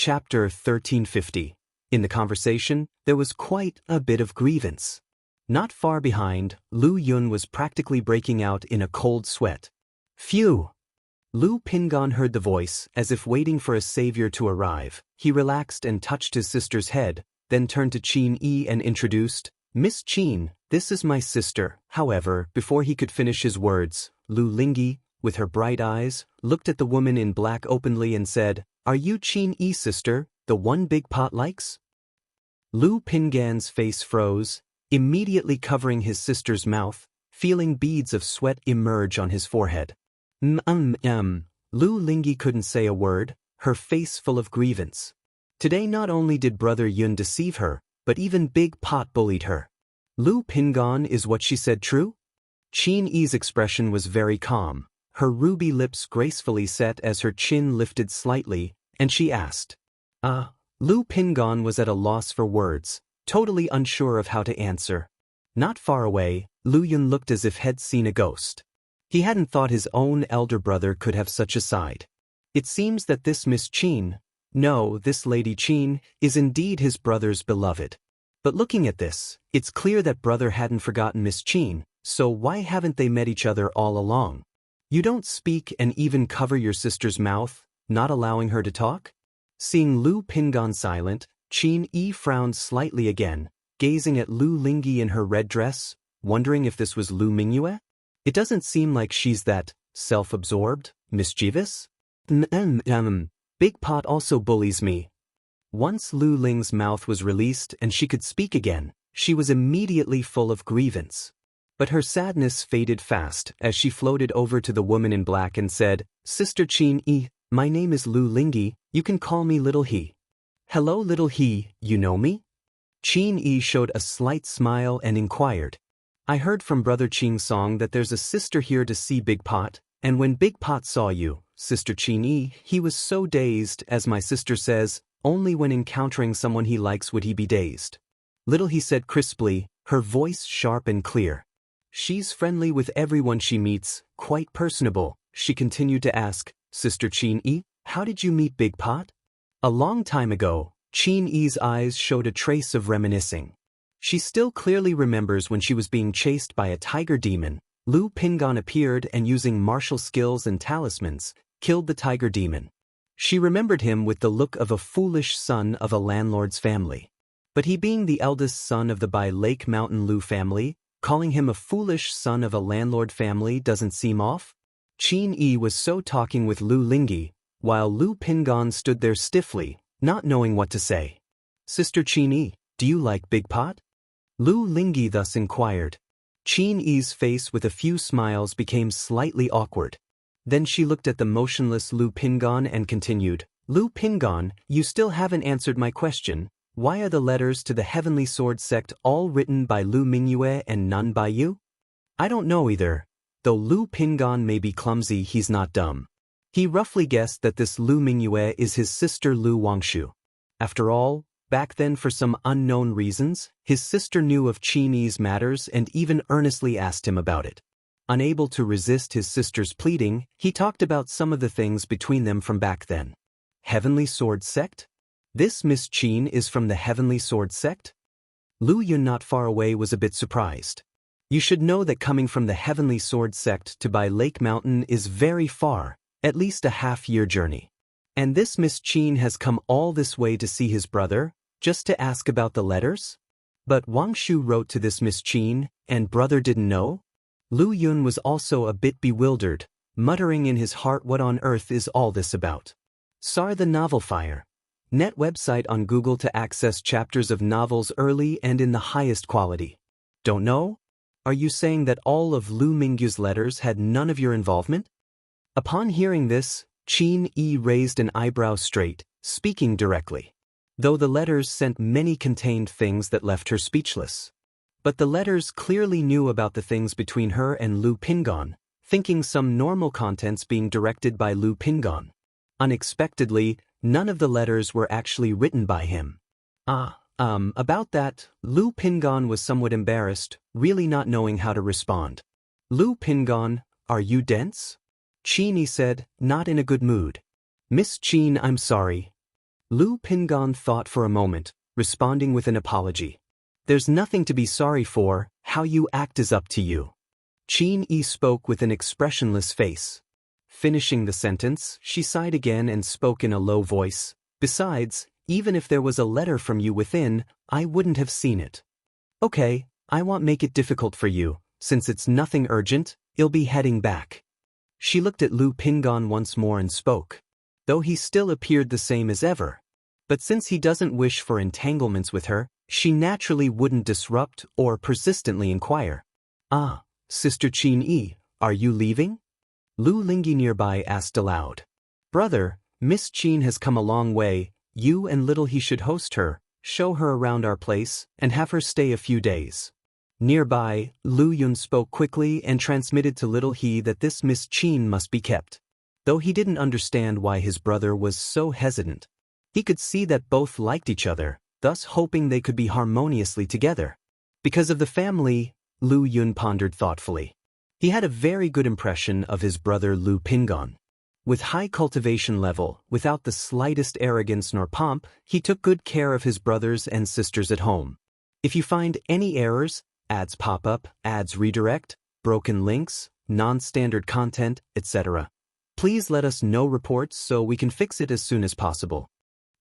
Chapter 1350. In the conversation, there was quite a bit of grievance. Not far behind, Lu Yun was practically breaking out in a cold sweat. Phew! Lu Pingon heard the voice, as if waiting for a savior to arrive. He relaxed and touched his sister's head, then turned to Qin Yi and introduced, Miss Qin, this is my sister. However, before he could finish his words, Lu Lingyi, with her bright eyes, looked at the woman in black openly and said, Are you Qin Yi's sister, the one Big Pot likes? Lu Pingan's face froze, immediately covering his sister's mouth, feeling beads of sweat emerge on his forehead. Lu Lingyi couldn't say a word, her face full of grievance. Today not only did Brother Yun deceive her, but even Big Pot bullied her. Lu Pingon, is what she said true? Qin Yi's expression was very calm, her ruby lips gracefully set as her chin lifted slightly, and she asked. Lu Pingon was at a loss for words, totally unsure of how to answer. Not far away, Lu Yun looked as if he'd seen a ghost. He hadn't thought his own elder brother could have such a side. It seems that this Miss Qin, no, this Lady Qin, is indeed his brother's beloved. But looking at this, it's clear that brother hadn't forgotten Miss Qin, so why haven't they met each other all along? You don't speak and even cover your sister's mouth, not allowing her to talk? Seeing Lu Pingon silent, Qin Yi frowned slightly again, gazing at Lu Lingyi in her red dress, wondering if this was Lu Mingyue? It doesn't seem like she's that self-absorbed, mischievous. Big Pot also bullies me. Once Lu Ling's mouth was released and she could speak again, she was immediately full of grievance. But her sadness faded fast as she floated over to the woman in black and said, Sister Qin Yi, my name is Lu Lingyi, you can call me Little He. Hello Little He, you know me? Qin Yi showed a slight smile and inquired. I heard from Brother Qing Song that there's a sister here to see Big Pot, and when Big Pot saw you, Sister Qin Yi, he was so dazed, as my sister says, only when encountering someone he likes would he be dazed. Little He said crisply, her voice sharp and clear. She's friendly with everyone she meets, quite personable. She continued to ask, Sister Qin Yi, how did you meet Big Pot? A long time ago, Qin Yi's eyes showed a trace of reminiscing. She still clearly remembers when she was being chased by a tiger demon. Lu Pingon appeared and using martial skills and talismans, killed the tiger demon. She remembered him with the look of a foolish son of a landlord's family. But he being the eldest son of the by Lake Mountain Lu family, calling him a foolish son of a landlord family doesn't seem off? Qin Yi was so talking with Lu Lingyi, while Lu Pingon stood there stiffly, not knowing what to say. Sister Qin Yi, do you like Big Pot? Lu Lingyi thus inquired. Qin Yi's face with a few smiles became slightly awkward. Then she looked at the motionless Lu Pingon and continued, Lu Pingon, you still haven't answered my question. Why are the letters to the Heavenly Sword sect all written by Lu Mingyue and none by you? I don't know either. Though Lu Pingon may be clumsy, he's not dumb. He roughly guessed that this Lu Mingyue is his sister Lu Wangshu. After all, back then for some unknown reasons, his sister knew of Qin Yi's matters and even earnestly asked him about it. Unable to resist his sister's pleading, he talked about some of the things between them from back then. Heavenly Sword sect? This Miss Qin is from the Heavenly Sword sect? Lu Yun not far away was a bit surprised. You should know that coming from the Heavenly Sword sect to by Lake Mountain is very far, at least a half-year journey. And this Miss Qin has come all this way to see his brother, just to ask about the letters? But Wangshu wrote to this Miss Qin, and brother didn't know? Lu Yun was also a bit bewildered, muttering in his heart, what on earth is all this about? Sar the Novel Fire. Net website on Google to access chapters of novels early and in the highest quality. Don't know? Are you saying that all of Lu Mingyu's letters had none of your involvement? Upon hearing this, Qin Yi raised an eyebrow straight, speaking directly. Though the letters sent many contained things that left her speechless. But the letters clearly knew about the things between her and Lu Pingon, thinking some normal contents being directed by Lu Pingon. Unexpectedly, none of the letters were actually written by him. About that, Lu Pingon was somewhat embarrassed, really not knowing how to respond. Lu Pingon, are you dense? Qin Yi said, not in a good mood. Miss Qin, I'm sorry. Lu Pingon thought for a moment, responding with an apology. There's nothing to be sorry for, how you act is up to you. Qin Yi spoke with an expressionless face. Finishing the sentence, she sighed again and spoke in a low voice. Besides, even if there was a letter from you within, I wouldn't have seen it. Okay, I won't make it difficult for you, since it's nothing urgent, you'll be heading back. She looked at Lu Pingon once more and spoke. Though he still appeared the same as ever. But since he doesn't wish for entanglements with her, she naturally wouldn't disrupt or persistently inquire. Ah, Sister Qin Yi, are you leaving? Lu Lingyi nearby asked aloud. Brother, Miss Qin has come a long way, you and little he should host her, show her around our place, and have her stay a few days. Nearby, Lu Yun spoke quickly and transmitted to little he that this Miss Qin must be kept. Though he didn't understand why his brother was so hesitant. He could see that both liked each other, thus hoping they could be harmoniously together. Because of the family, Lu Yun pondered thoughtfully. He had a very good impression of his brother Lu Pingon. With high cultivation level, without the slightest arrogance nor pomp, he took good care of his brothers and sisters at home. If you find any errors, ads pop up, ads redirect, broken links, non-standard content, etc., please let us know reports so we can fix it as soon as possible.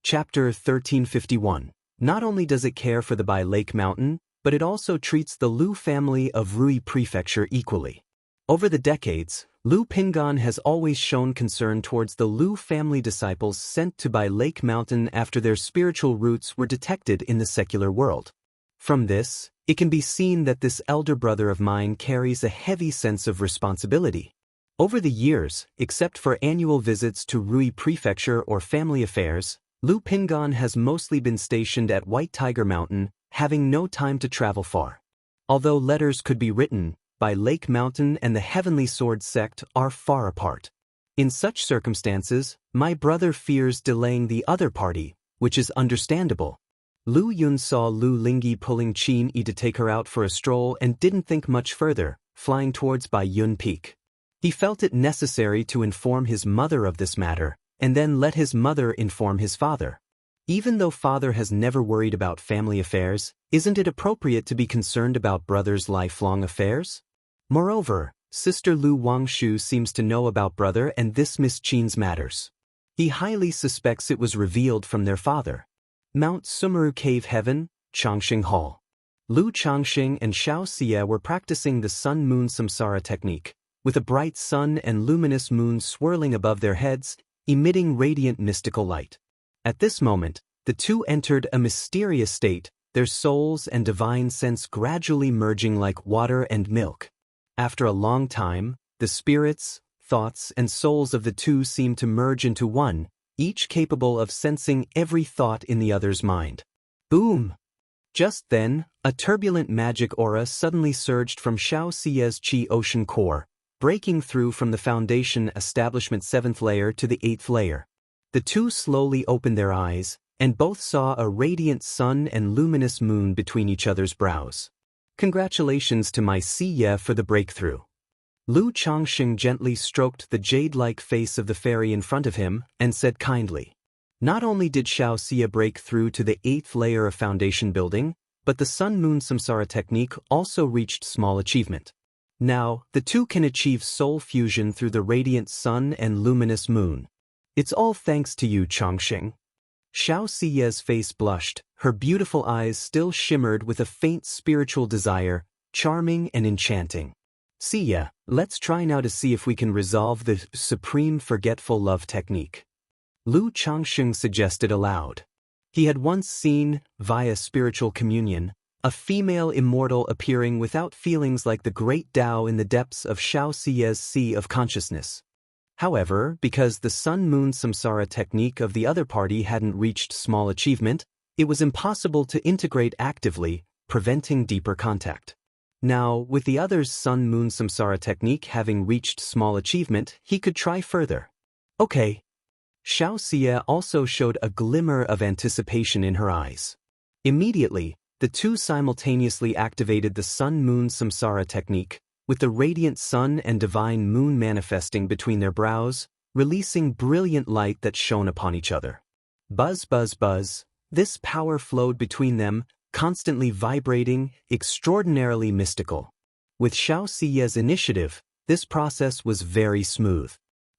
Chapter 1351. Not only does it care for the Bai Lake Mountain, but it also treats the Lu family of Rui Prefecture equally. Over the decades, Lu Pingon has always shown concern towards the Lu family disciples sent to Bai Lake Mountain after their spiritual roots were detected in the secular world. From this, it can be seen that this elder brother of mine carries a heavy sense of responsibility. Over the years, except for annual visits to Rui Prefecture or family affairs, Lu Pingon has mostly been stationed at White Tiger Mountain, having no time to travel far. Although letters could be written, Bai Lake Mountain and the Heavenly Sword sect are far apart. In such circumstances, my brother fears delaying the other party, which is understandable. Lu Yun saw Lu Lingyi pulling Qin Yi to take her out for a stroll and didn't think much further, flying towards Bai Yun Peak. He felt it necessary to inform his mother of this matter, and then let his mother inform his father. Even though father has never worried about family affairs, isn't it appropriate to be concerned about brother's lifelong affairs? Moreover, Sister Lu Wangshu seems to know about brother and this Miss Qin's matters. He highly suspects it was revealed from their father. Mount Sumeru Cave Heaven, Changxing Hall. Lu Changxing and Xianxia were practicing the sun-moon samsara technique, with a bright sun and luminous moon swirling above their heads, emitting radiant mystical light. At this moment, the two entered a mysterious state, their souls and divine sense gradually merging like water and milk. After a long time, the spirits, thoughts, and souls of the two seemed to merge into one, each capable of sensing every thought in the other's mind. Boom! Just then, a turbulent magic aura suddenly surged from Xiaoxia's Qi Ocean core, breaking through from the foundation establishment 7th layer to the 8th layer. The two slowly opened their eyes, and both saw a radiant sun and luminous moon between each other's brows. Congratulations to my Xia for the breakthrough. Lu Changxing gently stroked the jade-like face of the fairy in front of him and said kindly. Not only did Xiaoxia break through to the 8th layer of foundation building, but the sun-moon samsara technique also reached small achievement. Now, the two can achieve soul fusion through the radiant sun and luminous moon. It's all thanks to you, Changxing. Xiaoxia's face blushed, her beautiful eyes still shimmered with a faint spiritual desire, charming and enchanting. Xia, let's try now to see if we can resolve the supreme forgetful love technique. Lu Changxing suggested aloud. He had once seen, via spiritual communion, a female immortal appearing without feelings like the great Tao in the depths of Xiaoxia's sea of consciousness. However, because the sun-moon samsara technique of the other party hadn't reached small achievement, it was impossible to integrate actively, preventing deeper contact. Now, with the other's sun-moon samsara technique having reached small achievement, he could try further. Okay. Xiaoxia also showed a glimmer of anticipation in her eyes. Immediately, the two simultaneously activated the sun-moon samsara technique, with the radiant sun and divine moon manifesting between their brows, releasing brilliant light that shone upon each other. Buzz, buzz, buzz. This power flowed between them, constantly vibrating, extraordinarily mystical. With Xianxia's initiative, this process was very smooth.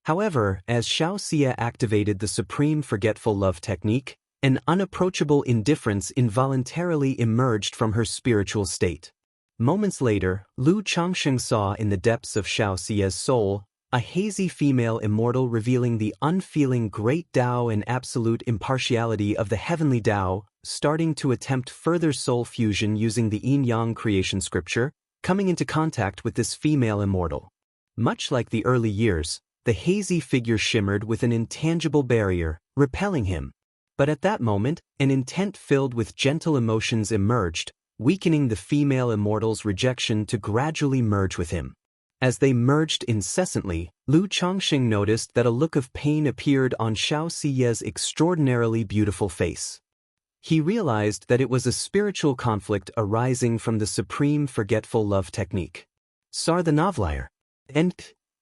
However, as Xianxia activated the supreme forgetful love technique, an unapproachable indifference involuntarily emerged from her spiritual state. Moments later, Lu Changsheng saw in the depths of Xiaoxia's soul a hazy female immortal revealing the unfeeling great Tao and absolute impartiality of the heavenly Tao, starting to attempt further soul fusion using the yin-yang creation scripture, coming into contact with this female immortal. Much like the early years, the hazy figure shimmered with an intangible barrier, repelling him. But at that moment, an intent filled with gentle emotions emerged, weakening the female immortal's rejection to gradually merge with him. As they merged incessantly, Lu Changsheng noticed that a look of pain appeared on Xiaoxia's extraordinarily beautiful face. He realized that it was a spiritual conflict arising from the supreme forgetful love technique. Sar the Novelier.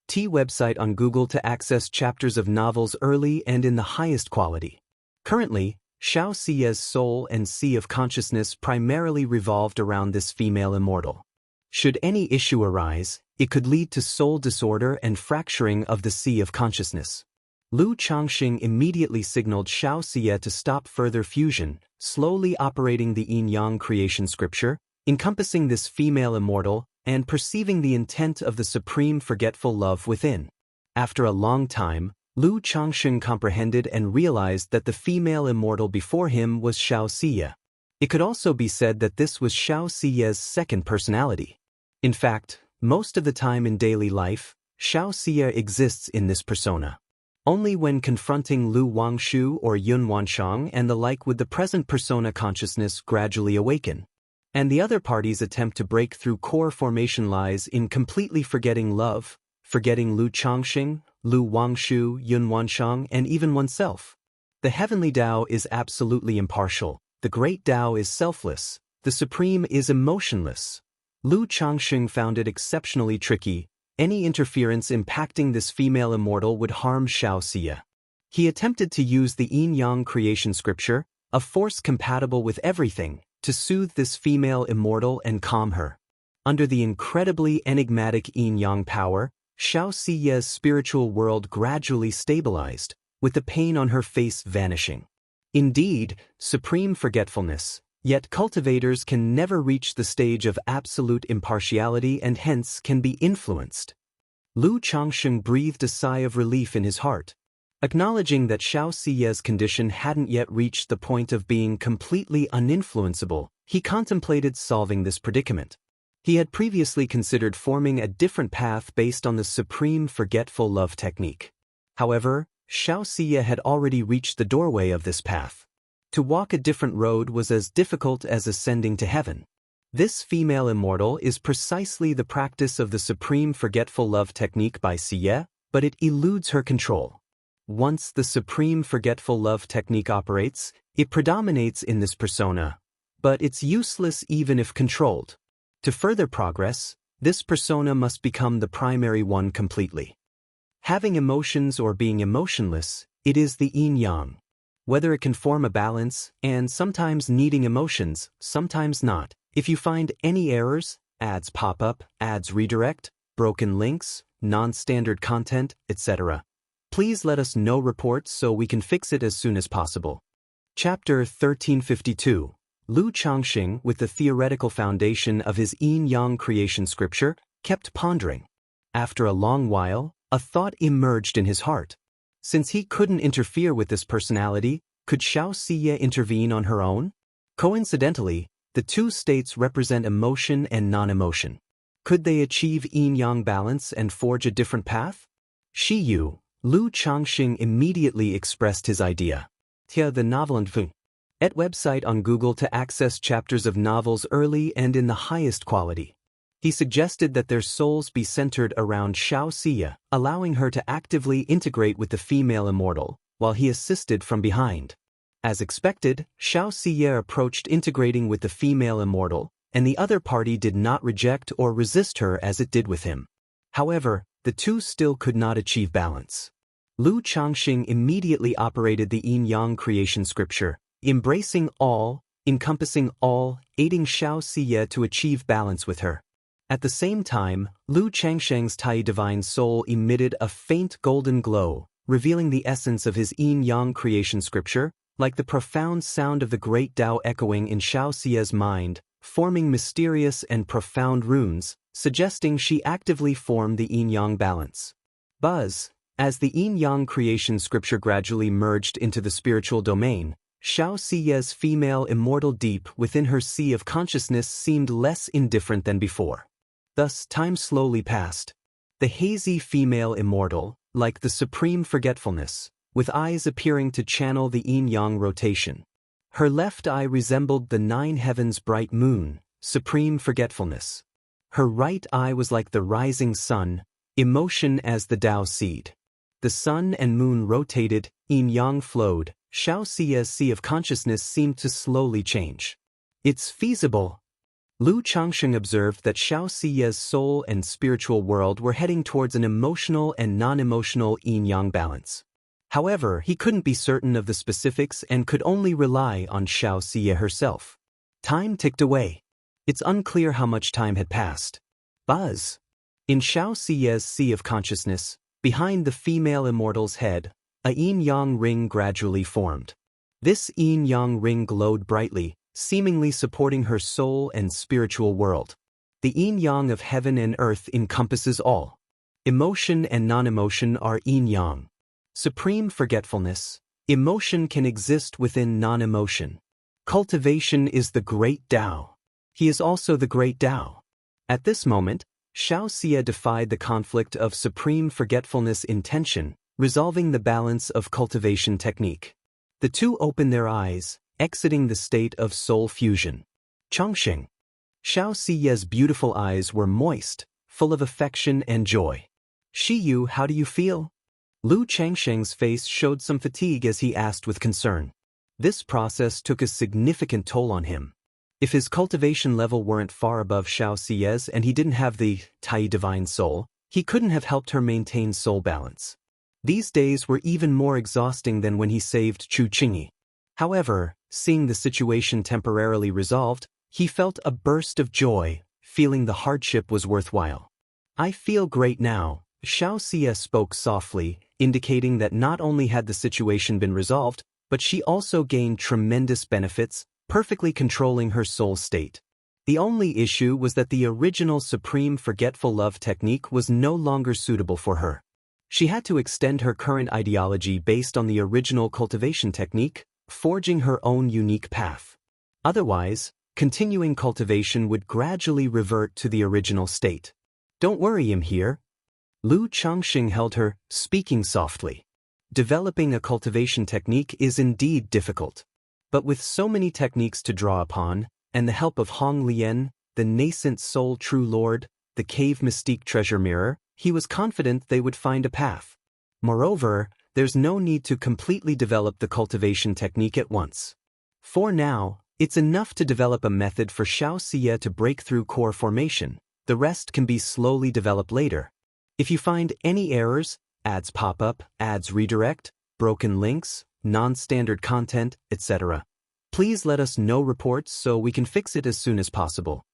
T website on Google to access chapters of novels early and in the highest quality. Currently, Xiaoxia's soul and sea of consciousness primarily revolved around this female immortal. Should any issue arise, it could lead to soul disorder and fracturing of the sea of consciousness. Lu Changsheng immediately signaled Xiaoxia to stop further fusion, slowly operating the yin-yang creation scripture, encompassing this female immortal, and perceiving the intent of the supreme forgetful love within. After a long time, Lu Changsheng comprehended and realized that the female immortal before him was Xiaoxia. It could also be said that this was Xiaoxia's second personality. In fact, most of the time in daily life, Xiaoxia exists in this persona. Only when confronting Lu Wangshu or Yun Wanshang and the like would the present persona consciousness gradually awaken. And the other parties attempt to break through core formation lies in completely forgetting love, forgetting Lu Changsheng, Lu Wangshu, Yun Wanshang, and even oneself. The heavenly Tao is absolutely impartial, the great Tao is selfless, the supreme is emotionless. Lu Changsheng found it exceptionally tricky. Any interference impacting this female immortal would harm Xiaoxia. He attempted to use the yin-yang creation scripture, a force compatible with everything, to soothe this female immortal and calm her. Under the incredibly enigmatic yin-yang power, Xiaoxia's spiritual world gradually stabilized, with the pain on her face vanishing. Indeed, supreme forgetfulness, yet cultivators can never reach the stage of absolute impartiality and hence can be influenced. Lu Changsheng breathed a sigh of relief in his heart. Acknowledging that Xiaoxia's condition hadn't yet reached the point of being completely uninfluenceable, he contemplated solving this predicament. He had previously considered forming a different path based on the supreme forgetful love technique. However, Xiaoxia had already reached the doorway of this path. To walk a different road was as difficult as ascending to heaven. This female immortal is precisely the practice of the supreme forgetful love technique by Xie, but it eludes her control. Once the supreme forgetful love technique operates, it predominates in this persona, but it's useless even if controlled. To further progress, this persona must become the primary one completely. Having emotions or being emotionless, it is the yin-yang. Whether it can form a balance, and sometimes needing emotions, sometimes not. If you find any errors, ads pop up, ads redirect, broken links, non-standard content, etc., please let us know reports so we can fix it as soon as possible. Chapter 1352. Lu Changsheng, with the theoretical foundation of his yin-yang creation scripture, kept pondering. After a long while, a thought emerged in his heart. Since he couldn't interfere with this personality, could Xiaoxia intervene on her own? Coincidentally, the two states represent emotion and non-emotion. Could they achieve yin-yang balance and forge a different path? Shiyu, Lu Changsheng immediately expressed his idea. Tia the novel and Et website on Google to access chapters of novels early and in the highest quality. He suggested that their souls be centered around Xiaoxia, allowing her to actively integrate with the female immortal, while he assisted from behind. As expected, Xiaoxia approached integrating with the female immortal, and the other party did not reject or resist her as it did with him. However, the two still could not achieve balance. Lu Changxing immediately operated the yin-yang creation scripture, embracing all, encompassing all, aiding Xianxia to achieve balance with her. At the same time, Lu Changsheng's Tai divine soul emitted a faint golden glow, revealing the essence of his yin-yang creation scripture, like the profound sound of the great Tao echoing in Xiaoxia's mind, forming mysterious and profound runes, suggesting she actively formed the yin-yang balance. Buzz. As the yin-yang creation scripture gradually merged into the spiritual domain, Xiaoxia's female immortal deep within her sea of consciousness seemed less indifferent than before. Thus, time slowly passed. The hazy female immortal, like the supreme forgetfulness, with eyes appearing to channel the yin-yang rotation. Her left eye resembled the nine heavens' bright moon, supreme forgetfulness. Her right eye was like the rising sun, emotion as the Tao seed. The sun and moon rotated, yin-yang flowed, Xiaoxia's sea of consciousness seemed to slowly change. It's feasible. Lu Changxing observed that Xiaoxia's soul and spiritual world were heading towards an emotional and non-emotional yin-yang balance. However, he couldn't be certain of the specifics and could only rely on Xiaoxia herself. Time ticked away. It's unclear how much time had passed. Buzz. In Xiaoxia's sea of consciousness, behind the female immortal's head, a yin-yang ring gradually formed. This yin-yang ring glowed brightly, seemingly supporting her soul and spiritual world. The yin-yang of heaven and earth encompasses all. Emotion and non-emotion are yin-yang. Supreme forgetfulness, emotion can exist within non-emotion. Cultivation is the great Tao. He is also the great Tao. At this moment, Xiaoxia defied the conflict of supreme forgetfulness intention, resolving the balance of cultivation technique. The two opened their eyes, exiting the state of soul fusion. Changxing. Xiaoxia's beautiful eyes were moist, full of affection and joy. Shiyu, how do you feel? Lu Changsheng's face showed some fatigue as he asked with concern. This process took a significant toll on him. If his cultivation level weren't far above Xiaoxia's and he didn't have the Tai divine soul, he couldn't have helped her maintain soul balance. These days were even more exhausting than when he saved Chu Qingyi. However, seeing the situation temporarily resolved, he felt a burst of joy, feeling the hardship was worthwhile. I feel great now, Xiaoxia spoke softly, indicating that not only had the situation been resolved, but she also gained tremendous benefits, perfectly controlling her soul state. The only issue was that the original supreme forgetful love technique was no longer suitable for her. She had to extend her current ideology based on the original cultivation technique, forging her own unique path. Otherwise, continuing cultivation would gradually revert to the original state. Don't worry, I'm here. Lu Changxing held her, speaking softly. Developing a cultivation technique is indeed difficult. But with so many techniques to draw upon, and the help of Hong Lian, the nascent soul true lord, the cave mystique treasure mirror, he was confident they would find a path. Moreover, there's no need to completely develop the cultivation technique at once. For now, it's enough to develop a method for Xiaoxia to break through core formation. The rest can be slowly developed later. If you find any errors, ads pop up, ads redirect, broken links, non-standard content, etc., please let us know reports so we can fix it as soon as possible.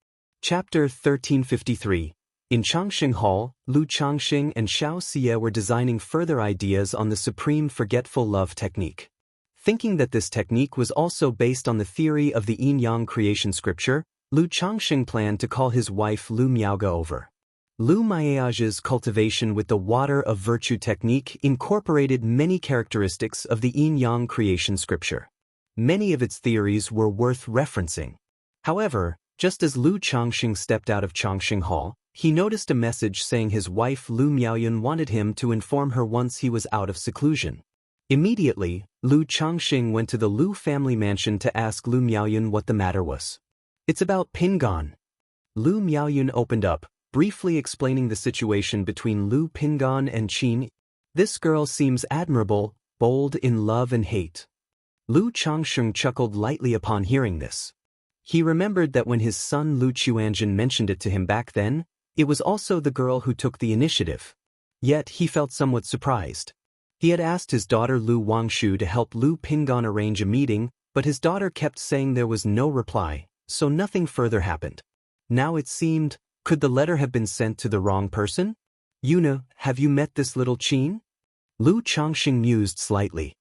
Chapter 1353. In Changxing Hall, Lu Changxing and Xiaoxia were designing further ideas on the supreme forgetful love technique. Thinking that this technique was also based on the theory of the yin-yang creation scripture, Lu Changxing planned to call his wife Lu Miaoge over. Lu Miaoge's cultivation with the water of virtue technique incorporated many characteristics of the yin-yang creation scripture. Many of its theories were worth referencing. However, just as Lu Changxing stepped out of Changxing Hall, he noticed a message saying his wife Lu Miaoyun wanted him to inform her once he was out of seclusion. Immediately, Lu Changxing went to the Lu family mansion to ask Lu Miaoyun what the matter was. It's about Pingan. Lu Miaoyun opened up, briefly explaining the situation between Lu Pingan and Qin. This girl seems admirable, bold in love and hate. Lu Changxing chuckled lightly upon hearing this. He remembered that when his son Lu Chuanjin mentioned it to him back then, it was also the girl who took the initiative. Yet he felt somewhat surprised. He had asked his daughter Lu Wangshu to help Lu Pingan arrange a meeting, but his daughter kept saying there was no reply, so nothing further happened. Now it seemed, could the letter have been sent to the wrong person? Yuna, have you met this little Qin? Lu Changxing mused slightly.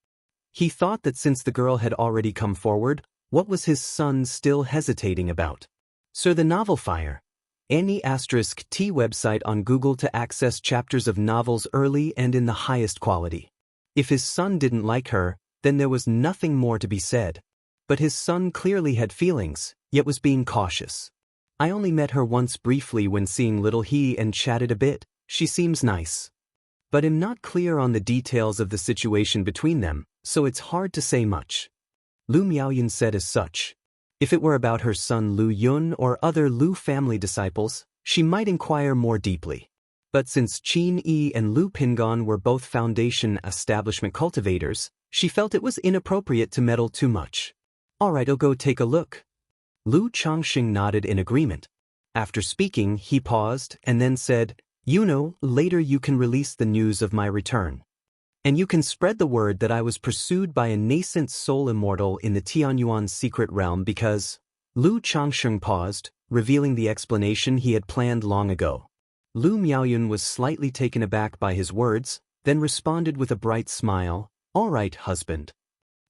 He thought that since the girl had already come forward, what was his son still hesitating about? Sir, the novel fire. Any *T website on Google to access chapters of novels early and in the highest quality. If his son didn't like her, then there was nothing more to be said. But his son clearly had feelings, yet was being cautious. I only met her once briefly when seeing little he and chatted a bit. She seems nice. But I'm not clear on the details of the situation between them, so it's hard to say much. Lu Miaoyun said as such. If it were about her son Lu Yun or other Lu family disciples, she might inquire more deeply. But since Qin Yi and Lu Pingan were both foundation establishment cultivators, she felt it was inappropriate to meddle too much. Alright, I'll go take a look. Lu Changxing nodded in agreement. After speaking, he paused and then said, You know, later you can release the news of my return. And you can spread the word that I was pursued by a nascent soul immortal in the Tianyuan secret realm because... Lu Changxing paused, revealing the explanation he had planned long ago. Lu Miaoyun was slightly taken aback by his words, then responded with a bright smile, All right, husband.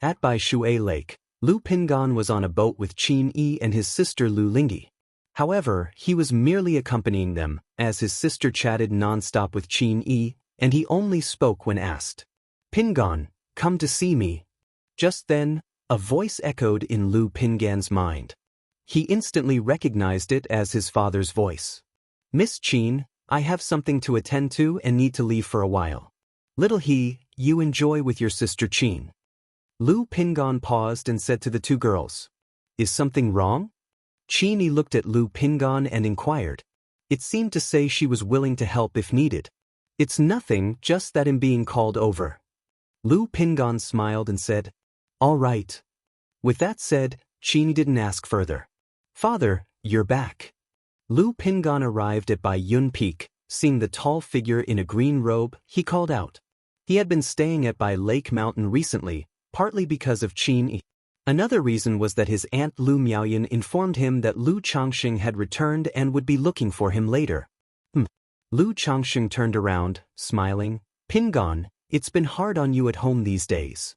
At Bai Shui Lake, Lu Pingan was on a boat with Qin Yi and his sister Lu Lingyi. However, he was merely accompanying them, as his sister chatted non-stop with Qin Yi, and he only spoke when asked. Pingan, come to see me. Just then, a voice echoed in Lu Pingan's mind. He instantly recognized it as his father's voice. Miss Qin, I have something to attend to and need to leave for a while. Little he, you enjoy with your sister Qin. Lu Pingan paused and said to the two girls. Is something wrong? Qin Yi looked at Lu Pingan and inquired. It seemed to say she was willing to help if needed. It's nothing, just that I'm being called over. Lu Pingan smiled and said, All right. With that said, Qin Yi didn't ask further. Father, you're back. Lu Pingan arrived at Bai Yun Peak, seeing the tall figure in a green robe, he called out. He had been staying at Bai Lake Mountain recently, partly because of Qin Yi. Another reason was that his aunt Lu Miaoyun informed him that Lu Changxing had returned and would be looking for him later. Lu Changxing turned around, smiling. Pingan, it's been hard on you at home these days.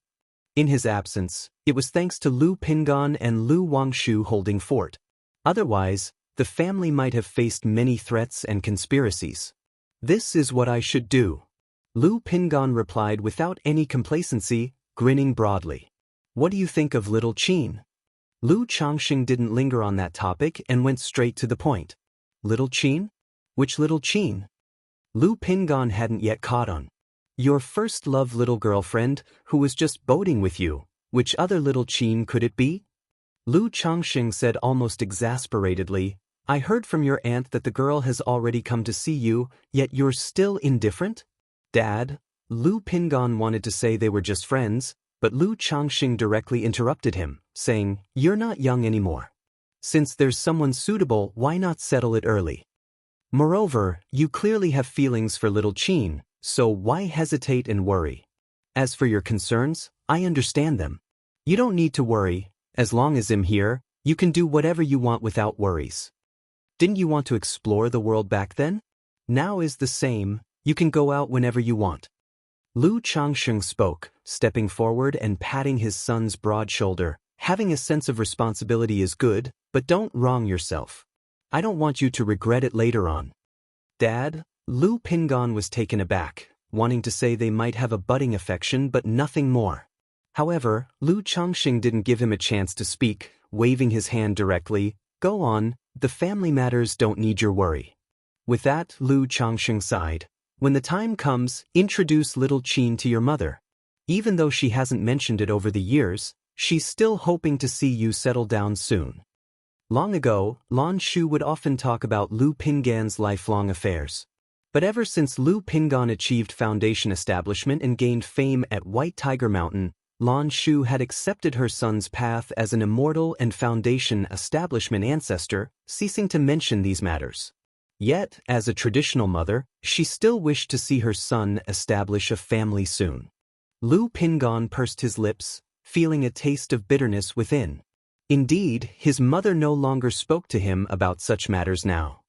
In his absence, it was thanks to Lu Pingan and Lu Wangshu holding fort. Otherwise, the family might have faced many threats and conspiracies. This is what I should do. Lu Pingan replied without any complacency, grinning broadly. What do you think of little Qin? Lu Changxing didn't linger on that topic and went straight to the point. Little Qin? Which little Qin? Lu Pingan hadn't yet caught on. Your first love little girlfriend, who was just boating with you. Which other little Qin could it be? Lu Changxing said almost exasperatedly, I heard from your aunt that the girl has already come to see you, yet you're still indifferent? Dad, Lu Pingan wanted to say they were just friends, but Lu Changxing directly interrupted him, saying, You're not young anymore. Since there's someone suitable, why not settle it early? Moreover, you clearly have feelings for little Qin, so why hesitate and worry? As for your concerns, I understand them. You don't need to worry, as long as I'm here, you can do whatever you want without worries. Didn't you want to explore the world back then? Now is the same, you can go out whenever you want. Lu Changxing spoke, stepping forward and patting his son's broad shoulder. Having a sense of responsibility is good, but don't wrong yourself. I don't want you to regret it later on. Dad, Lu Pingan was taken aback, wanting to say they might have a budding affection but nothing more. However, Lu Changxing didn't give him a chance to speak, waving his hand directly, Go on, the family matters don't need your worry. With that, Lu Changxing sighed. When the time comes, introduce little Qin to your mother. Even though she hasn't mentioned it over the years, she's still hoping to see you settle down soon. Long ago, Lan Shu would often talk about Lu Pingan's lifelong affairs. But ever since Lu Pingan achieved foundation establishment and gained fame at White Tiger Mountain, Lan Shu had accepted her son's path as an immortal and foundation establishment ancestor, ceasing to mention these matters. Yet, as a traditional mother, she still wished to see her son establish a family soon. Lu Pingon pursed his lips, feeling a taste of bitterness within. Indeed, his mother no longer spoke to him about such matters now.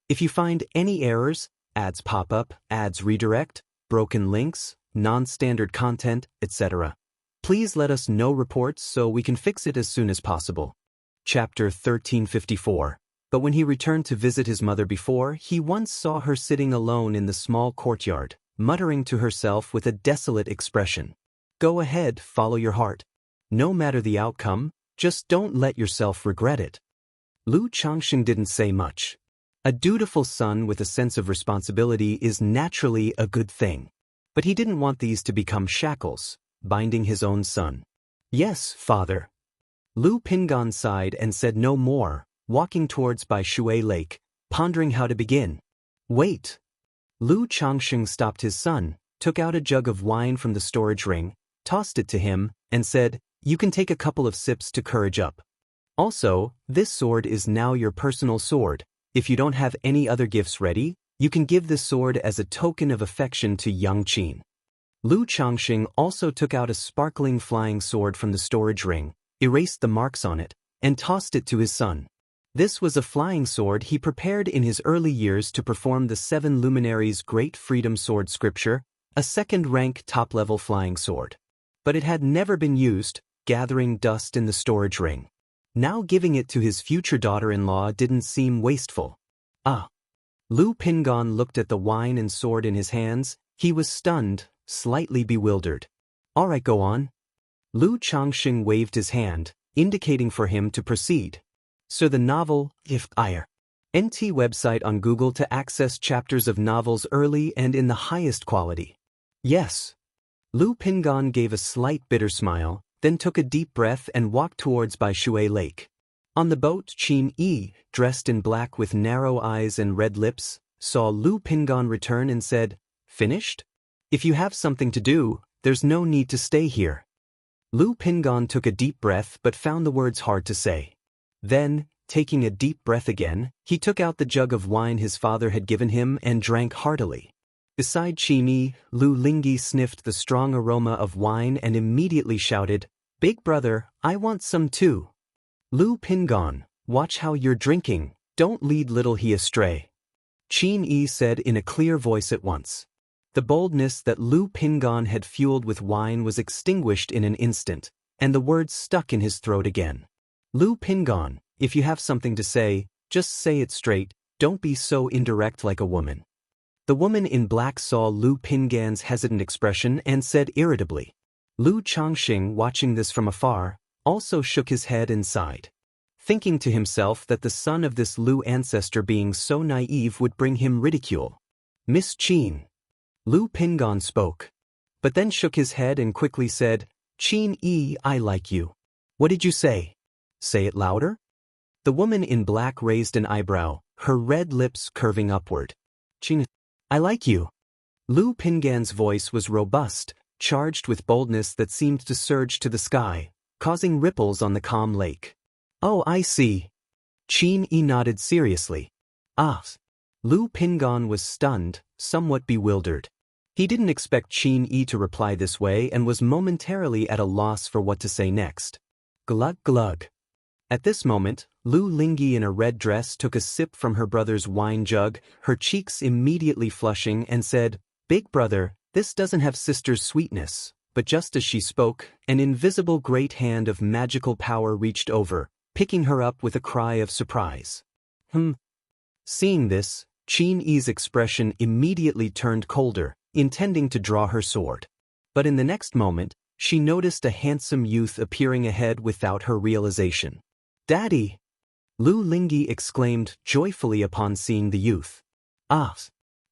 If you find any errors, ads pop up, ads redirect, broken links, non-standard content, etc., please let us know reports so we can fix it as soon as possible. Chapter 1354. But when he returned to visit his mother before, he once saw her sitting alone in the small courtyard, muttering to herself with a desolate expression. Go ahead, follow your heart. No matter the outcome, just don't let yourself regret it. Lu Xianxia didn't say much. A dutiful son with a sense of responsibility is naturally a good thing. But he didn't want these to become shackles, binding his own son. Yes, father. Lu Pingon sighed and said no more, walking towards Bai Shui Lake, pondering how to begin. Wait. Lu Xianxia stopped his son, took out a jug of wine from the storage ring, tossed it to him, and said, You can take a couple of sips to courage up. Also, this sword is now your personal sword. If you don't have any other gifts ready, you can give this sword as a token of affection to young Qin. Lu Xianxia also took out a sparkling flying sword from the storage ring, erased the marks on it, and tossed it to his son. This was a flying sword he prepared in his early years to perform the 7 luminaries' Great Freedom Sword scripture, a second-rank top-level flying sword. But it had never been used, gathering dust in the storage ring. Now giving it to his future daughter-in-law didn't seem wasteful. Ah. Lu Pingon looked at the wine and sword in his hands. He was stunned, slightly bewildered. All right, go on. Lu Xianxia waved his hand, indicating for him to proceed. So the novel, If Ire. NT website on Google to access chapters of novels early and in the highest quality. Yes. Lu Pingon gave a slight bitter smile, then took a deep breath and walked towards Bai Shui Lake. On the boat, Qin Yi, dressed in black with narrow eyes and red lips, saw Lu Pingon return and said, Finished? If you have something to do, there's no need to stay here. Lu Pingon took a deep breath but found the words hard to say. Then, taking a deep breath again, he took out the jug of wine his father had given him and drank heartily. Beside Qin Yi, Lu Lingyi sniffed the strong aroma of wine and immediately shouted, Big brother, I want some too. Lu Pingon, watch how you're drinking, don't lead little he astray. Qin Yi said in a clear voice at once. The boldness that Lu Pingon had fueled with wine was extinguished in an instant, and the words stuck in his throat again. Lu Pingon, if you have something to say, just say it straight, don't be so indirect like a woman. The woman in black saw Lu Pingon's hesitant expression and said irritably. Lu Xianxia, watching this from afar, also shook his head and sighed, thinking to himself that the son of this Lu ancestor being so naive would bring him ridicule. Miss Qin. Lu Pingon spoke, but then shook his head and quickly said, Qin Yi, I like you. What did you say? Say it louder? The woman in black raised an eyebrow, her red lips curving upward. Qin, I like you. Lu Pingon's voice was robust, charged with boldness that seemed to surge to the sky, causing ripples on the calm lake. Oh, I see. Qin Yi nodded seriously. Ah. Lu Pingon was stunned, somewhat bewildered. He didn't expect Qin Yi to reply this way and was momentarily at a loss for what to say next. Glug glug. At this moment, Lu Lingyi in a red dress took a sip from her brother's wine jug, her cheeks immediately flushing, and said, Big brother, this doesn't have sister's sweetness. But just as she spoke, an invisible great hand of magical power reached over, picking her up with a cry of surprise. Seeing this, Qin Yi's expression immediately turned colder, intending to draw her sword. But in the next moment, she noticed a handsome youth appearing ahead without her realization. Daddy! Lu Lingyi exclaimed joyfully upon seeing the youth. Ah!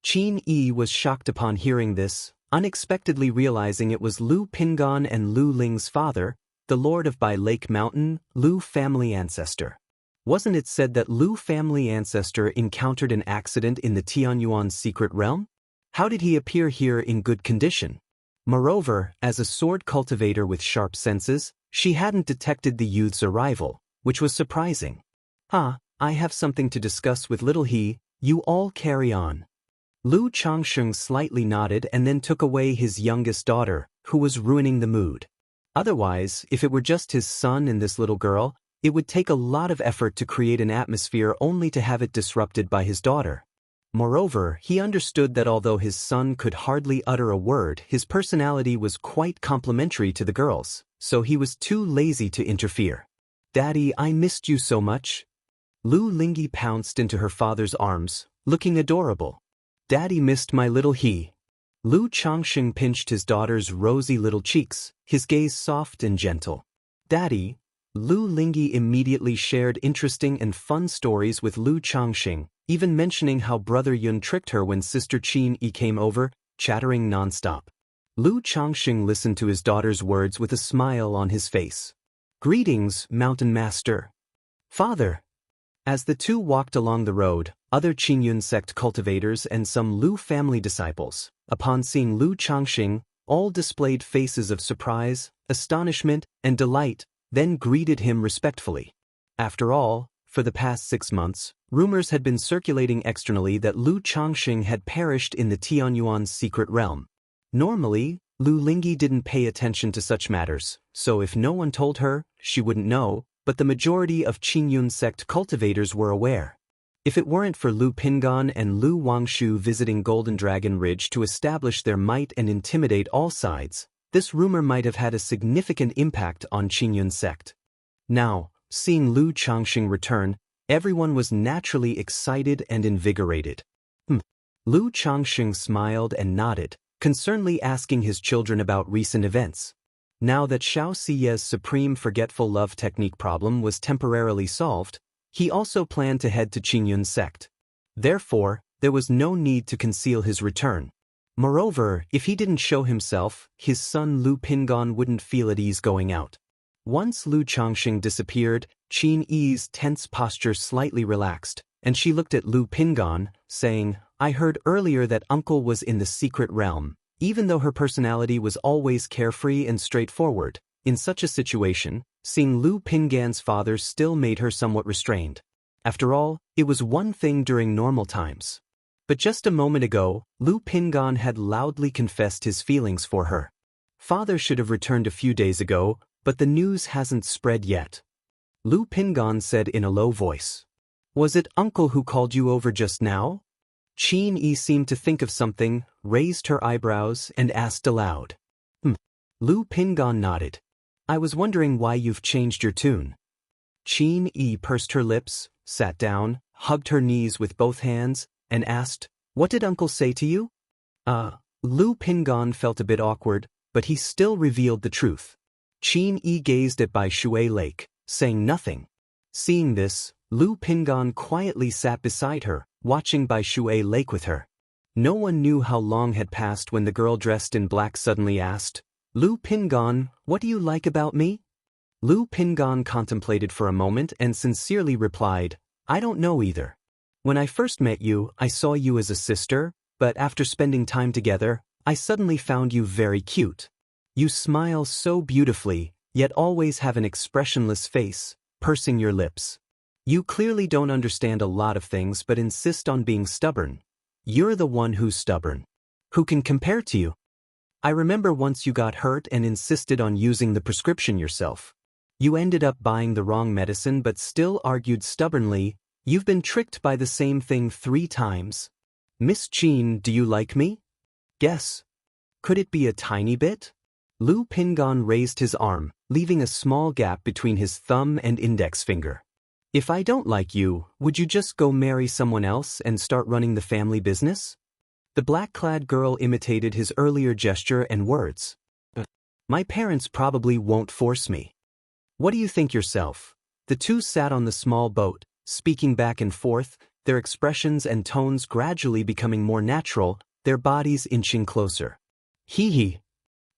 Qin Yi was shocked upon hearing this, unexpectedly realizing it was Lu Pingon and Lu Ling's father, the lord of Bai Lake Mountain, Lu family ancestor. Wasn't it said that Lu family ancestor encountered an accident in the Tianyuan secret realm? How did he appear here in good condition? Moreover, as a sword cultivator with sharp senses, she hadn't detected the youth's arrival, which was surprising. I have something to discuss with little he, you all carry on. Lu Xianxia slightly nodded and then took away his youngest daughter, who was ruining the mood. Otherwise, if it were just his son and this little girl, it would take a lot of effort to create an atmosphere only to have it disrupted by his daughter. Moreover, he understood that although his son could hardly utter a word, his personality was quite complementary to the girl's, so he was too lazy to interfere. "Daddy, I missed you so much." Lu Lingyi pounced into her father's arms, looking adorable. "Daddy missed my little he." Lu Changxing pinched his daughter's rosy little cheeks, his gaze soft and gentle. "Daddy." Lu Lingyi immediately shared interesting and fun stories with Lu Changxing, even mentioning how brother Yun tricked her when sister Qin Yi came over, chattering nonstop. Lu Changxing listened to his daughter's words with a smile on his face. "Greetings, Mountain Master." "Father." As the two walked along the road, other Qingyun sect cultivators and some Lu family disciples, upon seeing Lu Changxing, all displayed faces of surprise, astonishment, and delight, then greeted him respectfully. After all, for the past 6 months, rumors had been circulating externally that Lu Changxing had perished in the Tianyuan's secret realm. Normally, Lu Lingyi didn't pay attention to such matters, so if no one told her, she wouldn't know, but the majority of Qingyun sect cultivators were aware. If it weren't for Lu Pingan and Lu Wangshu visiting Golden Dragon Ridge to establish their might and intimidate all sides, this rumor might have had a significant impact on Qingyun sect. Now, seeing Lu Changxing return, everyone was naturally excited and invigorated. Lu Changxing smiled and nodded, concernedly asking his children about recent events. Now that Xiaoxia's supreme forgetful love technique problem was temporarily solved, he also planned to head to Qingyun sect. Therefore, there was no need to conceal his return. Moreover, if he didn't show himself, his son Lu Pingan wouldn't feel at ease going out. Once Lu Changxing disappeared, Qin Yi's tense posture slightly relaxed, and she looked at Lu Pingan, saying, "I heard earlier that uncle was in the secret realm." Even though her personality was always carefree and straightforward, in such a situation, seeing Lu Pingan's father still made her somewhat restrained. After all, it was one thing during normal times. But just a moment ago, Lu Pingan had loudly confessed his feelings for her. "Father should have returned a few days ago, but the news hasn't spread yet," Lu Pingan said in a low voice. "Was it uncle who called you over just now?" Qin Yi seemed to think of something, raised her eyebrows, and asked aloud. Lu Pingan nodded. "I was wondering why you've changed your tune." Qin Yi pursed her lips, sat down, hugged her knees with both hands, and asked, "What did uncle say to you?" Lu Pingan felt a bit awkward, but he still revealed the truth. Qin Yi gazed at Bai Shui Lake, saying nothing. Seeing this, Lu Pingan quietly sat beside her, watching Bai Shui Lake with her. No one knew how long had passed when the girl dressed in black suddenly asked, "Lu Pingan, what do you like about me?" Lu Pingan contemplated for a moment and sincerely replied, "I don't know either. When I first met you, I saw you as a sister, but after spending time together, I suddenly found you very cute. You smile so beautifully, yet always have an expressionless face, pursing your lips. You clearly don't understand a lot of things but insist on being stubborn. You're the one who's stubborn. Who can compare to you? I remember once you got hurt and insisted on using the prescription yourself. You ended up buying the wrong medicine but still argued stubbornly. You've been tricked by the same thing 3 times. Miss Qin, do you like me? Guess. Could it be a tiny bit?" Lu Pingan raised his arm, leaving a small gap between his thumb and index finger. "If I don't like you, would you just go marry someone else and start running the family business?" The black-clad girl imitated his earlier gesture and words. "My parents probably won't force me. What do you think yourself?" The two sat on the small boat, speaking back and forth, their expressions and tones gradually becoming more natural, their bodies inching closer. Hee.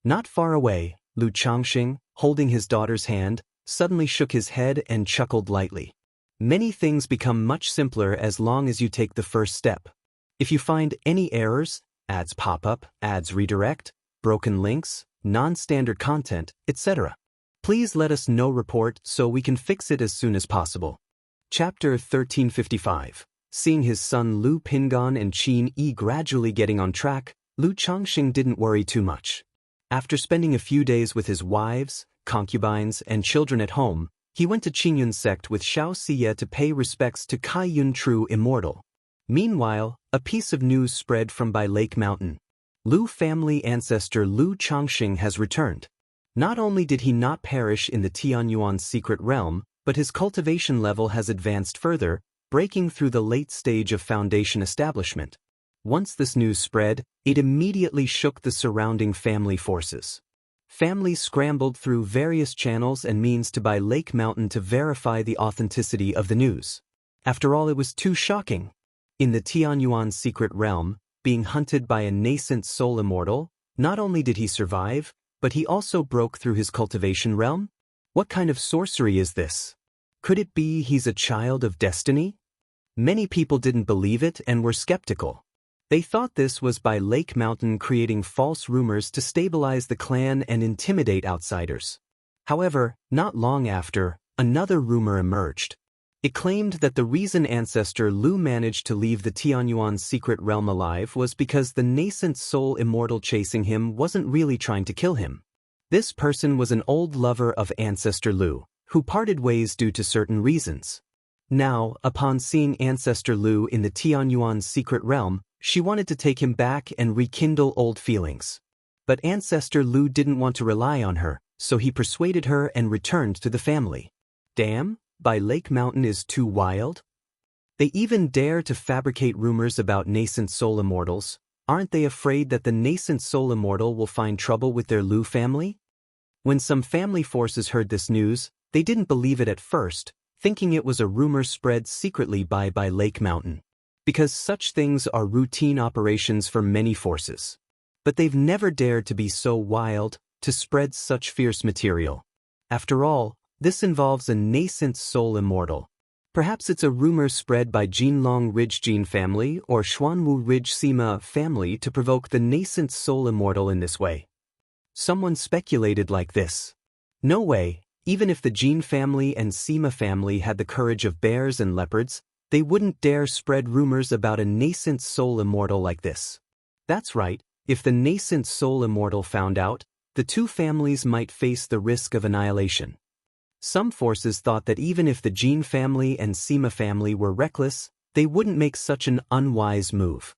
Not far away, Lu Changxing, holding his daughter's hand, suddenly shook his head and chuckled lightly. Many things become much simpler as long as you take the first step. If you find any errors, ads pop up, ads redirect, broken links, non-standard content, etc., please let us know report so we can fix it as soon as possible. Chapter 1355. Seeing his son Lu Pingan and Qin Yi gradually getting on track, Lu Changxing didn't worry too much. After spending a few days with his wives, concubines, and children at home, he went to Qingyun sect with Xianxia to pay respects to Kaiyun True Immortal. Meanwhile, a piece of news spread from by Lake Mountain. Lu family ancestor Lu Changxing has returned. Not only did he not perish in the Tianyuan's secret realm, but his cultivation level has advanced further, breaking through the late stage of foundation establishment. Once this news spread, it immediately shook the surrounding family forces. Families scrambled through various channels and means to by Lake Mountain to verify the authenticity of the news. After all, it was too shocking. In the Tianyuan's secret realm, being hunted by a nascent soul immortal, not only did he survive, but he also broke through his cultivation realm? What kind of sorcery is this? Could it be he's a child of destiny? Many people didn't believe it and were skeptical. They thought this was by Lake Mountain creating false rumors to stabilize the clan and intimidate outsiders. However, not long after, another rumor emerged. It claimed that the reason ancestor Lu managed to leave the Tianyuan's secret realm alive was because the nascent soul immortal chasing him wasn't really trying to kill him. This person was an old lover of ancestor Lu, who parted ways due to certain reasons. Now, upon seeing ancestor Lu in the Tianyuan's secret realm, she wanted to take him back and rekindle old feelings. But ancestor Lu didn't want to rely on her, so he persuaded her and returned to the family. Damn, by Lake Mountain is too wild? They even dare to fabricate rumors about nascent soul immortals. Aren't they afraid that the nascent soul immortal will find trouble with their Lu family? When some family forces heard this news, they didn't believe it at first, thinking it was a rumor spread secretly by Lake Mountain. Because such things are routine operations for many forces. But they've never dared to be so wild, to spread such fierce material. After all, this involves a nascent soul immortal. Perhaps it's a rumor spread by Jinlong Ridge Jin family or Xuanwu Ridge Sima family to provoke the nascent soul immortal in this way. Someone speculated like this. No way, even if the Jin family and Sima family had the courage of bears and leopards, they wouldn't dare spread rumors about a nascent soul immortal like this. That's right, if the nascent soul immortal found out, the two families might face the risk of annihilation. Some forces thought that even if the Jin family and Sima family were reckless, they wouldn't make such an unwise move.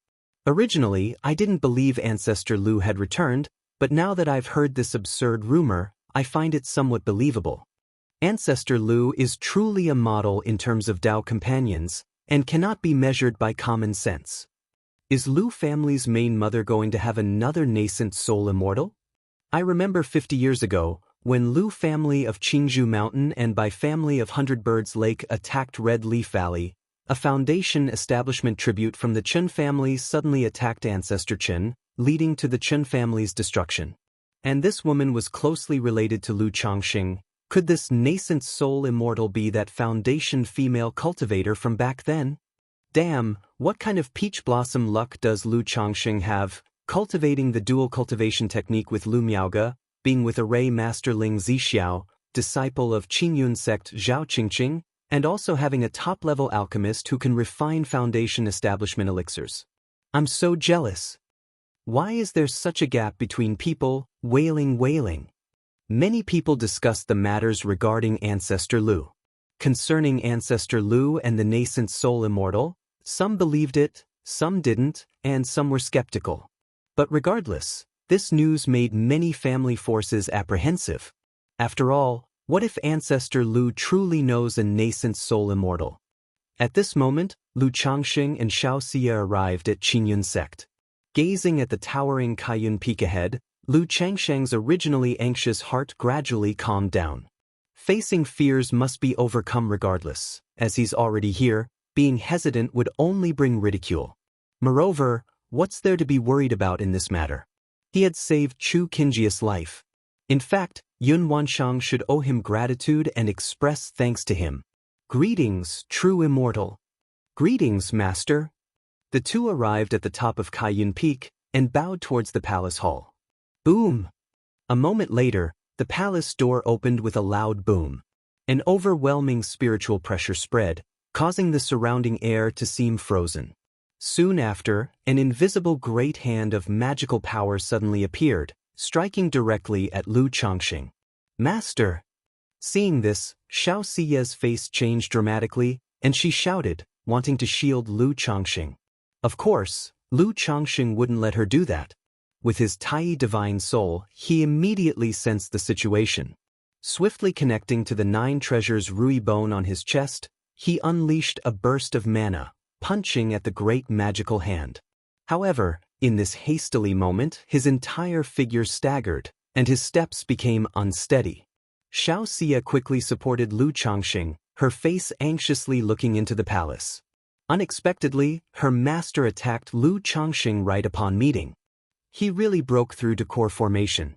Originally, I didn't believe ancestor Lu had returned, but now that I've heard this absurd rumor, I find it somewhat believable. Ancestor Lu is truly a model in terms of Dao companions, and cannot be measured by common sense. Is Lu family's main mother going to have another nascent soul immortal? I remember 50 years ago, when Lu family of Qingzhou Mountain and by family of Hundred Birds Lake attacked Red Leaf Valley, a foundation establishment tribute from the Chen family suddenly attacked ancestor Chen, leading to the Chen family's destruction. And this woman was closely related to Lu Changxing. Could this nascent soul immortal be that foundation female cultivator from back then? Damn, what kind of peach blossom luck does Lu Changxing have, cultivating the dual cultivation technique with Lu Miaoge, being with array master Ling Zixiao, disciple of Qingyun sect Zhao Qingqing, and also having a top-level alchemist who can refine foundation establishment elixirs. I'm so jealous. Why is there such a gap between people, wailing? Many people discussed the matters regarding ancestor Lu. Concerning ancestor Lu and the nascent soul immortal, some believed it, some didn't, and some were skeptical. But regardless, this news made many family forces apprehensive. After all, what if ancestor Lu truly knows a nascent soul immortal? At this moment, Lu Changxing and Xianxia arrived at Qingyun sect. Gazing at the towering Kaiyun Peak ahead, Lu Changsheng's originally anxious heart gradually calmed down. Facing fears must be overcome regardless, as he's already here, being hesitant would only bring ridicule. Moreover, what's there to be worried about in this matter? He had saved Chu Qingjia's life. In fact, Yun Wanshang should owe him gratitude and express thanks to him. Greetings, true immortal. Greetings, master. The two arrived at the top of Kaiyun Peak and bowed towards the palace hall. Boom! A moment later, the palace door opened with a loud boom. An overwhelming spiritual pressure spread, causing the surrounding air to seem frozen. Soon after, an invisible great hand of magical power suddenly appeared, striking directly at Lu Changxing. Master! Seeing this, Xiaoxia's face changed dramatically, and she shouted, wanting to shield Lu Changxing. Of course, Lu Changxing wouldn't let her do that. With his Tai divine soul, he immediately sensed the situation. Swiftly connecting to the 9 treasures Rui bone on his chest, he unleashed a burst of mana, punching at the great magical hand. However, in this hastily moment, his entire figure staggered, and his steps became unsteady. Xiaoxia quickly supported Lu Changxing, her face anxiously looking into the palace. Unexpectedly, her master attacked Lu Changxing right upon meeting. He really broke through to core formation.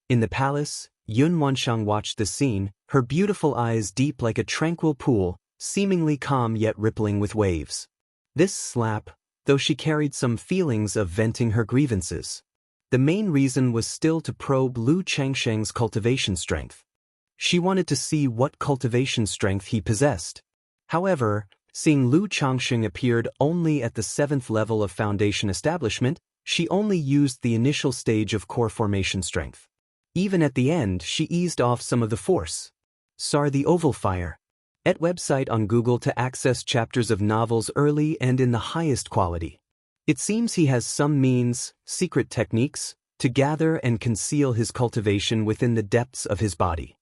In the palace, Yun Wanshang watched the scene, her beautiful eyes deep like a tranquil pool, seemingly calm yet rippling with waves. This slap, though she carried some feelings of venting her grievances. The main reason was still to probe Lu Changsheng's cultivation strength. She wanted to see what cultivation strength he possessed. However, seeing Lu Changxing appeared only at the 7th level of foundation establishment, she only used the initial stage of core formation strength. Even at the end, she eased off some of the force. Sar the Oval Fire. Et website on Google to access chapters of novels early and in the highest quality. It seems he has some means, secret techniques, to gather and conceal his cultivation within the depths of his body.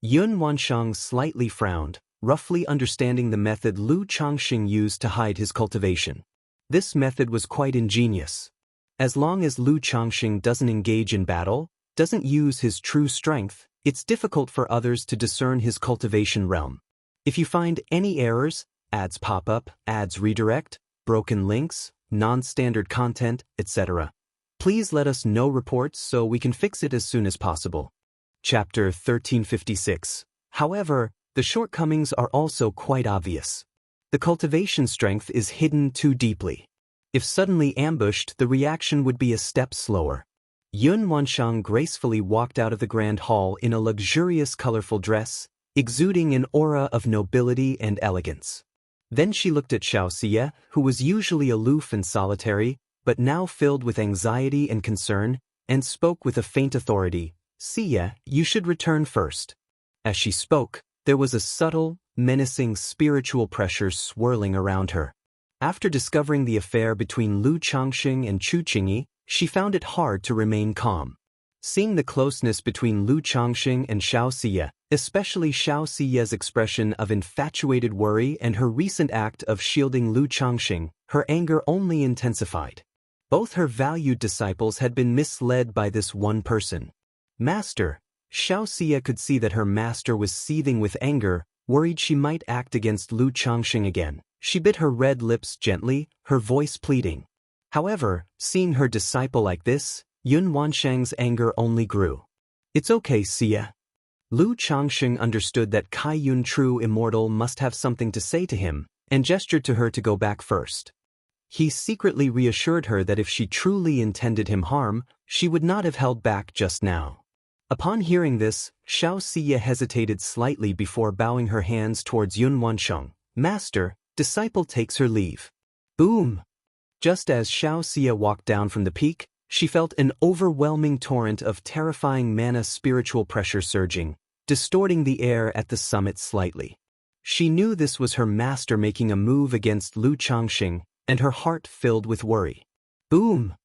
Yun Wanshang slightly frowned, roughly understanding the method Lu Changxing used to hide his cultivation. This method was quite ingenious. As long as Lu Changxing doesn't engage in battle, doesn't use his true strength, it's difficult for others to discern his cultivation realm. If you find any errors, ads pop up, ads redirect, broken links, non-standard content, etc., please let us know reports so we can fix it as soon as possible. Chapter 1356. However, the shortcomings are also quite obvious. The cultivation strength is hidden too deeply. If suddenly ambushed, the reaction would be a step slower. Yun Wanshang gracefully walked out of the grand hall in a luxurious colorful dress, exuding an aura of nobility and elegance. Then she looked at Xiaoxia, who was usually aloof and solitary, but now filled with anxiety and concern, and spoke with a faint authority. "Xia, you should return first." As she spoke, there was a subtle, menacing spiritual pressure swirling around her. After discovering the affair between Lu Changxing and Chu Qingyi, she found it hard to remain calm. Seeing the closeness between Lu Changxing and Xiaoxia, especially Xiaoxia's expression of infatuated worry and her recent act of shielding Lu Changxing, her anger only intensified. Both her valued disciples had been misled by this one person. Master. Xiaoxia could see that her master was seething with anger, worried she might act against Lu Changxing again. She bit her red lips gently, her voice pleading. However, seeing her disciple like this, Yun Wanshang's anger only grew. "It's okay, Xia." Lu Changxing understood that Kaiyun True Immortal must have something to say to him, and gestured to her to go back first. He secretly reassured her that if she truly intended him harm, she would not have held back just now. Upon hearing this, Xiaoxia hesitated slightly before bowing her hands towards Yun Wanshang. "Master, disciple takes her leave." Boom! Just as Xiaoxia walked down from the peak, she felt an overwhelming torrent of terrifying mana spiritual pressure surging, distorting the air at the summit slightly. She knew this was her master making a move against Lu Changxing, and her heart filled with worry. Boom!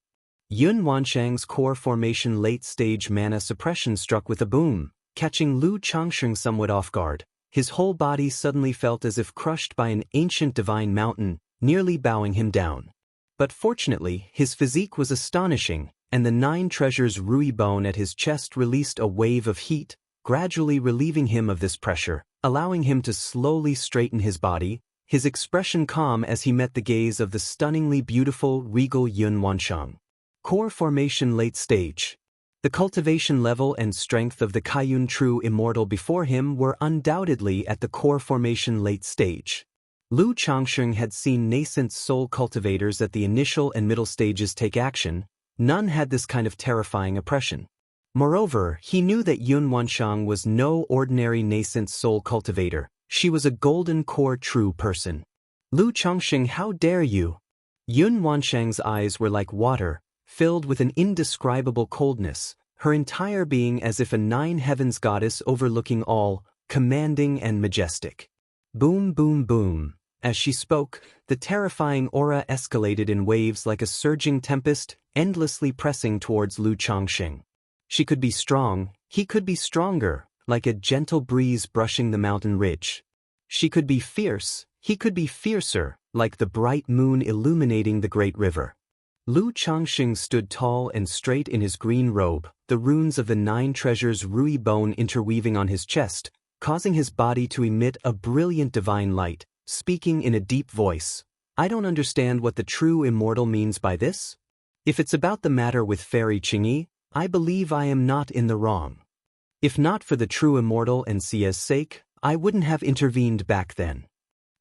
Yun Wanshang's core formation late-stage mana suppression struck with a boom, catching Lu Changxing somewhat off guard. His whole body suddenly felt as if crushed by an ancient divine mountain, nearly bowing him down. But fortunately, his physique was astonishing, and the 9 treasures Rui bone at his chest released a wave of heat, gradually relieving him of this pressure, allowing him to slowly straighten his body, his expression calm as he met the gaze of the stunningly beautiful, regal Yun Wanshang. Core formation late stage. The cultivation level and strength of the Kaiyun True Immortal before him were undoubtedly at the core formation late stage. Lu Changxing had seen nascent soul cultivators at the initial and middle stages take action. None had this kind of terrifying oppression. Moreover, he knew that Yun Wanshang was no ordinary nascent soul cultivator. She was a golden core true person. "Lu Changxing, how dare you?" Yun Wanshang's eyes were like water, filled with an indescribable coldness, her entire being as if a nine-heavens goddess overlooking all, commanding and majestic. Boom, boom, boom. As she spoke, the terrifying aura escalated in waves like a surging tempest, endlessly pressing towards Lu Changxing. She could be strong, he could be stronger, like a gentle breeze brushing the mountain ridge. She could be fierce, he could be fiercer, like the bright moon illuminating the great river. Lu Changxing stood tall and straight in his green robe, the runes of the nine treasures Rui bone interweaving on his chest, causing his body to emit a brilliant divine light, speaking in a deep voice. I don't understand what the true immortal means by this. If it's about the matter with Fairy Qingyi, I believe I am not in the wrong. If not for the true immortal and Xia's sake, I wouldn't have intervened back then.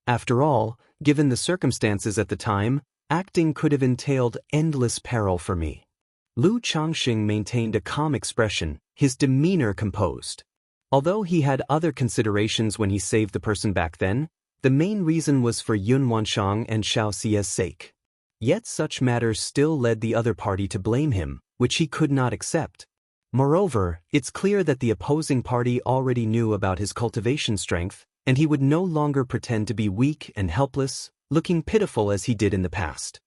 After all, given the circumstances at the time, acting could have entailed endless peril for me. Lu Changxing maintained a calm expression, his demeanor composed. Although he had other considerations when he saved the person back then, the main reason was for Yun Wanshang and Xiaoxia's sake. Yet such matters still led the other party to blame him, which he could not accept. Moreover, it's clear that the opposing party already knew about his cultivation strength, and he would no longer pretend to be weak and helpless, looking pitiful as he did in the past.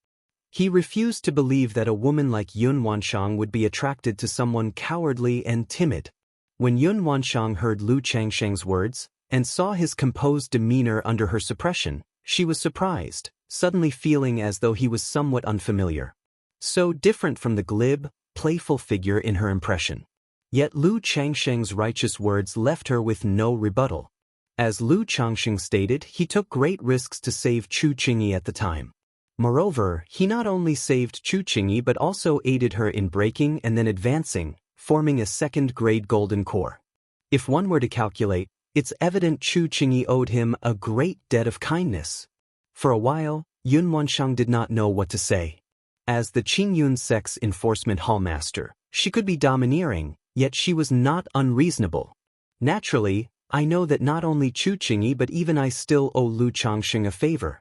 He refused to believe that a woman like Yun Wanshang would be attracted to someone cowardly and timid. When Yun Wanshang heard Lu Changxing's words, and saw his composed demeanor under her suppression, she was surprised, suddenly feeling as though he was somewhat unfamiliar. So different from the glib, playful figure in her impression. Yet Lu Changxing's righteous words left her with no rebuttal. As Lu Changxing stated, he took great risks to save Chu Qingyi at the time. Moreover, he not only saved Chu Qingyi but also aided her in breaking and then advancing, forming a second-grade golden core. If one were to calculate, it's evident Chu Qingyi owed him a great debt of kindness. For a while, Yun Wanshang did not know what to say. As the Qingyun sect's enforcement hallmaster, she could be domineering, yet she was not unreasonable. Naturally, I know that not only Chu Qingyi but even I still owe Lu Changxing a favor.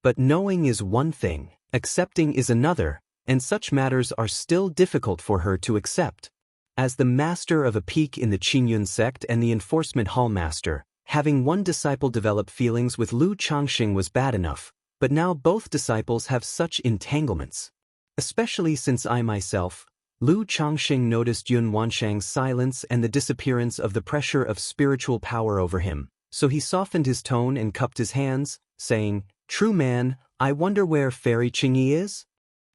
But knowing is one thing, accepting is another, and such matters are still difficult for her to accept. As the master of a peak in the Qingyun sect and the enforcement hallmaster, having one disciple develop feelings with Lu Changxing was bad enough, but now both disciples have such entanglements. Especially since I myself, Lu Changxing noticed Yun Wanshang's silence and the disappearance of the pressure of spiritual power over him, so he softened his tone and cupped his hands, saying, "True man, I wonder where Fairy Qingyi is?"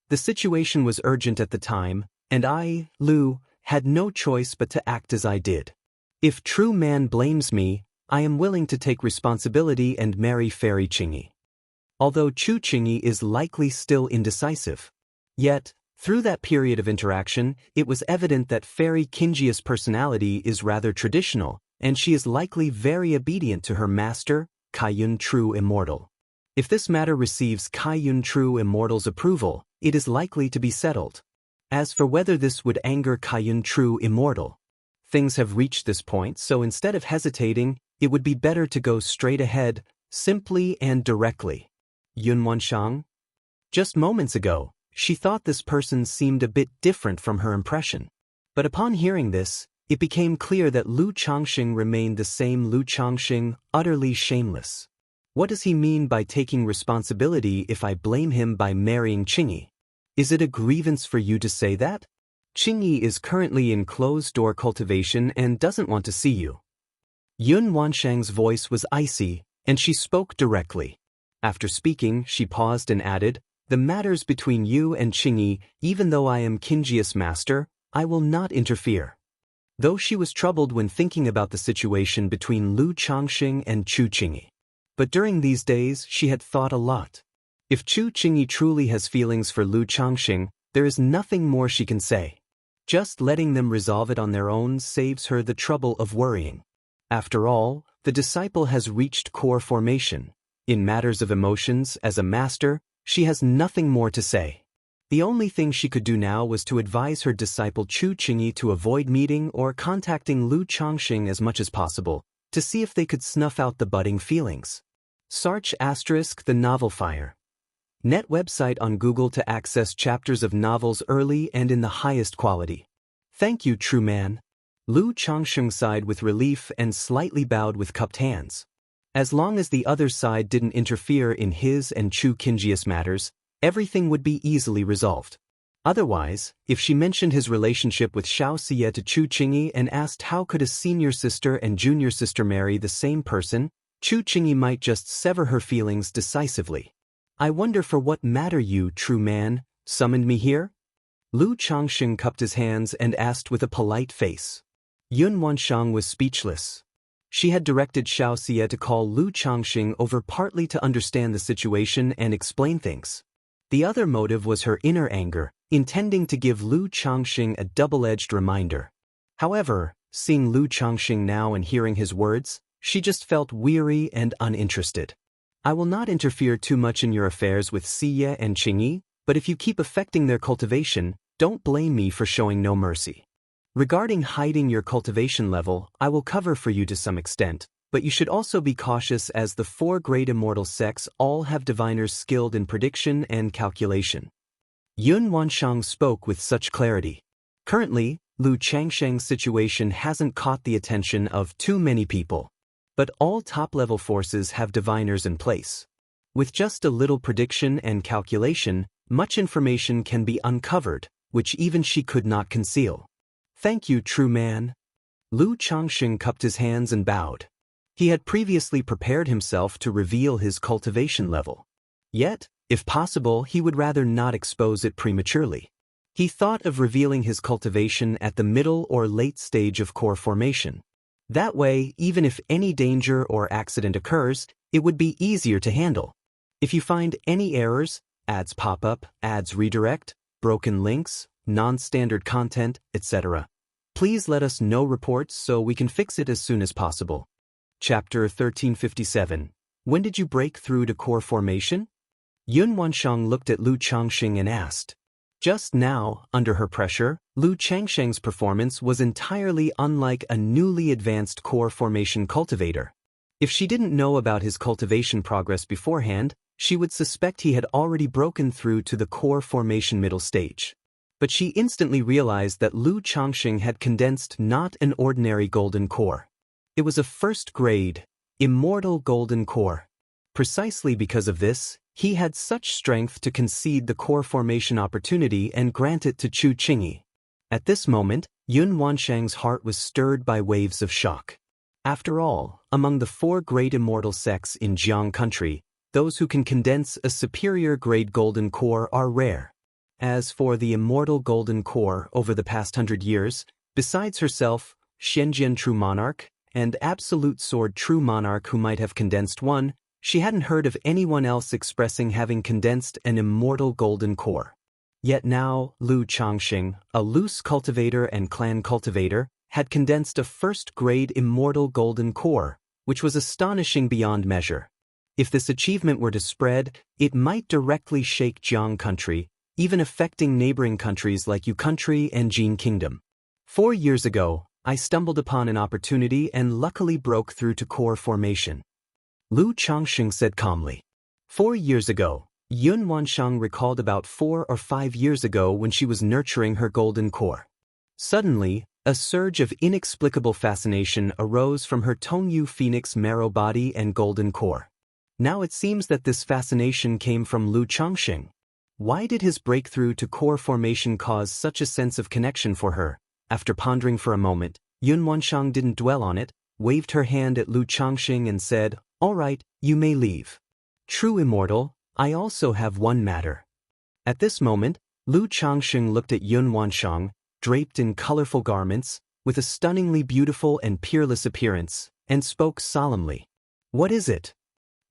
The situation was urgent at the time, and I, Lu, had no choice but to act as I did. If true man blames me, I am willing to take responsibility and marry Fairy Qingyi. Although Chu Qingyi is likely still indecisive. Yet, through that period of interaction, it was evident that Fairy Qingyi's personality is rather traditional, and she is likely very obedient to her master, Kaiyun True Immortal. If this matter receives Kaiyun True Immortal's approval, it is likely to be settled. As for whether this would anger Kaiyun True Immortal, things have reached this point, so instead of hesitating, it would be better to go straight ahead, simply and directly. Yun Wanshang? Just moments ago, she thought this person seemed a bit different from her impression. But upon hearing this, it became clear that Lu Changxing remained the same Lu Changxing, utterly shameless. What does he mean by taking responsibility if I blame him by marrying Qingyi? Is it a grievance for you to say that? Qingyi is currently in closed-door cultivation and doesn't want to see you. Yun Wanshang's voice was icy, and she spoke directly. After speaking, she paused and added, "The matters between you and Qingyi, even though I am Qingyi's master, I will not interfere." Though she was troubled when thinking about the situation between Lu Changxing and Chu Qingyi. But during these days, she had thought a lot. If Chu Qingyi truly has feelings for Lu Changxing, there is nothing more she can say. Just letting them resolve it on their own saves her the trouble of worrying. After all, the disciple has reached core formation. In matters of emotions, as a master, she has nothing more to say. The only thing she could do now was to advise her disciple Chu Qingyi to avoid meeting or contacting Lu Changxing as much as possible, to see if they could snuff out the budding feelings. Search * the novel Fire. Net website on Google to access chapters of novels early and in the highest quality. Thank you, true man. Lu Changsheng sighed with relief and slightly bowed with cupped hands. As long as the other side didn't interfere in his and Chu Qingjia's matters, everything would be easily resolved. Otherwise, if she mentioned his relationship with Xianxia to Chu Qingyi and asked how could a senior sister and junior sister marry the same person, Chu Qingyi might just sever her feelings decisively. I wonder for what matter you, true man, summoned me here? Lu Changsheng cupped his hands and asked with a polite face. Yun Wanshang was speechless. She had directed Xianxia to call Lu Changsheng over partly to understand the situation and explain things. The other motive was her inner anger, intending to give Lu Changsheng a double-edged reminder. However, seeing Lu Changsheng now and hearing his words, she just felt weary and uninterested. I will not interfere too much in your affairs with Xie and Qingyi, but if you keep affecting their cultivation, don't blame me for showing no mercy. Regarding hiding your cultivation level, I will cover for you to some extent, but you should also be cautious as the 4 great immortal sects all have diviners skilled in prediction and calculation. Yun Wanshang spoke with such clarity. Currently, Lu Changsheng's situation hasn't caught the attention of too many people. But all top-level forces have diviners in place. With just a little prediction and calculation, much information can be uncovered, which even she could not conceal. Thank you, true man. Lu Changsheng cupped his hands and bowed. He had previously prepared himself to reveal his cultivation level. Yet, if possible, he would rather not expose it prematurely. He thought of revealing his cultivation at the middle or late stage of core formation. That way, even if any danger or accident occurs, it would be easier to handle. If you find any errors, ads pop up, ads redirect, broken links, non-standard content, etc., please let us know reports so we can fix it as soon as possible. Chapter 1357. When did you break through to core formation? Yun Wanshang looked at Lu Changsheng and asked. Just now, under her pressure, Lu Changsheng's performance was entirely unlike a newly advanced core formation cultivator. If she didn't know about his cultivation progress beforehand, she would suspect he had already broken through to the core formation middle stage. But she instantly realized that Lu Changsheng had condensed not an ordinary golden core. It was a first-grade, immortal golden core. Precisely because of this, he had such strength to concede the core formation opportunity and grant it to Chu Qingyi. At this moment, Yun Wanshang's heart was stirred by waves of shock. After all, among the 4 great immortal sects in Jiang country, those who can condense a superior grade golden core are rare. As for the immortal golden core over the past 100 years, besides herself, Shenzhen True Monarch, and Absolute Sword True Monarch who might have condensed one, she hadn't heard of anyone else expressing having condensed an immortal golden core. Yet now, Lu Changsheng, a loose cultivator and clan cultivator, had condensed a first-grade immortal golden core, which was astonishing beyond measure. If this achievement were to spread, it might directly shake Jiang country, even affecting neighboring countries like Yu country and Jin kingdom. 4 years ago, I stumbled upon an opportunity and luckily broke through to core formation. Lu Changsheng said calmly. 4 years ago, Yun Wanshang recalled about 4 or 5 years ago when she was nurturing her golden core. Suddenly, a surge of inexplicable fascination arose from her Tongyu Phoenix marrow body and golden core. Now it seems that this fascination came from Lu Changsheng. Why did his breakthrough to core formation cause such a sense of connection for her? After pondering for a moment, Yun Wanshang didn't dwell on it, waved her hand at Lu Changsheng and said, "All right, you may leave. True Immortal, I also have one matter." At this moment, Lu Changsheng looked at Yun Wanshang, draped in colorful garments, with a stunningly beautiful and peerless appearance, and spoke solemnly. "What is it?"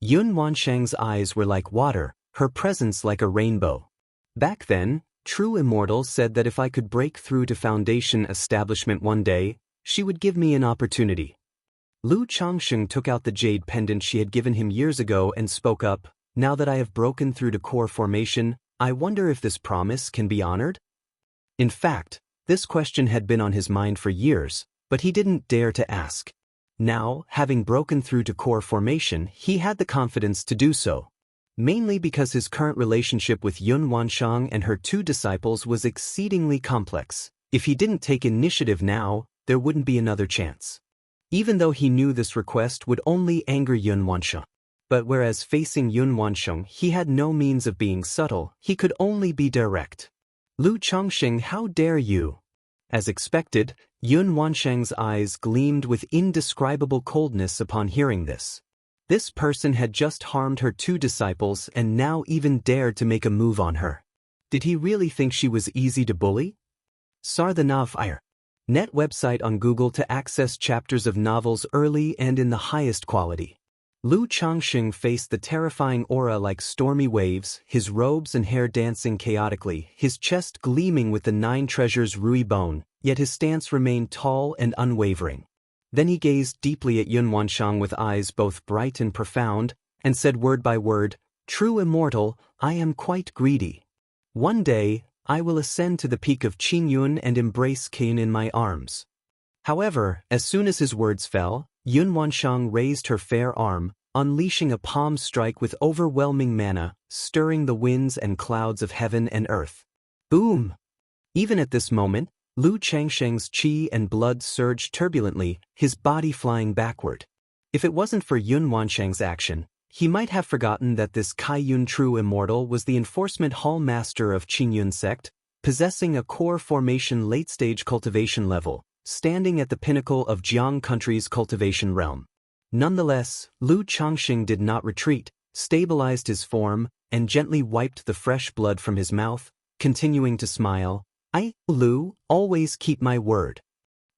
Yun Wanshang's eyes were like water, her presence like a rainbow. Back then, True Immortal said that if I could break through to Foundation establishment one day, she would give me an opportunity. Lu Changsheng took out the jade pendant she had given him years ago and spoke up, "Now that I have broken through to core formation, I wonder if this promise can be honored?" In fact, this question had been on his mind for years, but he didn't dare to ask. Now, having broken through to core formation, he had the confidence to do so. Mainly because his current relationship with Yun Wanshang and her 2 disciples was exceedingly complex. If he didn't take initiative now, there wouldn't be another chance. Even though he knew this request would only anger Yun Wansheng. But whereas facing Yun Wansheng he had no means of being subtle, he could only be direct. Lu Changxing, how dare you? As expected, Yun Wansheng's eyes gleamed with indescribable coldness upon hearing this. This person had just harmed her 2 disciples and now even dared to make a move on her. Did he really think she was easy to bully? Sarthanav Iyer. Net website on Google to access chapters of novels early and in the highest quality. Lu Changxing faced the terrifying aura like stormy waves, his robes and hair dancing chaotically, his chest gleaming with the 9 treasures Rui bone, yet his stance remained tall and unwavering. Then he gazed deeply at Yun Wansheng with eyes both bright and profound, and said word by word, "True Immortal, I am quite greedy. One day, I will ascend to the peak of Qingyun and embrace Kaiyun in my arms." However, as soon as his words fell, Yun Wansheng raised her fair arm, unleashing a palm strike with overwhelming mana, stirring the winds and clouds of heaven and earth. Boom! Even at this moment, Lu Changsheng's qi and blood surged turbulently, his body flying backward. If it wasn't for Yun Wansheng's action, he might have forgotten that this Kaiyun True Immortal was the enforcement hall master of Qingyun sect, possessing a core formation late-stage cultivation level, standing at the pinnacle of Jiang country's cultivation realm. Nonetheless, Lu Changxing did not retreat, stabilized his form, and gently wiped the fresh blood from his mouth, continuing to smile. "I, Lu, always keep my word."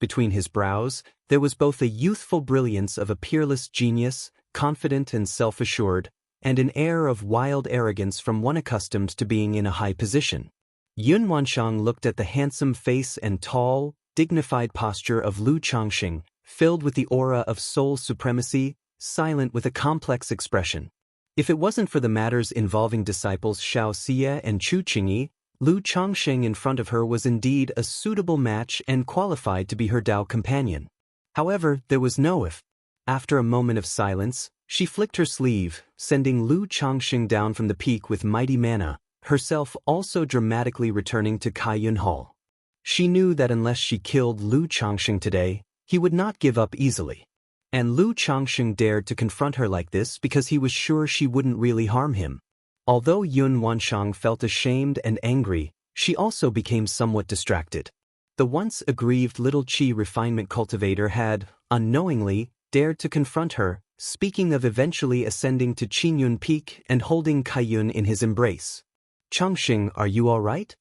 Between his brows, there was both a youthful brilliance of a peerless genius, confident and self-assured, and an air of wild arrogance from one accustomed to being in a high position. Yun Wansheng looked at the handsome face and tall, dignified posture of Lu Changxing, filled with the aura of soul supremacy, silent with a complex expression. If it wasn't for the matters involving disciples Xianxia and Chu Qingyi, Lu Changxing in front of her was indeed a suitable match and qualified to be her Dao companion. However, there was no if. After a moment of silence, she flicked her sleeve, sending Lu Changxing down from the peak with mighty mana, herself also dramatically returning to Kaiyun Hall. She knew that unless she killed Lu Changxing today, he would not give up easily. And Lu Changxing dared to confront her like this because he was sure she wouldn't really harm him. Although Yun Wansheng felt ashamed and angry, she also became somewhat distracted. The once aggrieved little qi refinement cultivator had, unknowingly, dared to confront her, speaking of eventually ascending to Qingyun Peak and holding Kaiyun in his embrace. "Changxing, are you all right?"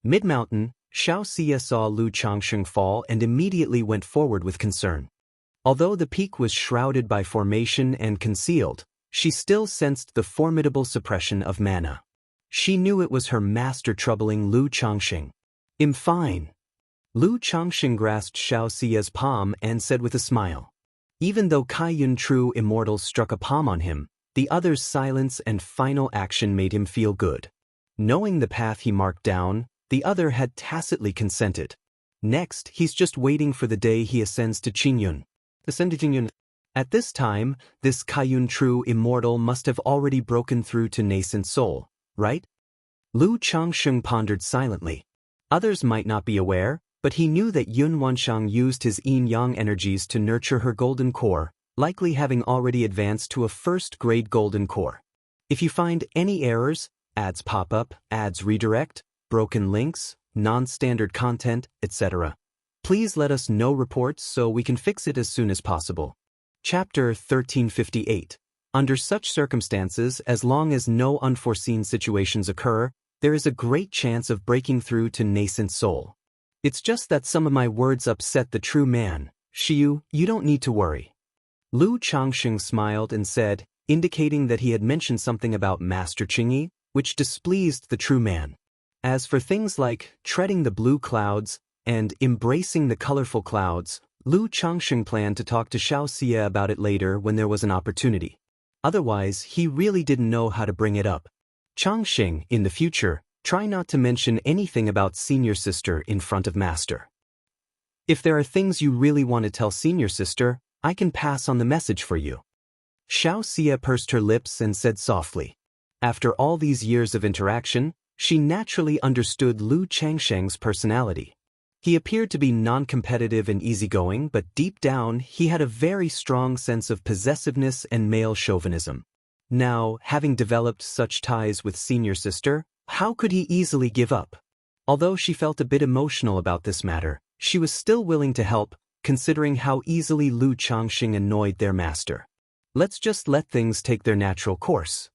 Mid-mountain, Xianxia saw Lu Changxing fall and immediately went forward with concern. Although the peak was shrouded by formation and concealed, she still sensed the formidable suppression of mana. She knew it was her master troubling Lu Changxing. "I'm fine." Lu Changxing grasped Xiaoxia's palm and said with a smile. Even though Kaiyun True Immortal struck a palm on him, the other's silence and final action made him feel good. Knowing the path he marked down, the other had tacitly consented. Next, he's just waiting for the day he ascends to Qingyun. At this time, this Kaiyun True Immortal must have already broken through to nascent soul, right? Lu Changxing pondered silently. Others might not be aware, but he knew that Yun Wansheng used his yin-yang energies to nurture her golden core, likely having already advanced to a first-grade golden core. If you find any errors, ads pop up, ads redirect, broken links, non-standard content, etc., please let us know reports so we can fix it as soon as possible. Chapter 1358. Under such circumstances, as long as no unforeseen situations occur, there is a great chance of breaking through to nascent soul. It's just that some of my words upset the true man. Xiu, you don't need to worry. Lu Changxing smiled and said, indicating that he had mentioned something about Master Qingyi, which displeased the true man. As for things like treading the blue clouds and embracing the colorful clouds, Lu Changxing planned to talk to Xiaoxia about it later when there was an opportunity. Otherwise, he really didn't know how to bring it up. Changxing, in the future, try not to mention anything about senior sister in front of master. If there are things you really want to tell senior sister, I can pass on the message for you. Xiaoxia pursed her lips and said softly. After all these years of interaction, she naturally understood Lu Changxing's personality. He appeared to be non-competitive and easygoing, but deep down he had a very strong sense of possessiveness and male chauvinism. Now, having developed such ties with senior sister, how could he easily give up? Although she felt a bit emotional about this matter, she was still willing to help, considering how easily Lu Changxing annoyed their master. Let's just let things take their natural course.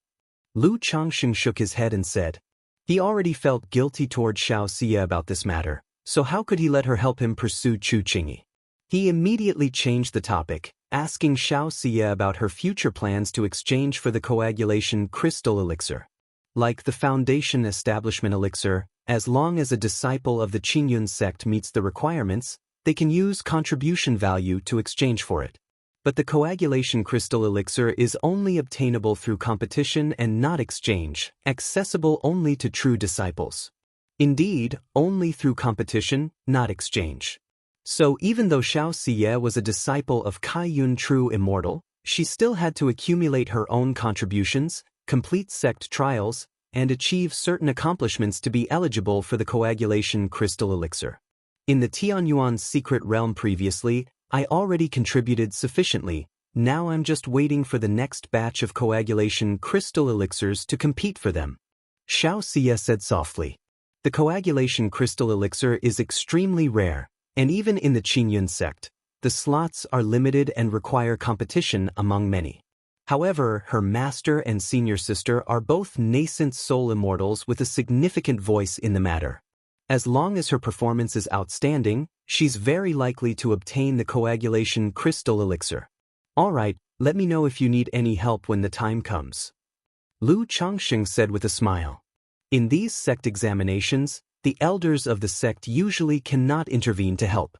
Lu Changxing shook his head and said. He already felt guilty toward Xianxia about this matter, so how could he let her help him pursue Chu Qingyi? He immediately changed the topic, asking Xianxia about her future plans to exchange for the coagulation crystal elixir. Like the Foundation Establishment elixir, as long as a disciple of the Qingyun sect meets the requirements, they can use contribution value to exchange for it. But the coagulation crystal elixir is only obtainable through competition and not exchange, accessible only to true disciples. Indeed, only through competition, not exchange. So even though Xianxia was a disciple of Kaiyun True Immortal, she still had to accumulate her own contributions, complete sect trials, and achieve certain accomplishments to be eligible for the coagulation crystal elixir. In the Tianyuan secret realm previously, I already contributed sufficiently. Now I'm just waiting for the next batch of coagulation crystal elixirs to compete for them. Xianxia said softly. The coagulation crystal elixir is extremely rare, and even in the Qingyun sect, the slots are limited and require competition among many. However, her master and senior sister are both nascent soul immortals with a significant voice in the matter. As long as her performance is outstanding, she's very likely to obtain the coagulation crystal elixir. Alright, let me know if you need any help when the time comes. Lu Changxing said with a smile. In these sect examinations, the elders of the sect usually cannot intervene to help.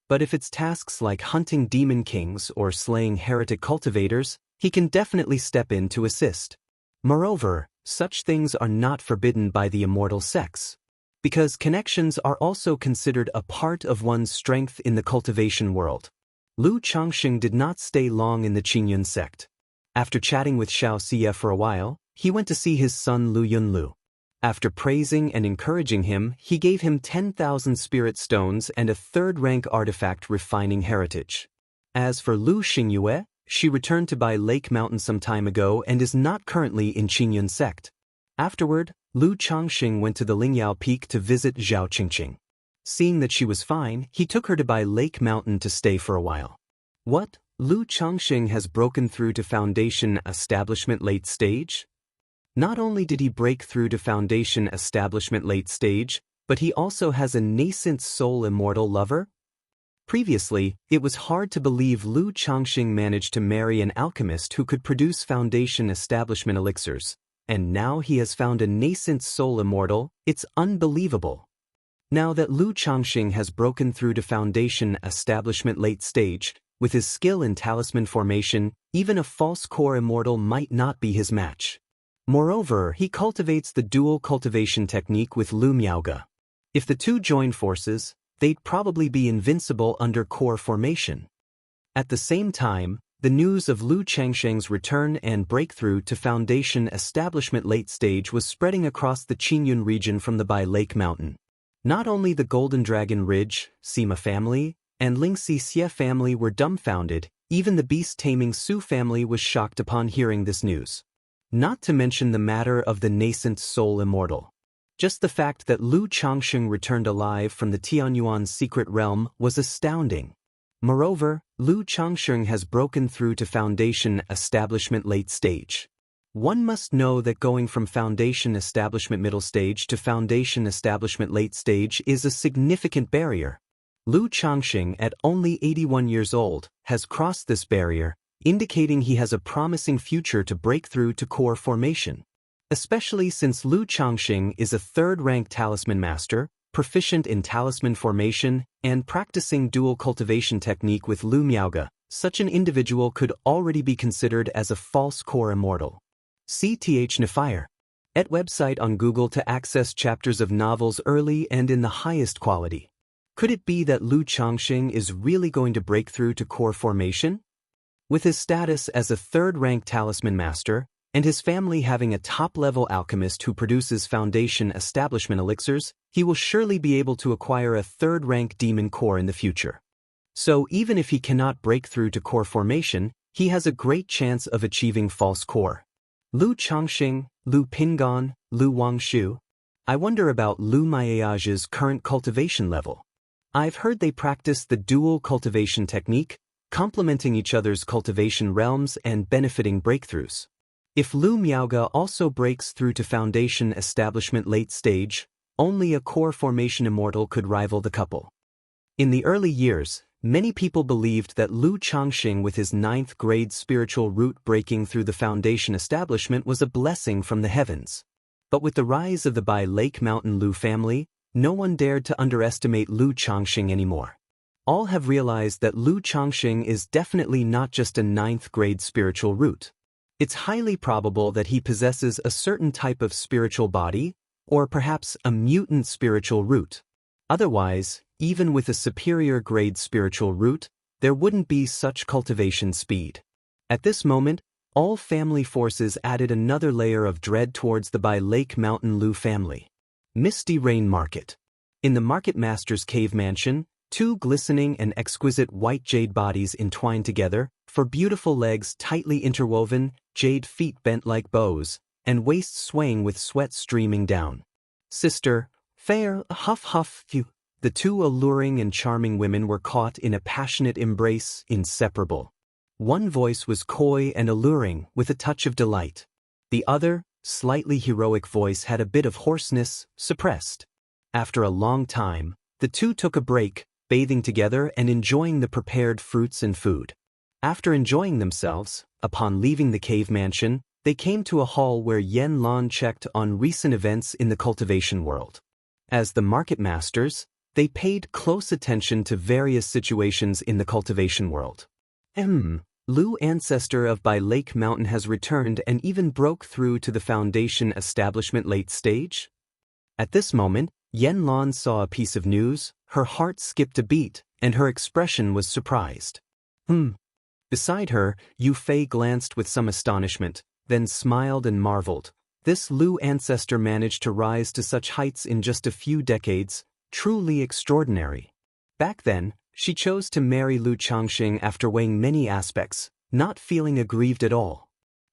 But if it's tasks like hunting demon kings or slaying heretic cultivators, he can definitely step in to assist. Moreover, such things are not forbidden by the immortal sects, because connections are also considered a part of one's strength in the cultivation world. Lu Changxing did not stay long in the Qingyun sect. After chatting with Xianxia for a while, he went to see his son Lu Yunlu. After praising and encouraging him, he gave him 10,000 spirit stones and a third-rank artifact refining heritage. As for Lu Xingyue, she returned to Bai Lake Mountain some time ago and is not currently in Qingyun sect. Afterward, Lu Changxing went to the Lingyao Peak to visit Zhao Qingqing. Seeing that she was fine, he took her to Bai Lake Mountain to stay for a while. What? Lu Changxing has broken through to Foundation Establishment late stage? Not only did he break through to Foundation Establishment late stage, but he also has a nascent soul immortal lover? Previously, it was hard to believe Lu Changxing managed to marry an alchemist who could produce Foundation Establishment elixirs, and now he has found a nascent soul immortal. It's unbelievable. Now that Lu Changxing has broken through to Foundation Establishment late stage, with his skill in talisman formation, even a false core immortal might not be his match. Moreover, he cultivates the dual cultivation technique with Lu Miaoge. If the two join forces, they'd probably be invincible under core formation. At the same time, the news of Lu Changxing's return and breakthrough to Foundation Establishment late stage was spreading across the Qingyun region from the Bai Lake Mountain. Not only the Golden Dragon Ridge, Sima family, and Lingxi Xie family were dumbfounded, even the beast-taming Su family was shocked upon hearing this news. Not to mention the matter of the nascent soul immortal. Just the fact that Lu Changxing returned alive from the Tianyuan secret realm was astounding. Moreover, Lu Changxing has broken through to Foundation Establishment late stage. One must know that going from Foundation Establishment middle stage to Foundation Establishment late stage is a significant barrier. Lu Changxing, at only 81 years old, has crossed this barrier, indicating he has a promising future to break through to core formation. Especially since Lu Changxing is a third-rank talisman master, proficient in talisman formation, and practicing dual cultivation technique with Lu Miaoge, such an individual could already be considered as a false core immortal. CTH Nefire. Et website on Google to access chapters of novels early and in the highest quality. Could it be that Lu Changxing is really going to break through to core formation? With his status as a third-rank talisman master, and his family having a top-level alchemist who produces Foundation Establishment elixirs, he will surely be able to acquire a third-rank demon core in the future. So even if he cannot break through to core formation, he has a great chance of achieving false core. Lu Changxing, Lu Pingon, Lu Wangshu. I wonder about Lu Maiage's current cultivation level. I've heard they practice the dual cultivation technique, complementing each other's cultivation realms and benefiting breakthroughs. If Lu Miaoge also breaks through to foundation establishment late stage, only a core formation immortal could rival the couple. In the early years, many people believed that Lu Changxing with his 9th grade spiritual root breaking through the foundation establishment was a blessing from the heavens. But with the rise of the Bai Lake Mountain Lu family, no one dared to underestimate Lu Changxing anymore. All have realized that Lu Changxing is definitely not just a 9th grade spiritual root. It's highly probable that he possesses a certain type of spiritual body, or perhaps a mutant spiritual root. Otherwise, even with a superior grade spiritual root, there wouldn't be such cultivation speed. At this moment, all family forces added another layer of dread towards the Bai Lake Mountain Lu family. Misty Rain Market. In the Market Master's cave mansion, 2 glistening and exquisite white jade bodies entwined together, for beautiful legs tightly interwoven, jade feet bent like bows, and waists swaying with sweat streaming down. Sister, fair, huff huff, phew. The 2 alluring and charming women were caught in a passionate embrace, inseparable. One voice was coy and alluring, with a touch of delight. The other, slightly heroic voice had a bit of hoarseness, suppressed. After a long time, the 2 took a break, bathing together and enjoying the prepared fruits and food. After enjoying themselves, upon leaving the cave mansion, they came to a hall where Yen Lan checked on recent events in the cultivation world. As the market masters, they paid close attention to various situations in the cultivation world. Lu Ancestor of Bai Lake Mountain has returned and even broke through to the foundation establishment late stage? At this moment, Yen Lan saw a piece of news, her heart skipped a beat, and her expression was surprised. Beside her, Yu Fei glanced with some astonishment, then smiled and marveled. This Lu Ancestor managed to rise to such heights in just a few decades, truly extraordinary. Back then, she chose to marry Lu Changxing after weighing many aspects, not feeling aggrieved at all.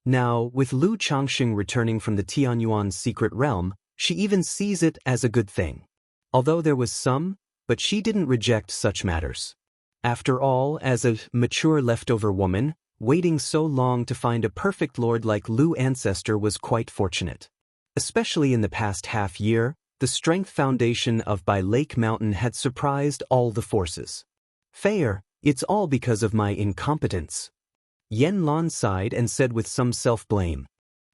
Now, with Lu Changxing returning from the Tianyuan secret realm, she even sees it as a good thing. Although there was some, but she didn't reject such matters. After all, as a mature leftover woman, waiting so long to find a perfect lord like Lu Ancestor was quite fortunate. Especially in the past half year, the strength foundation of Bai Lake Mountain had surprised all the forces. Fair, it's all because of my incompetence. Yen Lan sighed and said with some self-blame.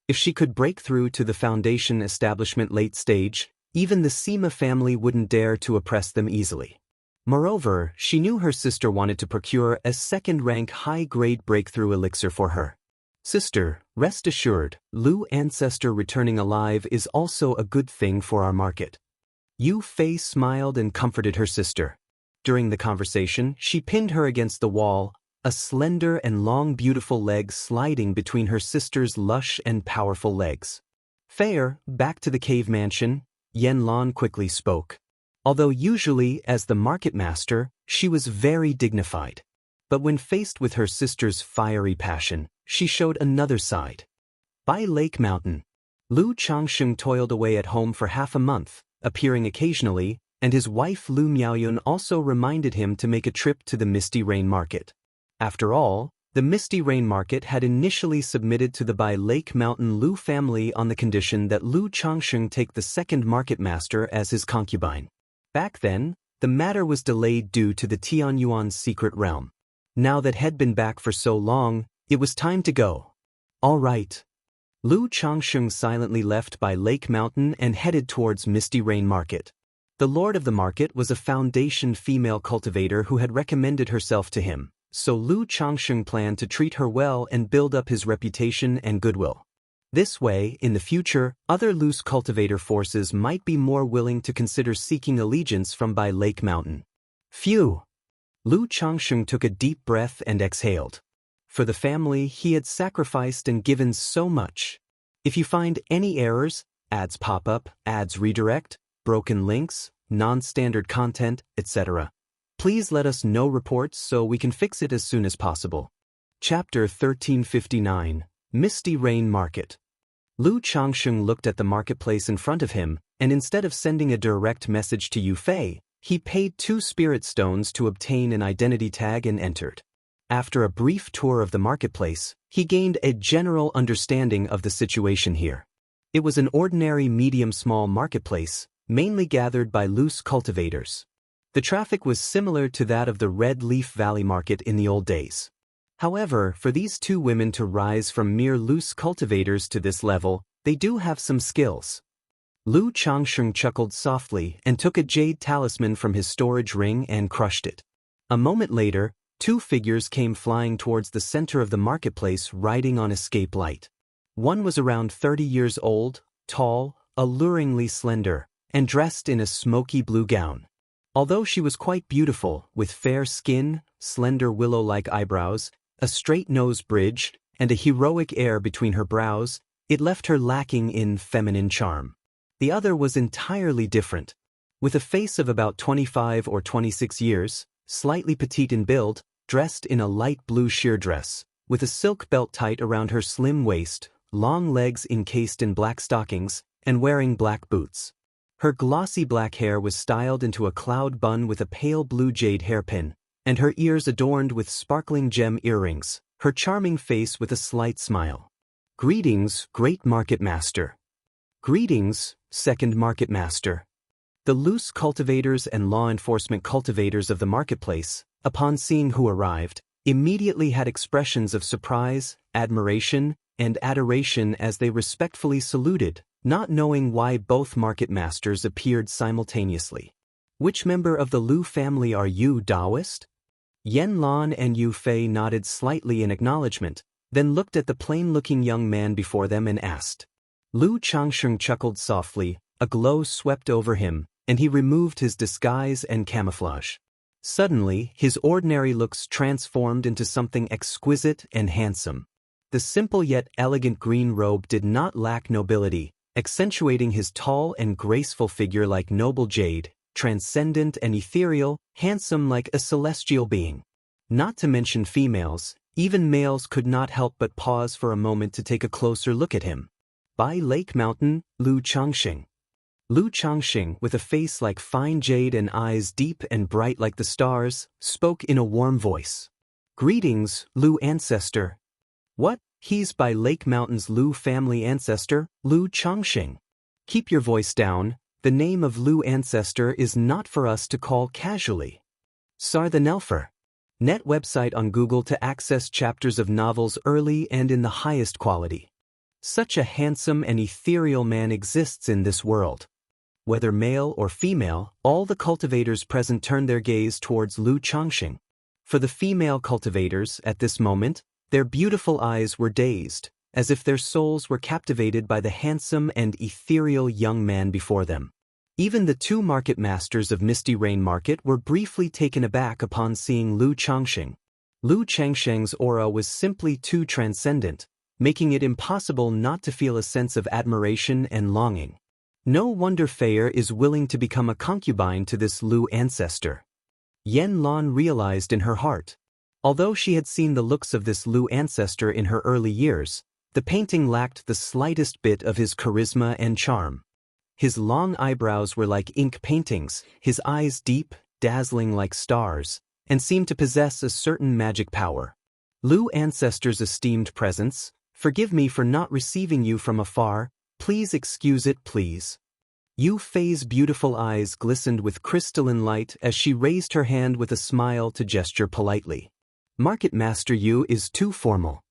If she could break through to the foundation establishment late stage, even the Sima family wouldn't dare to oppress them easily. Moreover, she knew her sister wanted to procure a second-rank high-grade breakthrough elixir for her. Sister, rest assured, Lu Ancestor returning alive is also a good thing for our market. Yu Fei smiled and comforted her sister. During the conversation, she pinned her against the wall, a slender and long beautiful leg sliding between her sister's lush and powerful legs. Fair, back to the cave mansion, Yen Lan quickly spoke. Although usually, as the market master, she was very dignified. But when faced with her sister's fiery passion, she showed another side. Bai Lake Mountain. Lu Changxing toiled away at home for half a month, appearing occasionally, and his wife Lu Miaoyun also reminded him to make a trip to the Misty Rain Market. After all, the Misty Rain Market had initially submitted to the Bai Lake Mountain Lu family on the condition that Lu Changxing take the second market master as his concubine. Back then, the matter was delayed due to the Tianyuan secret realm. Now that had been back for so long, it was time to go. All right. Lu Changxing silently left Bai Lake Mountain and headed towards Misty Rain Market. The lord of the market was a foundation female cultivator who had recommended herself to him, so Lu Changxing planned to treat her well and build up his reputation and goodwill. This way, in the future, other loose cultivator forces might be more willing to consider seeking allegiance from Bai Lake Mountain. Phew! Lu Changxing took a deep breath and exhaled. For the family, he had sacrificed and given so much. If you find any errors, ads pop up, ads redirect, broken links, non-standard content, etc. Please let us know reports so we can fix it as soon as possible. Chapter 1359, Misty Rain Market. Lu Changsheng looked at the marketplace in front of him, and instead of sending a direct message to Yu Fei, he paid 2 spirit stones to obtain an identity tag and entered. After a brief tour of the marketplace, he gained a general understanding of the situation here. It was an ordinary medium-small marketplace, mainly gathered by loose cultivators. The traffic was similar to that of the Red Leaf Valley Market in the old days. However, for these 2 women to rise from mere loose cultivators to this level, they do have some skills. Lu Changsheng chuckled softly and took a jade talisman from his storage ring and crushed it. A moment later, 2 figures came flying towards the center of the marketplace riding on escape light. One was around 30 years old, tall, alluringly slender, and dressed in a smoky blue gown. Although she was quite beautiful, with fair skin, slender willow-like eyebrows, a straight nose bridge, and a heroic air between her brows, it left her lacking in feminine charm. The other was entirely different. With a face of about 25 or 26 years, slightly petite in build, dressed in a light blue sheer dress, with a silk belt tight around her slim waist, long legs encased in black stockings, and wearing black boots. Her glossy black hair was styled into a cloud bun with a pale blue jade hairpin, and her ears adorned with sparkling gem earrings, her charming face with a slight smile. Greetings, Great Market Master. Greetings, Second Market Master. The loose cultivators and law enforcement cultivators of the marketplace, upon seeing who arrived, immediately had expressions of surprise, admiration, and adoration as they respectfully saluted, not knowing why both market masters appeared simultaneously. Which member of the Lu family are you, Taoist? Yen Lan and Yu Fei nodded slightly in acknowledgement, then looked at the plain-looking young man before them and asked. Lu Changsheng chuckled softly, a glow swept over him, and he removed his disguise and camouflage. Suddenly, his ordinary looks transformed into something exquisite and handsome. The simple yet elegant green robe did not lack nobility, accentuating his tall and graceful figure like noble jade, transcendent and ethereal, handsome like a celestial being. Not to mention females, even males could not help but pause for a moment to take a closer look at him. By Lake Mountain, Lu Changsheng. Lu Changsheng, with a face like fine jade and eyes deep and bright like the stars, spoke in a warm voice. Greetings, Lu ancestor. What? He's by Lake Mountain's Lu family ancestor, Lu Changsheng. Keep your voice down. The name of Lu ancestor is not for us to call casually. Sar the Nelfer. Net website on Google to access chapters of novels early and in the highest quality. Such a handsome and ethereal man exists in this world. Whether male or female, all the cultivators present turned their gaze towards Lu Changsheng. For the female cultivators, at this moment, their beautiful eyes were dazed, as if their souls were captivated by the handsome and ethereal young man before them. Even the 2 market masters of Misty Rain Market were briefly taken aback upon seeing Lu Changsheng. Lu Changsheng's aura was simply too transcendent, making it impossible not to feel a sense of admiration and longing. No wonder Feier is willing to become a concubine to this Lu ancestor. Yen Lan realized in her heart. Although she had seen the looks of this Lu ancestor in her early years, the painting lacked the slightest bit of his charisma and charm. His long eyebrows were like ink paintings, his eyes deep, dazzling like stars, and seemed to possess a certain magic power. Lu ancestor's esteemed presence, forgive me for not receiving you from afar, please excuse it, please. Yu Fei's beautiful eyes glistened with crystalline light as she raised her hand with a smile to gesture politely. Market Master Yu is too formal.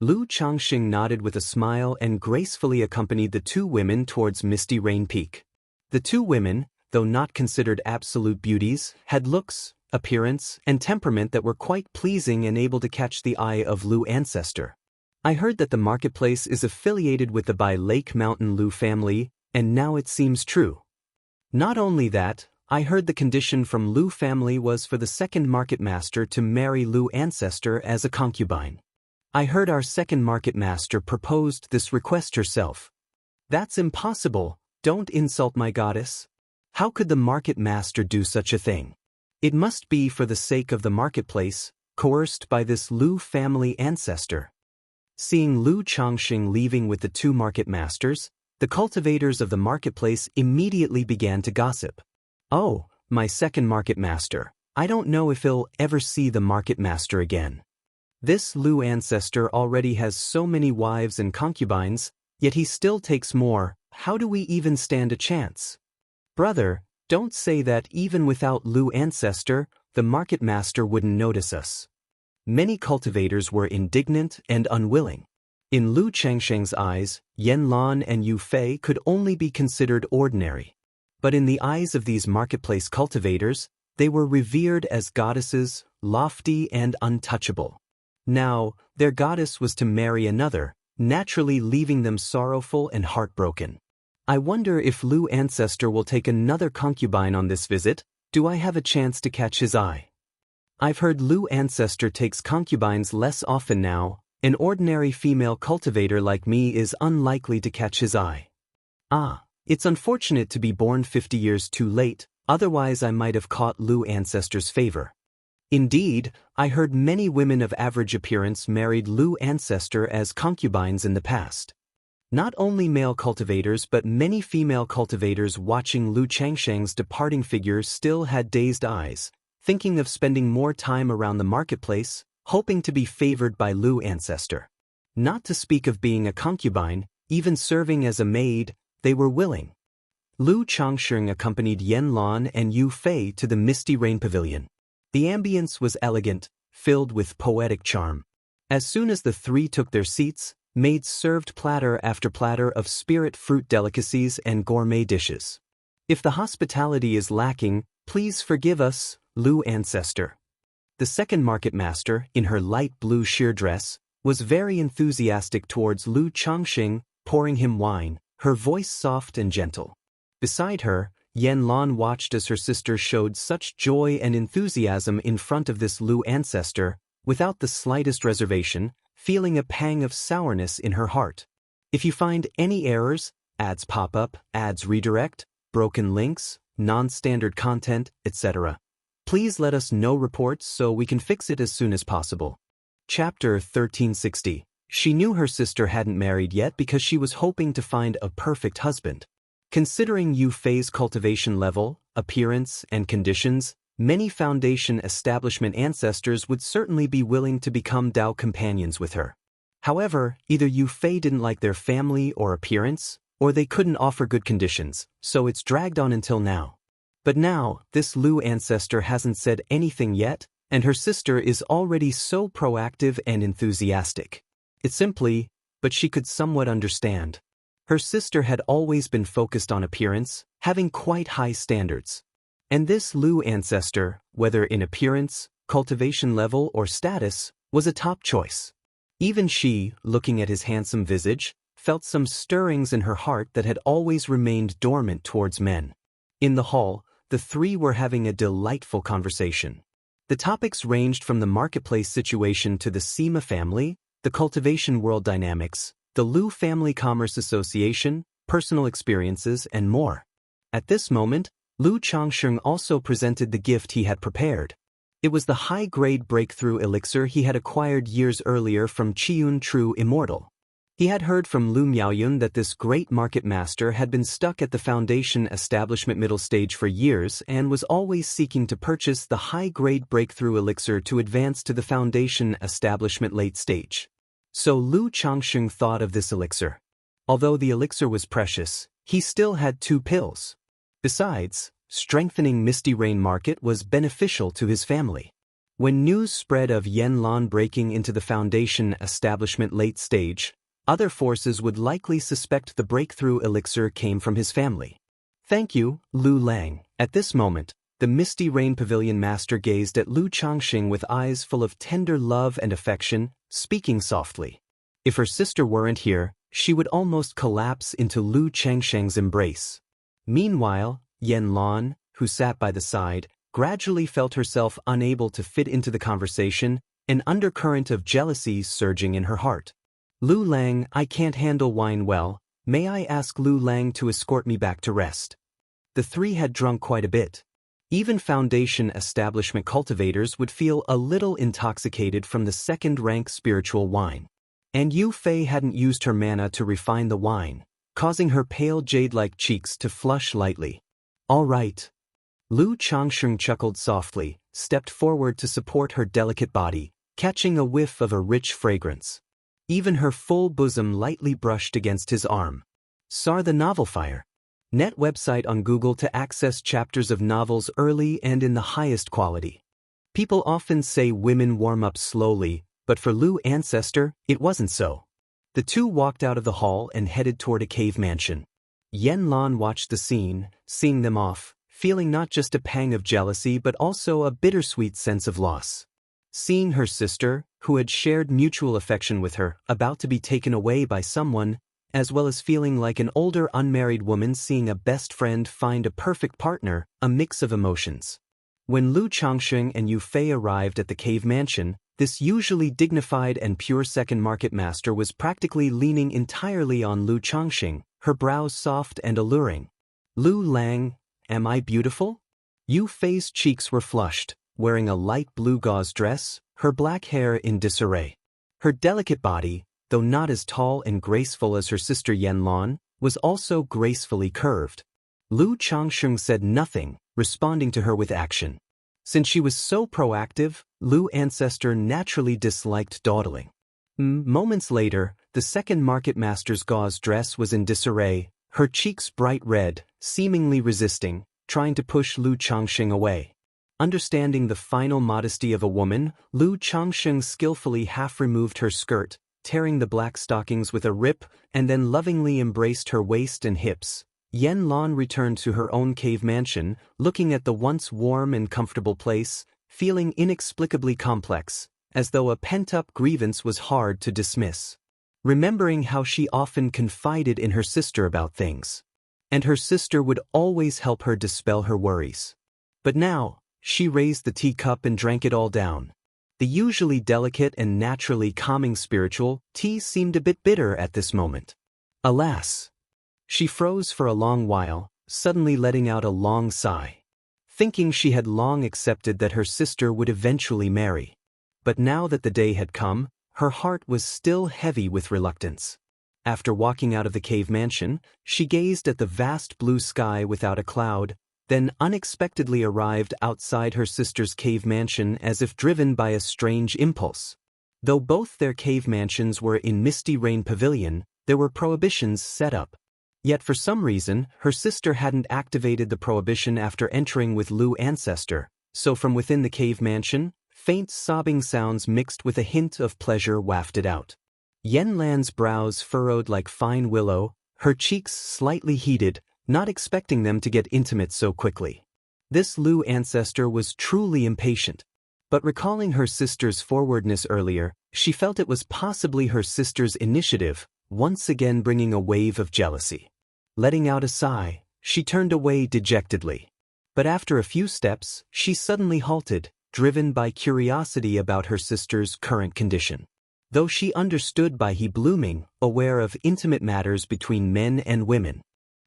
Lu Changsheng nodded with a smile and gracefully accompanied the 2 women towards Misty Rain Peak. The 2 women, though not considered absolute beauties, had looks, appearance, and temperament that were quite pleasing and able to catch the eye of Lu ancestor. I heard that the marketplace is affiliated with the by Lake Mountain Lu family, and now it seems true. Not only that, I heard the condition from Lu family was for the second market master to marry Lu ancestor as a concubine. I heard our second market master proposed this request herself. That's impossible, don't insult my goddess. How could the market master do such a thing? It must be for the sake of the marketplace, coerced by this Lu family ancestor. Seeing Lu Changxing leaving with the two market masters, the cultivators of the marketplace immediately began to gossip. Oh, my second market master, I don't know if he'll ever see the market master again. This Lu ancestor already has so many wives and concubines, yet he still takes more. How do we even stand a chance? Brother, don't say that even without Lu ancestor, the market master wouldn't notice us. Many cultivators were indignant and unwilling. In Lu Changsheng's eyes, Yan Lan and Yu Fei could only be considered ordinary. But in the eyes of these marketplace cultivators, they were revered as goddesses, lofty and untouchable. Now, their goddess was to marry another, naturally leaving them sorrowful and heartbroken. I wonder if Lu ancestor will take another concubine on this visit. Do I have a chance to catch his eye? I've heard Lu ancestor takes concubines less often now. An ordinary female cultivator like me is unlikely to catch his eye. Ah, it's unfortunate to be born 50 years too late, otherwise I might have caught Lu ancestor's favor. Indeed, I heard many women of average appearance married Lu ancestor as concubines in the past. Not only male cultivators but many female cultivators watching Lu Changsheng's departing figure still had dazed eyes, thinking of spending more time around the marketplace, hoping to be favored by Lu ancestor. Not to speak of being a concubine, even serving as a maid, they were willing. Lu Changsheng accompanied Yan Lan and Yu Fei to the Misty Rain Pavilion. The ambience was elegant, filled with poetic charm. As soon as the three took their seats, maids served platter after platter of spirit fruit delicacies and gourmet dishes. If the hospitality is lacking, please forgive us, Lu ancestor. The second market master, in her light blue sheer dress, was very enthusiastic towards Lu Changxing, pouring him wine, her voice soft and gentle. Beside her, Yan Lan watched as her sister showed such joy and enthusiasm in front of this Lu ancestor, without the slightest reservation, feeling a pang of sourness in her heart. If you find any errors, ads pop up, ads redirect, broken links, non-standard content, etc., please let us know reports so we can fix it as soon as possible. Chapter 1360. She knew her sister hadn't married yet because she was hoping to find a perfect husband. Considering Yu Fei's cultivation level, appearance, and conditions, many foundation establishment ancestors would certainly be willing to become Dao companions with her. However, either Yu Fei didn't like their family or appearance, or they couldn't offer good conditions, so it's dragged on until now. But now, this Lu ancestor hasn't said anything yet, and her sister is already so proactive and enthusiastic. It's simply, but she could somewhat understand. Her sister had always been focused on appearance, having quite high standards. And this Lu ancestor, whether in appearance, cultivation level, or status, was a top choice. Even she, looking at his handsome visage, felt some stirrings in her heart that had always remained dormant towards men. In the hall, the three were having a delightful conversation. The topics ranged from the marketplace situation to the Sima family, the cultivation world dynamics, the Lu Family Commerce Association, personal experiences, and more. At this moment, Lu Changsheng also presented the gift he had prepared. It was the high-grade breakthrough elixir he had acquired years earlier from Qiyun True Immortal. He had heard from Lu Miaoyun that this great market master had been stuck at the foundation establishment middle stage for years and was always seeking to purchase the high-grade breakthrough elixir to advance to the foundation establishment late stage. So Lu Changsheng thought of this elixir. Although the elixir was precious, he still had 2 pills. Besides, strengthening Misty Rain market was beneficial to his family. When news spread of Yan Lan breaking into the foundation establishment late stage, other forces would likely suspect the breakthrough elixir came from his family. Thank you, Lu Lang. At this moment, the Misty Rain Pavilion master gazed at Lu Changxing with eyes full of tender love and affection, speaking softly. If her sister weren't here, she would almost collapse into Lu Changsheng's embrace. Meanwhile, Yan Lan, who sat by the side, gradually felt herself unable to fit into the conversation, an undercurrent of jealousy surging in her heart. Lu Lang, I can't handle wine well. May I ask Lu Lang to escort me back to rest? the three had drunk quite a bit. Even Foundation establishment cultivators would feel a little intoxicated from the second-rank spiritual wine. And Yu Fei hadn't used her mana to refine the wine, causing her pale jade-like cheeks to flush lightly. "All right." Lu Changsheng chuckled softly, stepped forward to support her delicate body, catching a whiff of a rich fragrance. Even her full bosom lightly brushed against his arm. "Sar the Novel Fire." Net website on Google to access chapters of novels early and in the highest quality. People often say women warm up slowly, but for Lu Ancestor, it wasn't so. The two walked out of the hall and headed toward a cave mansion. Yen Lan watched the scene, seeing them off, feeling not just a pang of jealousy but also a bittersweet sense of loss. Seeing her sister, who had shared mutual affection with her, about to be taken away by someone, as well as feeling like an older unmarried woman seeing a best friend find a perfect partner, a mix of emotions. When Lu Changsheng and Yu Fei arrived at the cave mansion, this usually dignified and pure second market master was practically leaning entirely on Lu Changsheng, her brows soft and alluring. "Lu Lang, am I beautiful?" Yu Fei's cheeks were flushed, wearing a light blue gauze dress, her black hair in disarray. Her delicate body, though not as tall and graceful as her sister Yen Lan, was also gracefully curved. Lu Changsheng said nothing, responding to her with action. Since she was so proactive, Lu Ancestor naturally disliked dawdling. Moments later, the second market master's gauze dress was in disarray, her cheeks bright red, seemingly resisting, trying to push Lu Changsheng away. Understanding the final modesty of a woman, Lu Changsheng skillfully half-removed her skirt, tearing the black stockings with a rip, and then lovingly embraced her waist and hips. Yen Lan returned to her own cave mansion, looking at the once warm and comfortable place, feeling inexplicably complex, as though a pent-up grievance was hard to dismiss. Remembering how she often confided in her sister about things. And her sister would always help her dispel her worries. But now, she raised the teacup and drank it all down. The usually delicate and naturally calming spiritual tea seemed a bit bitter at this moment. Alas! She froze for a long while, suddenly letting out a long sigh. Thinking she had long accepted that her sister would eventually marry. But now that the day had come, her heart was still heavy with reluctance. After walking out of the cave mansion, she gazed at the vast blue sky without a cloud, then unexpectedly arrived outside her sister's cave mansion as if driven by a strange impulse. Though both their cave mansions were in Misty Rain Pavilion, there were prohibitions set up. Yet for some reason, her sister hadn't activated the prohibition after entering with Lu Ancestor, so from within the cave mansion, faint sobbing sounds mixed with a hint of pleasure wafted out. Yen Lan's brows furrowed like fine willow, her cheeks slightly heated, not expecting them to get intimate so quickly. This Lu Ancestor was truly impatient. But recalling her sister's forwardness earlier, she felt it was possibly her sister's initiative, once again bringing a wave of jealousy. Letting out a sigh, she turned away dejectedly. But after a few steps, she suddenly halted, driven by curiosity about her sister's current condition. Though she understood by he blooming, aware of intimate matters between men and women.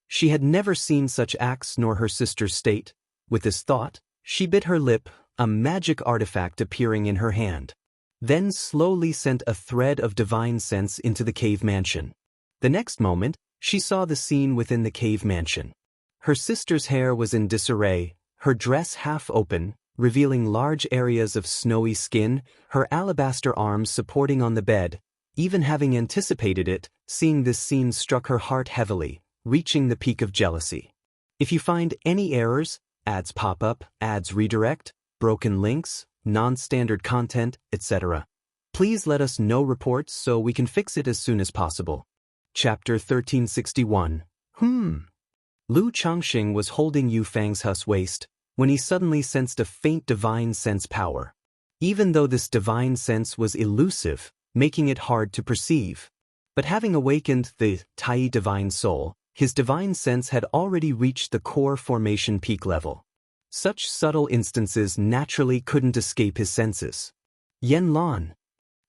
She had never seen such acts nor her sister's state. With this thought, she bit her lip, a magic artifact appearing in her hand. Then slowly sent a thread of divine sense into the cave mansion. The next moment, she saw the scene within the cave mansion. Her sister's hair was in disarray, her dress half open, revealing large areas of snowy skin, her alabaster arms supporting on the bed. Even having anticipated it, seeing this scene struck her heart heavily, reaching the peak of jealousy. If you find any errors, ads pop up, ads redirect, broken links, non-standard content, etc., please let us know reports so we can fix it as soon as possible. Chapter 1361. Lu Changxing was holding Yu Fang's waist when he suddenly sensed a faint divine sense power. Even though this divine sense was elusive, making it hard to perceive. But having awakened the Tai divine soul, his divine sense had already reached the core formation peak level. Such subtle instances naturally couldn't escape his senses. Yen Lan.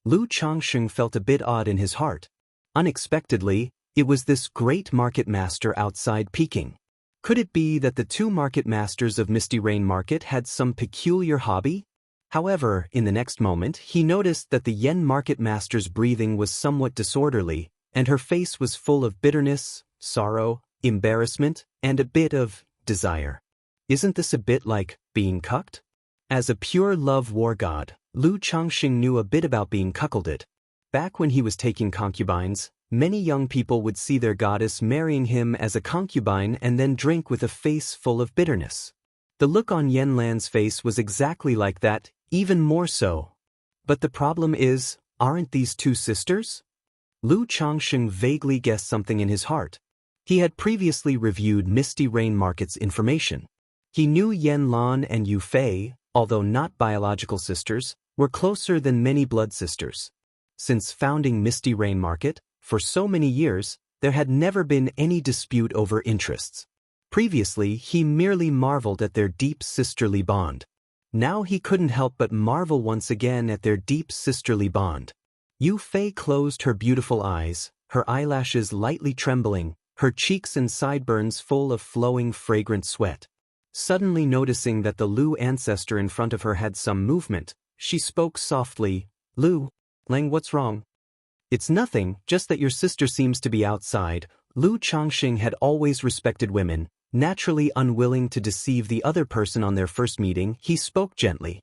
Lu Changxing felt a bit odd in his heart. Unexpectedly, it was this great market master outside peeking. Could it be that the two market masters of Misty Rain Market had some peculiar hobby? However, in the next moment, he noticed that the Yen market master's breathing was somewhat disorderly, and her face was full of bitterness, sorrow, embarrassment, and a bit of desire. Isn't this a bit like being cucked? As a pure love war god, Lu Changxing knew a bit about being cuckolded. Back when he was taking concubines, many young people would see their goddess marrying him as a concubine and then drink with a face full of bitterness. The look on Yen Lan's face was exactly like that, even more so. But the problem is, aren't these two sisters? Lu Changxing vaguely guessed something in his heart. He had previously reviewed Misty Rain Market's information. He knew Yen Lan and Yu Fei, although not biological sisters, were closer than many blood sisters. Since founding Misty Rain Market, for so many years, there had never been any dispute over interests. Previously, he merely marveled at their deep sisterly bond. Now he couldn't help but marvel once again at their deep sisterly bond. Yu Fei closed her beautiful eyes, her eyelashes lightly trembling, her cheeks and sideburns full of flowing fragrant sweat. Suddenly noticing that the Lu ancestor in front of her had some movement, she spoke softly, "Lu, Lang, what's wrong?" "It's nothing, just that your sister seems to be outside." Lu Changxing had always respected women. Naturally unwilling to deceive the other person on their first meeting, he spoke gently.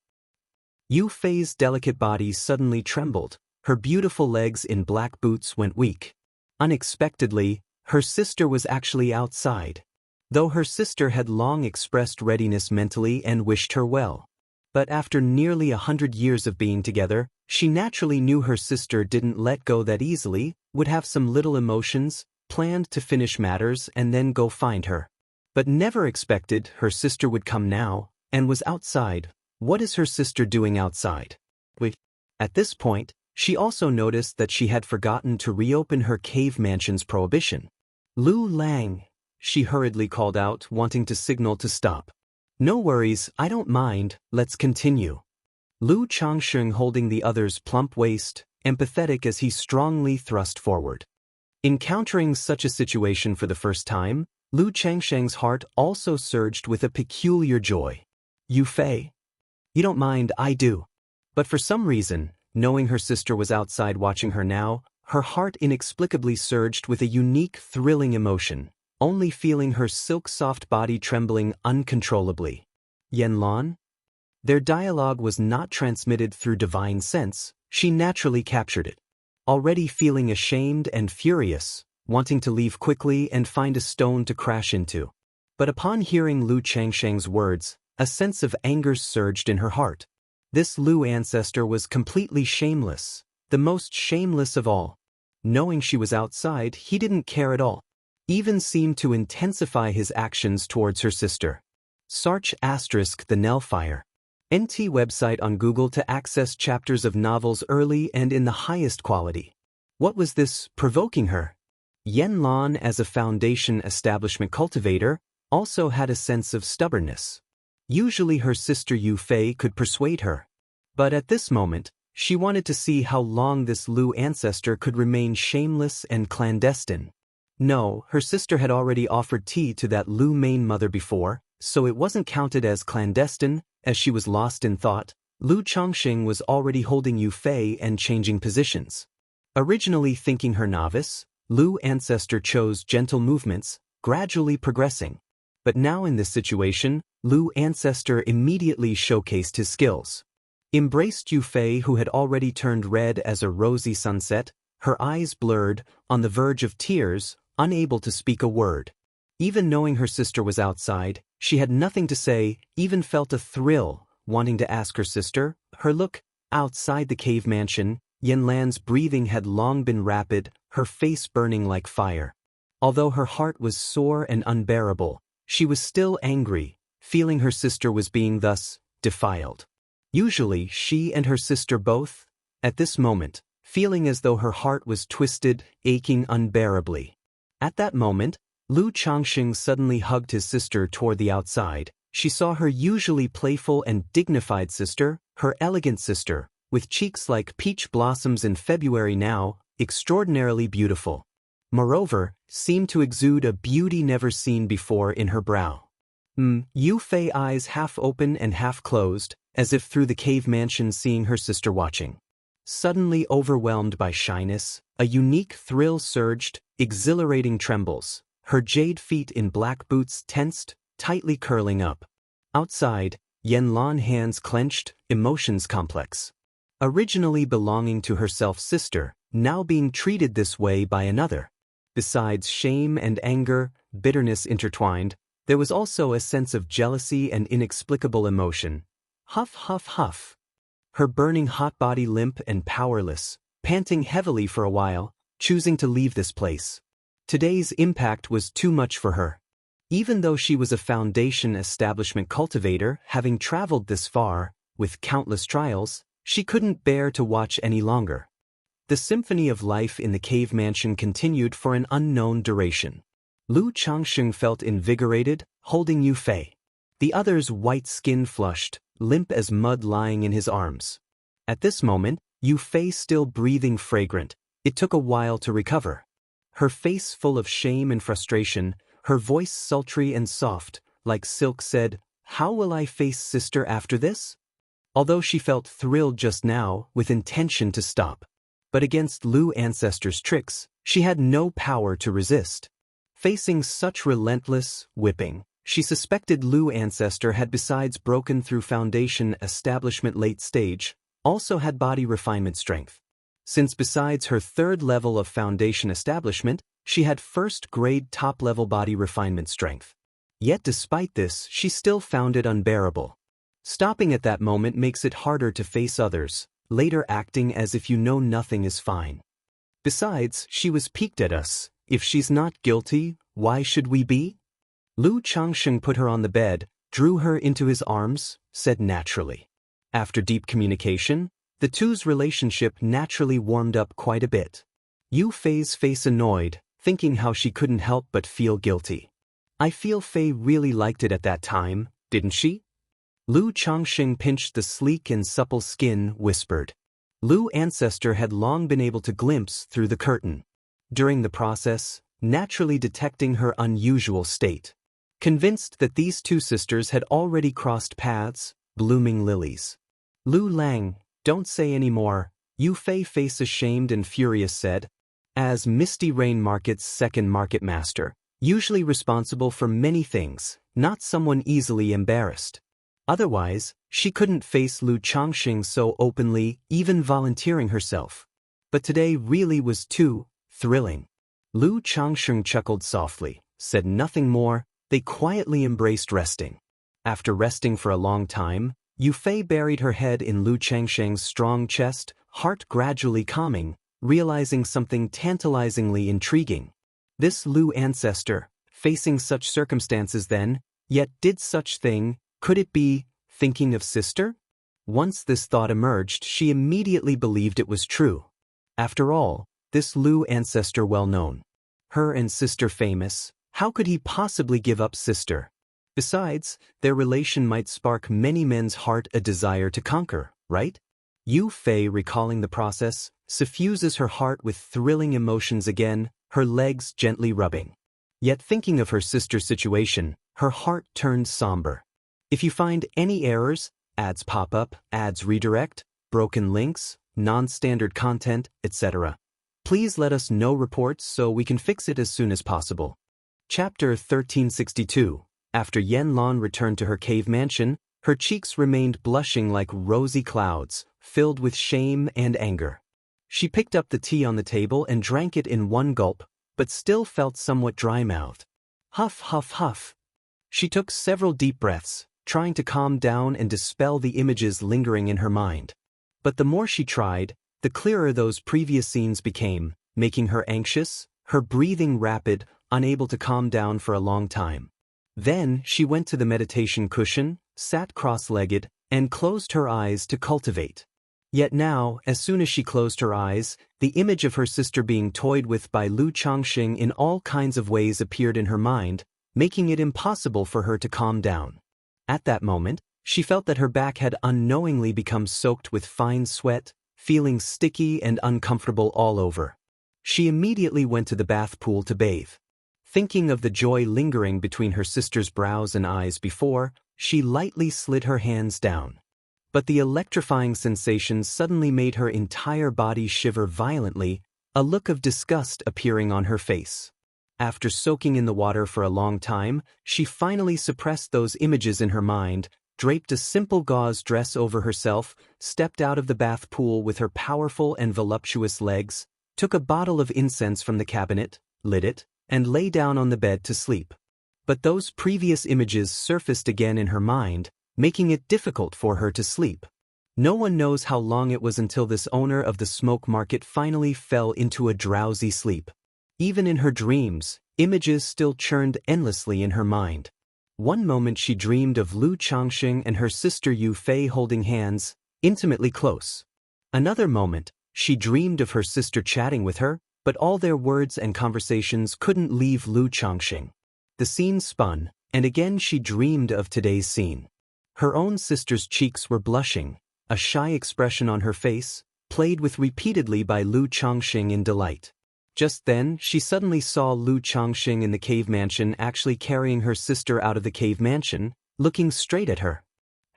Yu Fei's delicate body suddenly trembled. Her beautiful legs in black boots went weak. Unexpectedly, her sister was actually outside. Though her sister had long expressed readiness mentally and wished her well. But after nearly 100 years of being together, she naturally knew her sister didn't let go that easily, would have some little emotions, planned to finish matters and then go find her. But never expected her sister would come now, and was outside. What is her sister doing outside? Wait. At this point, she also noticed that she had forgotten to reopen her cave mansion's prohibition. "Lu Lang," she hurriedly called out, wanting to signal to stop. "No worries, I don't mind, let's continue." Lu Changxing holding the other's plump waist, empathetic as he strongly thrust forward. Encountering such a situation for the first time, Lu Changxing's heart also surged with a peculiar joy. "Yu Fei? You don't mind, I do." But for some reason, knowing her sister was outside watching her now, her heart inexplicably surged with a unique, thrilling emotion, only feeling her silk-soft body trembling uncontrollably. Yen Lan? Their dialogue was not transmitted through divine sense, she naturally captured it. Already feeling ashamed and furious, wanting to leave quickly and find a stone to crash into. But upon hearing Lu Changxing's words, a sense of anger surged in her heart. This Lu ancestor was completely shameless, the most shameless of all. Knowing she was outside, he didn't care at all. Even seemed to intensify his actions towards her sister. Sarch * the Nellfire. NT website on Google to access chapters of novels early and in the highest quality. What was this provoking her? Yen Lan, as a foundation establishment cultivator, also had a sense of stubbornness. Usually her sister Yu Fei could persuade her. But at this moment, she wanted to see how long this Lu ancestor could remain shameless and clandestine. No, her sister had already offered tea to that Lu main mother before, so it wasn't counted as clandestine. As she was lost in thought, Lu Changxing was already holding Yu Fei and changing positions. Originally thinking her novice, Lu ancestor chose gentle movements, gradually progressing. But now in this situation, Lu ancestor immediately showcased his skills. Embraced Yu Fei, who had already turned red as a rosy sunset, her eyes blurred, on the verge of tears, unable to speak a word. Even knowing her sister was outside, she had nothing to say, even felt a thrill, wanting to ask her sister. Her look, outside the cave mansion, Yen Lan's breathing had long been rapid, her face burning like fire. Although her heart was sore and unbearable, she was still angry, feeling her sister was being thus defiled. Usually she and her sister both, at this moment, feeling as though her heart was twisted, aching unbearably. At that moment, Lu Changxing suddenly hugged his sister toward the outside. She saw her usually playful and dignified sister, her elegant sister, with cheeks like peach blossoms in February now, extraordinarily beautiful. Moreover, seemed to exude a beauty never seen before in her brow. Yu Fei eyes half open and half closed, as if through the cave mansion seeing her sister watching. Suddenly overwhelmed by shyness, a unique thrill surged, exhilarating trembles, her jade feet in black boots tensed, tightly curling up. Outside, Yanlan hands clenched, emotions complex. Originally belonging to her self-sister, now being treated this way by another. Besides shame and anger, bitterness intertwined, there was also a sense of jealousy and inexplicable emotion. Huff, huff, huff. Her burning hot body limp and powerless, panting heavily for a while, choosing to leave this place. Today's impact was too much for her. Even though she was a foundation establishment cultivator, having traveled this far, with countless trials, she couldn't bear to watch any longer. The symphony of life in the cave mansion continued for an unknown duration. Lu Changsheng felt invigorated, holding Yu Fei. The other's white skin flushed, limp as mud lying in his arms. At this moment, Yu Fei still breathing fragrant, it took a while to recover. Her face full of shame and frustration, her voice sultry and soft, like silk said, "How will I face sister after this?" Although she felt thrilled just now, with intention to stop. But against Lu ancestors' tricks, she had no power to resist. Facing such relentless whipping, she suspected Lu ancestor had besides broken through foundation establishment late stage, also had body refinement strength. Since besides her third level of foundation establishment, she had first-grade top-level body refinement strength. Yet despite this, she still found it unbearable. Stopping at that moment makes it harder to face others, later acting as if you know nothing is fine. Besides, she was piqued at us. If she's not guilty, why should we be? Lu Changsheng put her on the bed, drew her into his arms, said naturally. After deep communication, the two's relationship naturally warmed up quite a bit. Yu Fei's face annoyed, thinking how she couldn't help but feel guilty. I feel Fei really liked it at that time, didn't she? Lu Changsheng pinched the sleek and supple skin, whispered. Lu ancestor had long been able to glimpse through the curtain. During the process, naturally detecting her unusual state. Convinced that these two sisters had already crossed paths, blooming lilies. Lu Lang, don't say any more, Yu Fei face ashamed and furious said. As Misty Rain Market's second market master, usually responsible for many things, not someone easily embarrassed. Otherwise, she couldn't face Lu Changsheng so openly, even volunteering herself. But today really was too thrilling. Lu Changsheng chuckled softly, said nothing more, they quietly embraced resting. After resting for a long time, Yu Fei buried her head in Lu Changsheng's strong chest, heart gradually calming, realizing something tantalizingly intriguing. This Lu ancestor, facing such circumstances then, yet did such thing, could it be, thinking of sister? Once this thought emerged, she immediately believed it was true. After all, this Lu ancestor well known. Her and sister famous, how could he possibly give up sister? Besides, their relation might spark many men's heart a desire to conquer, right? Yu Fei, recalling the process, suffuses her heart with thrilling emotions again, her legs gently rubbing. Yet thinking of her sister's situation, her heart turned somber. If you find any errors, ads pop up, ads redirect, broken links, non-standard content, etc., please let us know reports so we can fix it as soon as possible. Chapter 1362. After Yanlan returned to her cave mansion, her cheeks remained blushing like rosy clouds, filled with shame and anger. She picked up the tea on the table and drank it in one gulp, but still felt somewhat dry-mouthed. Huff, huff, huff. She took several deep breaths, trying to calm down and dispel the images lingering in her mind. But the more she tried, the clearer those previous scenes became, making her anxious, her breathing rapid, unable to calm down for a long time. Then she went to the meditation cushion, sat cross-legged, and closed her eyes to cultivate. Yet now, as soon as she closed her eyes, the image of her sister being toyed with by Lu Changsheng in all kinds of ways appeared in her mind, making it impossible for her to calm down. At that moment, she felt that her back had unknowingly become soaked with fine sweat, feeling sticky and uncomfortable all over. She immediately went to the bath pool to bathe. Thinking of the joy lingering between her sister's brows and eyes before, she lightly slid her hands down. But the electrifying sensation suddenly made her entire body shiver violently, a look of disgust appearing on her face. After soaking in the water for a long time, she finally suppressed those images in her mind, draped a simple gauze dress over herself, stepped out of the bath pool with her powerful and voluptuous legs, took a bottle of incense from the cabinet, lit it, and lay down on the bed to sleep. But those previous images surfaced again in her mind, making it difficult for her to sleep. No one knows how long it was until this owner of the smoke market finally fell into a drowsy sleep. Even in her dreams, images still churned endlessly in her mind. One moment she dreamed of Lu Changxing and her sister Yu Fei holding hands, intimately close. Another moment, she dreamed of her sister chatting with her, but all their words and conversations couldn't leave Lu Changxing. The scene spun, and again she dreamed of today's scene. Her own sister's cheeks were blushing, a shy expression on her face, played with repeatedly by Lu Changxing in delight. Just then, she suddenly saw Lu Changxing in the cave mansion actually carrying her sister out of the cave mansion, looking straight at her.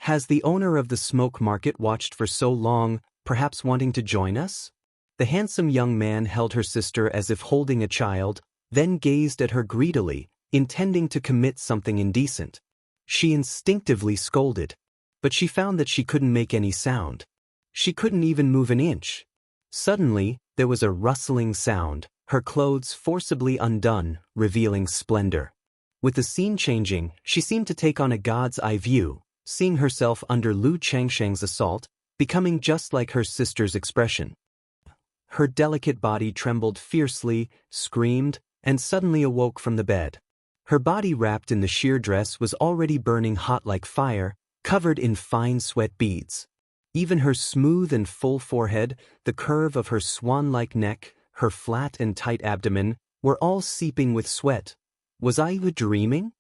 Has the owner of the smoke market watched for so long, perhaps wanting to join us? The handsome young man held her sister as if holding a child, then gazed at her greedily, intending to commit something indecent. She instinctively scolded, but she found that she couldn't make any sound. She couldn't even move an inch. Suddenly, there was a rustling sound, her clothes forcibly undone, revealing splendor. With the scene changing, she seemed to take on a god's eye view, seeing herself under Lu Changsheng's assault, becoming just like her sister's expression. Her delicate body trembled fiercely, screamed, and suddenly awoke from the bed. Her body wrapped in the sheer dress was already burning hot like fire, covered in fine sweat beads. Even her smooth and full forehead, the curve of her swan-like neck, her flat and tight abdomen, were all seeping with sweat. Was I dreaming?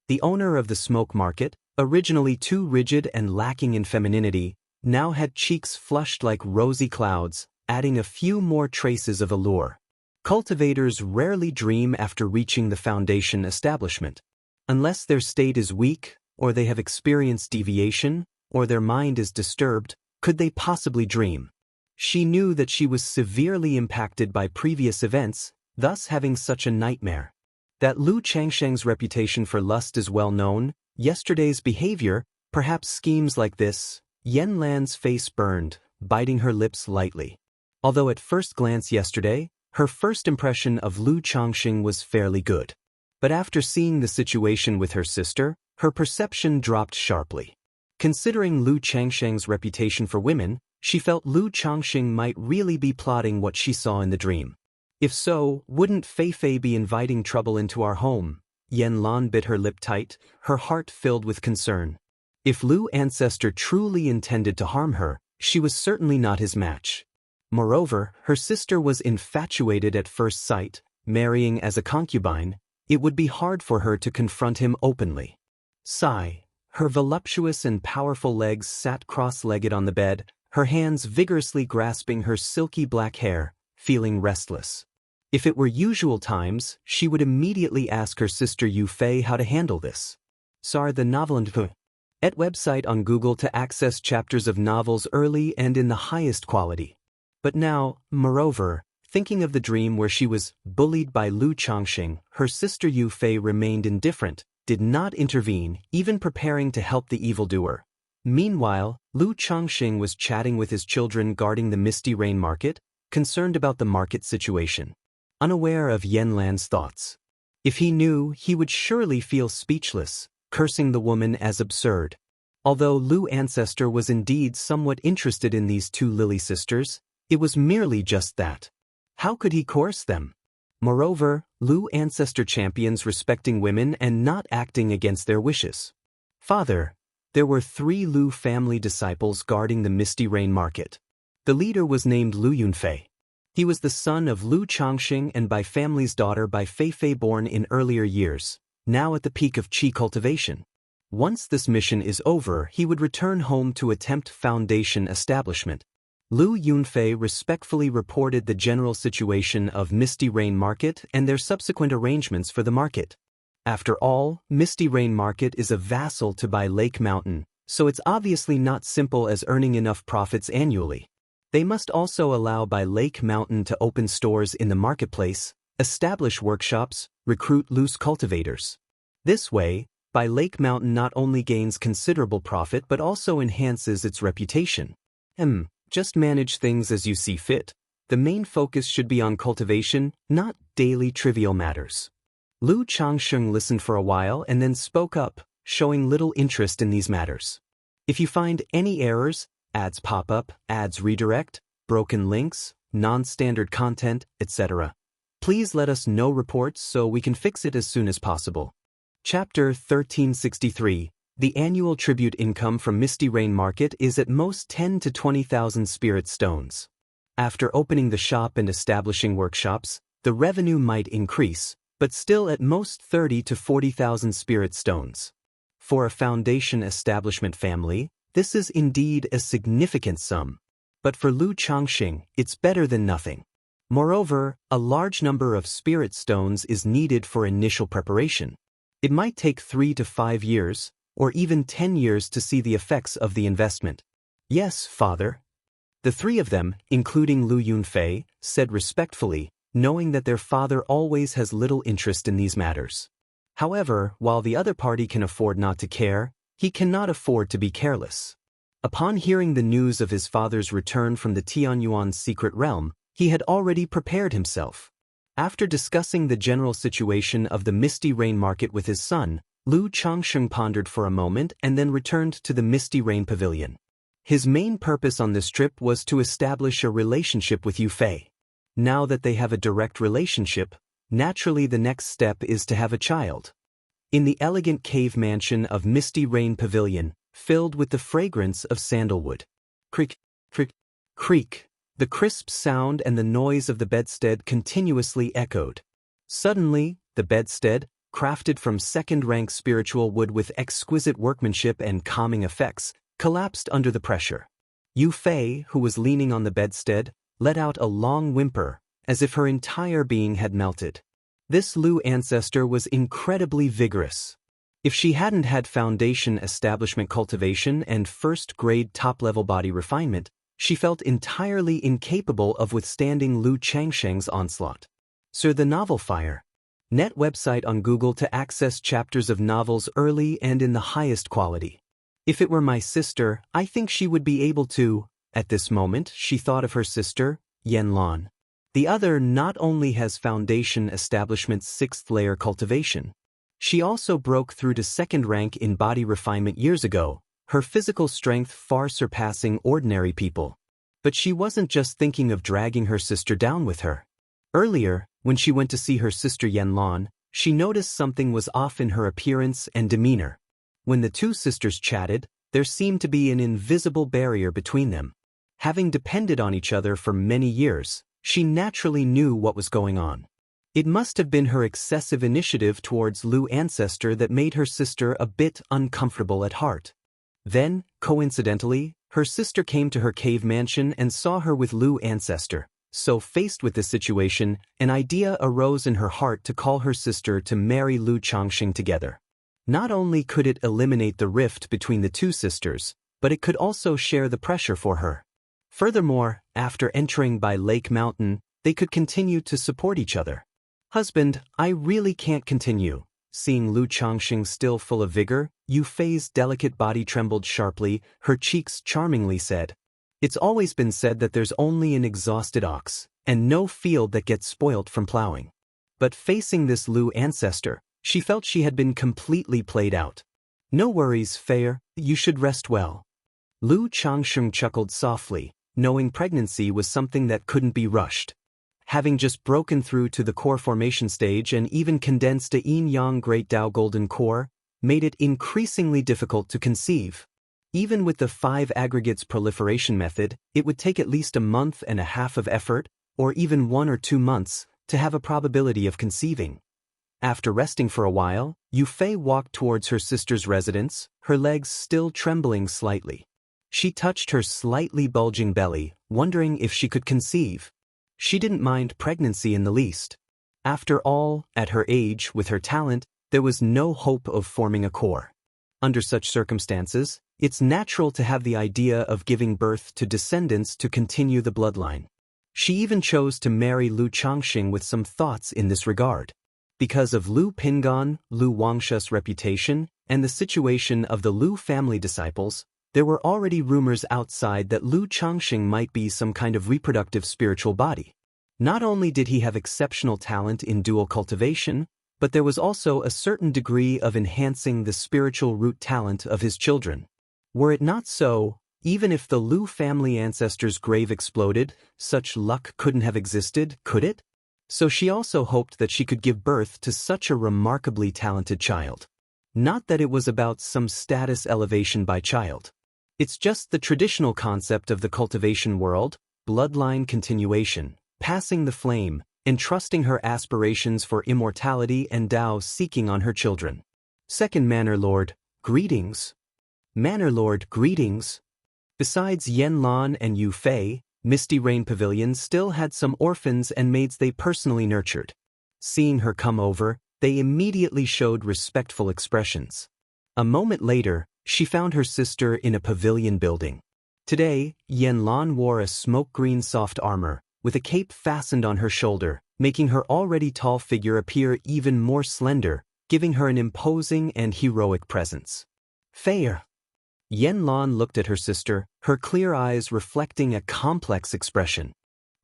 The owner of the smoke market, originally too rigid and lacking in femininity, now had cheeks flushed like rosy clouds, adding a few more traces of allure. Cultivators rarely dream after reaching the foundation establishment. Unless their state is weak, or they have experienced deviation, or their mind is disturbed, could they possibly dream? She knew that she was severely impacted by previous events, thus having such a nightmare. That Lu Changsheng's reputation for lust is well known, yesterday's behavior, perhaps schemes like this. Yan Lan's face burned, biting her lips lightly. Although at first glance yesterday, her first impression of Lu Changxing was fairly good. But after seeing the situation with her sister, her perception dropped sharply. Considering Lu Changsheng's reputation for women, she felt Lu Changxing might really be plotting what she saw in the dream. If so, wouldn't Fei Fei be inviting trouble into our home? Yan Lan bit her lip tight, her heart filled with concern. If Lu Ancestor truly intended to harm her, she was certainly not his match. Moreover, her sister was infatuated at first sight, marrying as a concubine. It would be hard for her to confront him openly. Sigh. Her voluptuous and powerful legs sat cross-legged on the bed, her hands vigorously grasping her silky black hair, feeling restless. If it were usual times, she would immediately ask her sister Yu Fei how to handle this. Sar the novel at website on Google to access chapters of novels early and in the highest quality. But now, moreover, thinking of the dream where she was bullied by Lu Changxing, her sister Yu Fei remained indifferent, did not intervene, even preparing to help the evildoer. Meanwhile, Lu Changxing was chatting with his children guarding the Misty Rain market, concerned about the market situation. Unaware of Yan Lan's thoughts. If he knew, he would surely feel speechless, cursing the woman as absurd. Although Lu Ancestor was indeed somewhat interested in these two Lily sisters, it was merely just that. How could he coerce them? Moreover, Lu Ancestor champions respecting women and not acting against their wishes. Father, there were 3 Lu family disciples guarding the Misty Rain market. The leader was named Lu Yunfei. He was the son of Lu Changxing and by family's daughter by Fei Fei born in earlier years, now at the peak of qi cultivation. Once this mission is over, he would return home to attempt foundation establishment. Lu Yunfei respectfully reported the general situation of Misty Rain Market and their subsequent arrangements for the market. After all, Misty Rain Market is a vassal to Bai Lake Mountain, so it's obviously not simple as earning enough profits annually. They must also allow Bai Lake Mountain to open stores in the marketplace, establish workshops, recruit loose cultivators. This way, Bai Lake Mountain not only gains considerable profit but also enhances its reputation. Just manage things as you see fit. The main focus should be on cultivation, not daily trivial matters. Lu Changsheng listened for a while and then spoke up, showing little interest in these matters. If you find any errors, ads pop up, ads redirect, broken links, non-standard content, etc., please let us know reports so we can fix it as soon as possible. Chapter 1363. The annual tribute income from Misty Rain Market is at most 10 to 20,000 spirit stones. After opening the shop and establishing workshops, the revenue might increase, but still at most 30 to 40,000 spirit stones. For a foundation establishment family, this is indeed a significant sum. But for Lu Changxing, it's better than nothing. Moreover, a large number of spirit stones is needed for initial preparation. It might take 3 to 5 years, or even 10 years to see the effects of the investment. Yes, father. The three of them, including Lu Yunfei, said respectfully, knowing that their father always has little interest in these matters. However, while the other party can afford not to care, he cannot afford to be careless. Upon hearing the news of his father's return from the Tianyuan secret realm, he had already prepared himself. After discussing the general situation of the Misty Rain Market with his son, Lu Changsheng pondered for a moment and then returned to the Misty Rain Pavilion. His main purpose on this trip was to establish a relationship with Yufei. Now that they have a direct relationship, naturally the next step is to have a child. In the elegant cave mansion of Misty Rain Pavilion, filled with the fragrance of sandalwood. Creak, creak, creak. The crisp sound and the noise of the bedstead continuously echoed. Suddenly, the bedstead, crafted from second-rank spiritual wood with exquisite workmanship and calming effects, collapsed under the pressure. Yufei, who was leaning on the bedstead, let out a long whimper, as if her entire being had melted. This Lu ancestor was incredibly vigorous. If she hadn't had foundation establishment cultivation and first-grade top-level body refinement, she felt entirely incapable of withstanding Lu Changsheng's onslaught. Sir, the novel Fire. Net website on Google to access chapters of novels early and in the highest quality. If it were my sister, I think she would be able to. At this moment, she thought of her sister, Yanlan. The other not only has foundation establishment's 6th layer cultivation. She also broke through to 2nd rank in body refinement years ago, her physical strength far surpassing ordinary people. But she wasn't just thinking of dragging her sister down with her. Earlier, when she went to see her sister Yanlan, she noticed something was off in her appearance and demeanor. When the two sisters chatted, there seemed to be an invisible barrier between them. Having depended on each other for many years, she naturally knew what was going on. It must have been her excessive initiative towards Lu ancestor that made her sister a bit uncomfortable at heart. Then, coincidentally, her sister came to her cave mansion and saw her with Lu ancestor. So faced with this situation, an idea arose in her heart to call her sister to marry Lu Changxing together. Not only could it eliminate the rift between the two sisters, but it could also share the pressure for her. Furthermore, after entering by Lake Mountain, they could continue to support each other. Husband, I really can't continue. Seeing Lu Changxing still full of vigor, Yufei's delicate body trembled sharply, her cheeks charmingly said, "It's always been said that there's only an exhausted ox, and no field that gets spoilt from plowing." But facing this Lu ancestor, she felt she had been completely played out. "No worries, Fair, you should rest well." Lu Changxing chuckled softly, knowing pregnancy was something that couldn't be rushed. Having just broken through to the core formation stage and even condensed a yin-yang Great Tao Golden Core, made it increasingly difficult to conceive. Even with the 5 aggregates proliferation method, it would take at least a month and a half of effort, or even 1 or 2 months, to have a probability of conceiving. After resting for a while, Yufei walked towards her sister's residence, her legs still trembling slightly. She touched her slightly bulging belly, wondering if she could conceive. She didn't mind pregnancy in the least. After all, at her age, with her talent, there was no hope of forming a core. Under such circumstances, it's natural to have the idea of giving birth to descendants to continue the bloodline. She even chose to marry Lu Changxing with some thoughts in this regard. Because of Lu Pingan, Lu Wangsha's reputation, and the situation of the Lu family disciples, there were already rumors outside that Lu Changxing might be some kind of reproductive spiritual body. Not only did he have exceptional talent in dual cultivation, but there was also a certain degree of enhancing the spiritual root talent of his children. Were it not so, even if the Lu family ancestor's grave exploded, such luck couldn't have existed, could it? So she also hoped that she could give birth to such a remarkably talented child. Not that it was about some status elevation by child. It's just the traditional concept of the cultivation world, bloodline continuation, passing the flame, entrusting her aspirations for immortality and Tao seeking on her children. Second Manor Lord, greetings. Manor Lord, greetings. Besides Yen Lan and Yu Fei, Misty Rain Pavilion still had some orphans and maids they personally nurtured. Seeing her come over, they immediately showed respectful expressions. A moment later, she found her sister in a pavilion building. Today, Yen Lan wore a smoke-green soft armor, with a cape fastened on her shoulder, making her already tall figure appear even more slender, giving her an imposing and heroic presence. Fair. Yen Lan looked at her sister, her clear eyes reflecting a complex expression.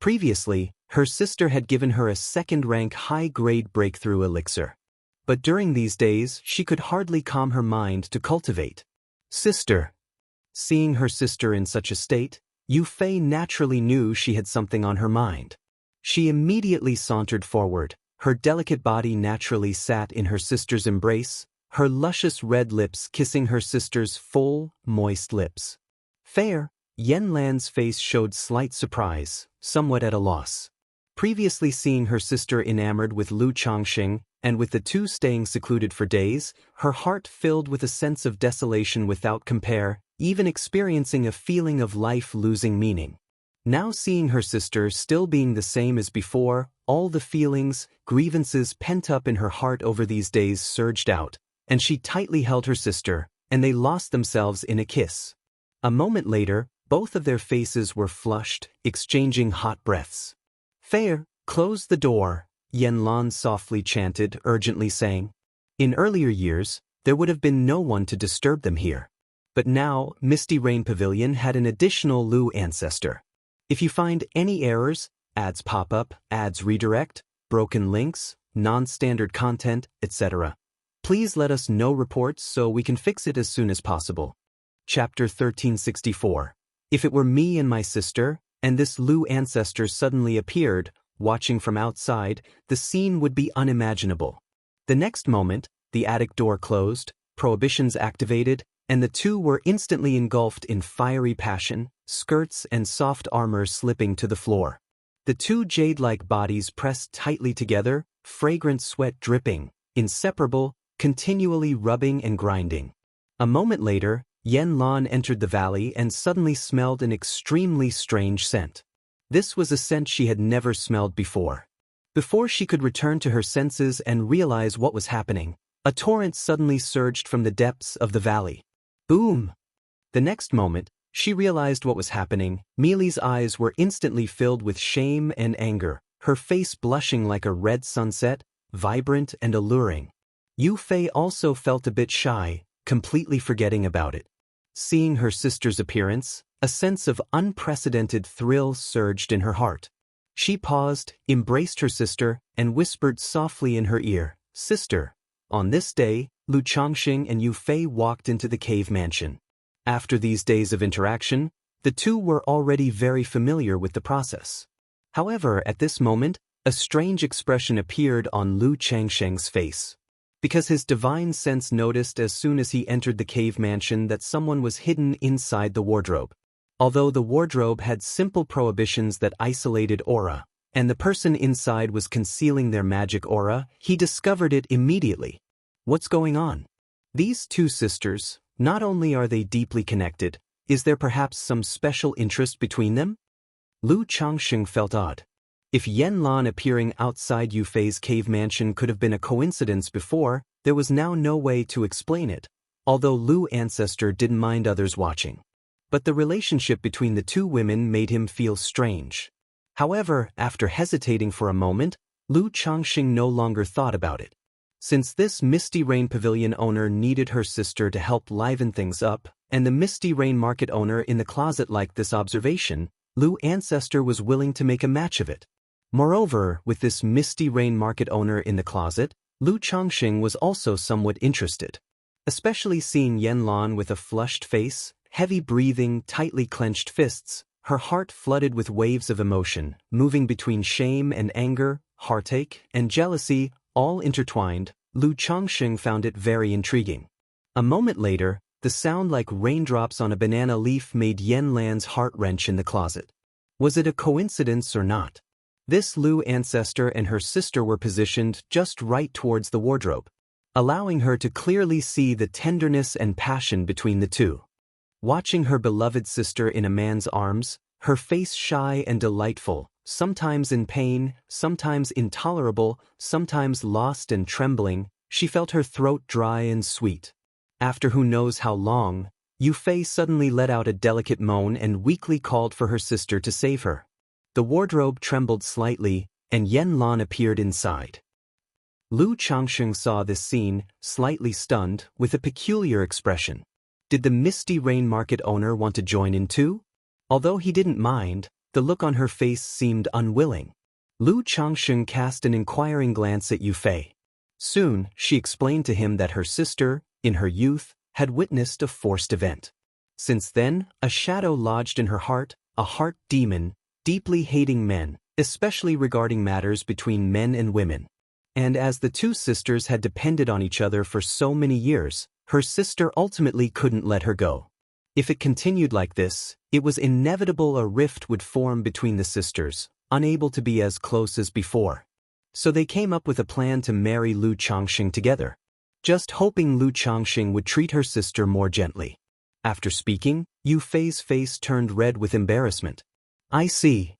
Previously, her sister had given her a second-rank high-grade breakthrough elixir. But during these days, she could hardly calm her mind to cultivate. Sister. Seeing her sister in such a state, Yu Fei naturally knew she had something on her mind. She immediately sauntered forward, her delicate body naturally sat in her sister's embrace, her luscious red lips kissing her sister's full, moist lips. Fair. Yen Lan's face showed slight surprise, somewhat at a loss. Previously seeing her sister enamored with Lu Changxing, and with the two staying secluded for days, her heart filled with a sense of desolation without compare, even experiencing a feeling of life losing meaning. Now seeing her sister still being the same as before, all the feelings, grievances pent up in her heart over these days surged out, and she tightly held her sister, and they lost themselves in a kiss. A moment later, both of their faces were flushed, exchanging hot breaths. Fair, close the door, Yen Lan softly chanted, urgently saying. In earlier years, there would have been no one to disturb them here. But now, Misty Rain Pavilion had an additional Lu ancestor. If you find any errors, ads pop up, ads redirect, broken links, non-standard content, etc., please let us know reports so we can fix it as soon as possible. Chapter 1364. If it were me and my sister, and this Lu ancestor suddenly appeared, watching from outside, the scene would be unimaginable. The next moment, the attic door closed, prohibitions activated, and the two were instantly engulfed in fiery passion, skirts and soft armor slipping to the floor. The two jade-like bodies pressed tightly together, fragrant sweat dripping, inseparable, continually rubbing and grinding. A moment later, Yen Lan entered the valley and suddenly smelled an extremely strange scent. This was a scent she had never smelled before. Before she could return to her senses and realize what was happening, a torrent suddenly surged from the depths of the valley. Boom! The next moment, she realized what was happening. Meili's eyes were instantly filled with shame and anger, her face blushing like a red sunset, vibrant and alluring. Yu Fei also felt a bit shy, completely forgetting about it. Seeing her sister's appearance, a sense of unprecedented thrill surged in her heart. She paused, embraced her sister, and whispered softly in her ear, "Sister." On this day, Lu Changxing and Yu Fei walked into the cave mansion. After these days of interaction, the two were already very familiar with the process. However, at this moment, a strange expression appeared on Lu Changxing's face. Because his divine sense noticed as soon as he entered the cave mansion that someone was hidden inside the wardrobe. Although the wardrobe had simple prohibitions that isolated aura, and the person inside was concealing their magic aura, he discovered it immediately. What's going on? These two sisters, not only are they deeply connected, Is there perhaps some special interest between them? Lu Changxing felt odd. If Yan Lan appearing outside Yu Fei's cave mansion could have been a coincidence before, there was now no way to explain it, although Lu Ancestor didn't mind others watching. But the relationship between the two women made him feel strange. However, after hesitating for a moment, Lu Changxing no longer thought about it. Since this Misty Rain Pavilion owner needed her sister to help liven things up, and the Misty Rain Market owner in the closet liked this observation, Lu Ancestor was willing to make a match of it. Moreover, with this Misty Rain Market owner in the closet, Lu Changxing was also somewhat interested. Especially seeing Yan Lan with a flushed face, heavy breathing, tightly clenched fists, her heart flooded with waves of emotion, moving between shame and anger, heartache and jealousy, all intertwined. Lu Changxing found it very intriguing. A moment later, the sound like raindrops on a banana leaf made Yan Lan's heart wrench in the closet. Was it a coincidence or not? This Lu Ancestor and her sister were positioned just right towards the wardrobe, allowing her to clearly see the tenderness and passion between the two. Watching her beloved sister in a man's arms, her face shy and delightful, sometimes in pain, sometimes intolerable, sometimes lost and trembling, she felt her throat dry and sweet. After who knows how long, Yu Fei suddenly let out a delicate moan and weakly called for her sister to save her. The wardrobe trembled slightly, and Yan Lan appeared inside. Lu Changxing saw this scene, slightly stunned, with a peculiar expression. Did the Misty Rain Market owner want to join in too? Although he didn't mind, the look on her face seemed unwilling. Lu Changxing cast an inquiring glance at Yu Fei. Soon, she explained to him that her sister, in her youth, had witnessed a forced event. Since then, a shadow lodged in her heart, a heart demon, deeply hating men, especially regarding matters between men and women. And as the two sisters had depended on each other for so many years, her sister ultimately couldn't let her go. If it continued like this, it was inevitable a rift would form between the sisters, unable to be as close as before. So they came up with a plan to marry Lu Changxing together, just hoping Lu Changxing would treat her sister more gently. After speaking, Yu Fei's face turned red with embarrassment. I see.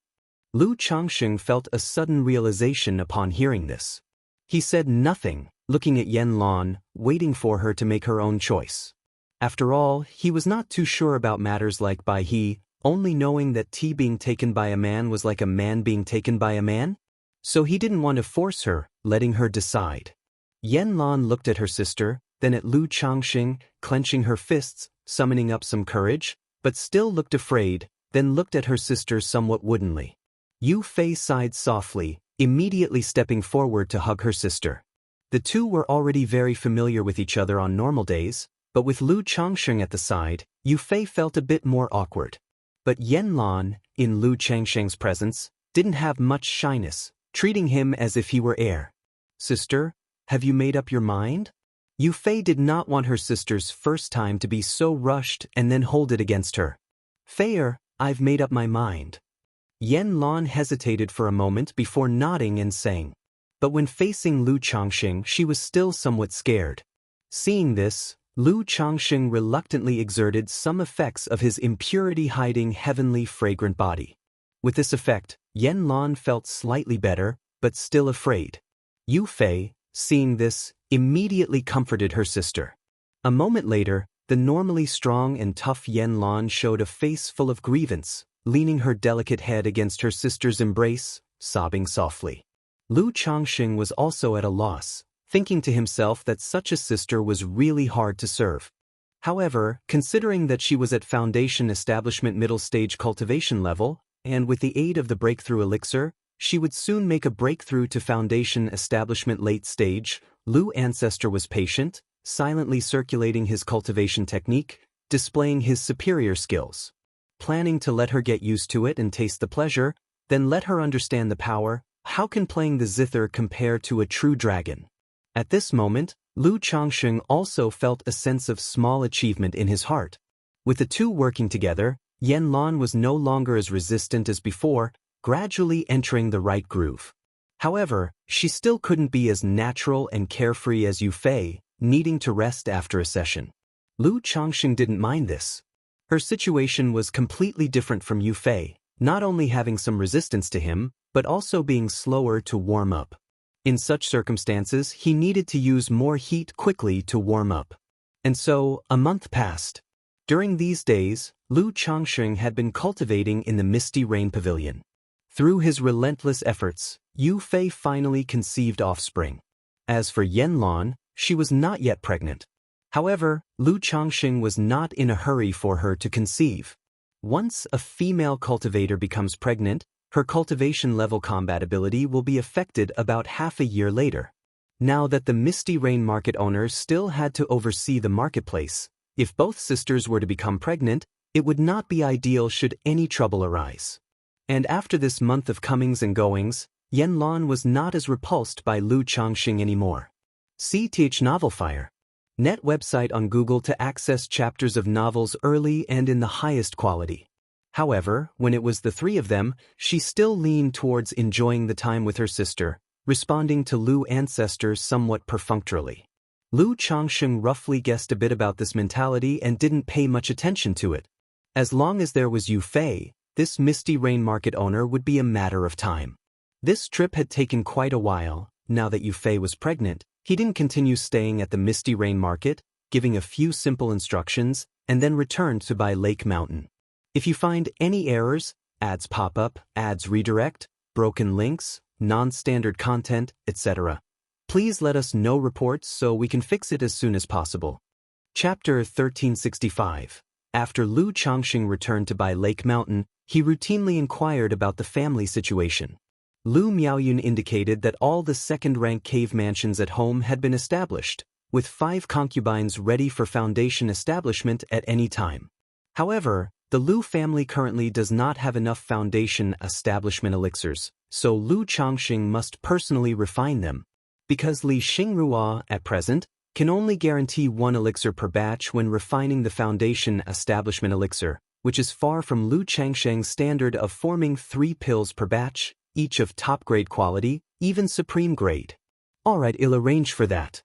Lu Changxing felt a sudden realization upon hearing this. He said nothing, looking at Yan Lan, waiting for her to make her own choice. After all, he was not too sure about matters like by he, only knowing that tea being taken by a man was like a man being taken by a man. So he didn't want to force her, letting her decide. Yan Lan looked at her sister, then at Lu Changxing, clenching her fists, summoning up some courage, but still looked afraid, then looked at her sister somewhat woodenly. Yu Fei sighed softly, immediately stepping forward to hug her sister. The two were already very familiar with each other on normal days, but with Lu Changxing at the side, Yu Fei felt a bit more awkward. But Yan Lan, in Lu Changxing's presence, didn't have much shyness, treating him as if he were air. Sister, have you made up your mind? Yu Fei did not want her sister's first time to be so rushed and then hold it against her. Fei, I've made up my mind. Yan Lan hesitated for a moment before nodding and saying. But when facing Lu Changxing, she was still somewhat scared. Seeing this, Lu Changxing reluctantly exerted some effects of his impurity-hiding heavenly fragrant body. With this effect, Yan Lan felt slightly better, but still afraid. Yu Fei, seeing this, immediately comforted her sister. A moment later, the normally strong and tough Yan Lan showed a face full of grievance, leaning her delicate head against her sister's embrace, sobbing softly. Lu Changxing was also at a loss, thinking to himself that such a sister was really hard to serve. However, considering that she was at Foundation Establishment middle stage cultivation level, and with the aid of the breakthrough elixir, she would soon make a breakthrough to Foundation Establishment late stage, Lu Ancestor was patient, silently circulating his cultivation technique, displaying his superior skills. Planning to let her get used to it and taste the pleasure, then let her understand the power. How can playing the zither compare to a true dragon? At this moment, Lu Changxing also felt a sense of small achievement in his heart. With the two working together, Yan Lan was no longer as resistant as before, gradually entering the right groove. However, she still couldn't be as natural and carefree as Yu Fei, needing to rest after a session. Lu Changxing didn't mind this. Her situation was completely different from Yu Fei, not only having some resistance to him, but also being slower to warm up. In such circumstances, he needed to use more heat quickly to warm up. And so, a month passed. During these days, Lu Changxing had been cultivating in the Misty Rain Pavilion. Through his relentless efforts, Yu Fei finally conceived offspring. As for Yanlan, she was not yet pregnant. However, Lu Changxing was not in a hurry for her to conceive. Once a female cultivator becomes pregnant, her cultivation level compatibility will be affected about half a year later. Now that the Misty Rain market owner still had to oversee the marketplace, if both sisters were to become pregnant, it would not be ideal should any trouble arise. And after this month of comings and goings, Yanlan was not as repulsed by Lu Changxing anymore. CTH Novel Fire. Net website on Google to access chapters of novels early and in the highest quality. However, when it was the three of them, she still leaned towards enjoying the time with her sister, responding to Lu ancestors somewhat perfunctorily. Lu Changxing roughly guessed a bit about this mentality and didn't pay much attention to it. As long as there was Yu Fei, this Misty Rain market owner would be a matter of time. This trip had taken quite a while. Now that Yu Fei was pregnant, he didn't continue staying at the Misty Rain market, giving a few simple instructions, and then returned to by Lake Mountain. If you find any errors, ads pop up, ads redirect, broken links, non-standard content, etc., please let us know reports so we can fix it as soon as possible. Chapter 1365. After Lu Changxing returned to by Lake Mountain, he routinely inquired about the family situation. Lu Miaoyun indicated that all the second-rank cave mansions at home had been established, with 5 concubines ready for foundation establishment at any time. However, the Lu family currently does not have enough foundation establishment elixirs, so Lu Changxing must personally refine them. Because Li Xingrua, at present, can only guarantee 1 elixir per batch when refining the foundation establishment elixir, which is far from Lu Changxing's standard of forming 3 pills per batch, each of top-grade quality, even supreme grade. Alright, I'll arrange for that.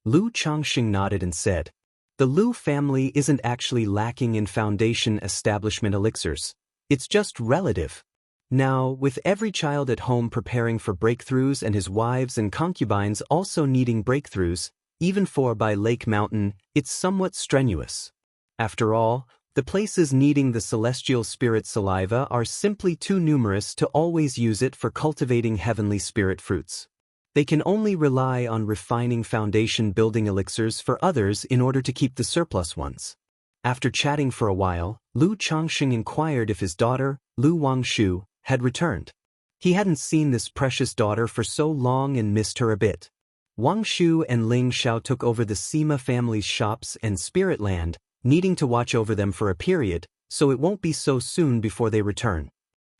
Lu Changxing nodded and said, the Lu family isn't actually lacking in foundation establishment elixirs. It's just relative. Now, with every child at home preparing for breakthroughs and his wives and concubines also needing breakthroughs, even for by Lake Mountain, it's somewhat strenuous. After all, the places needing the celestial spirit saliva are simply too numerous to always use it for cultivating heavenly spirit fruits. They can only rely on refining foundation building elixirs for others in order to keep the surplus ones. After chatting for a while, Lu Changxing inquired if his daughter, Lu Wangshu, had returned. He hadn't seen this precious daughter for so long and missed her a bit. Wangshu and Ling Xiao took over the Sima family's shops and spirit land, needing to watch over them for a period, so it won't be so soon before they return.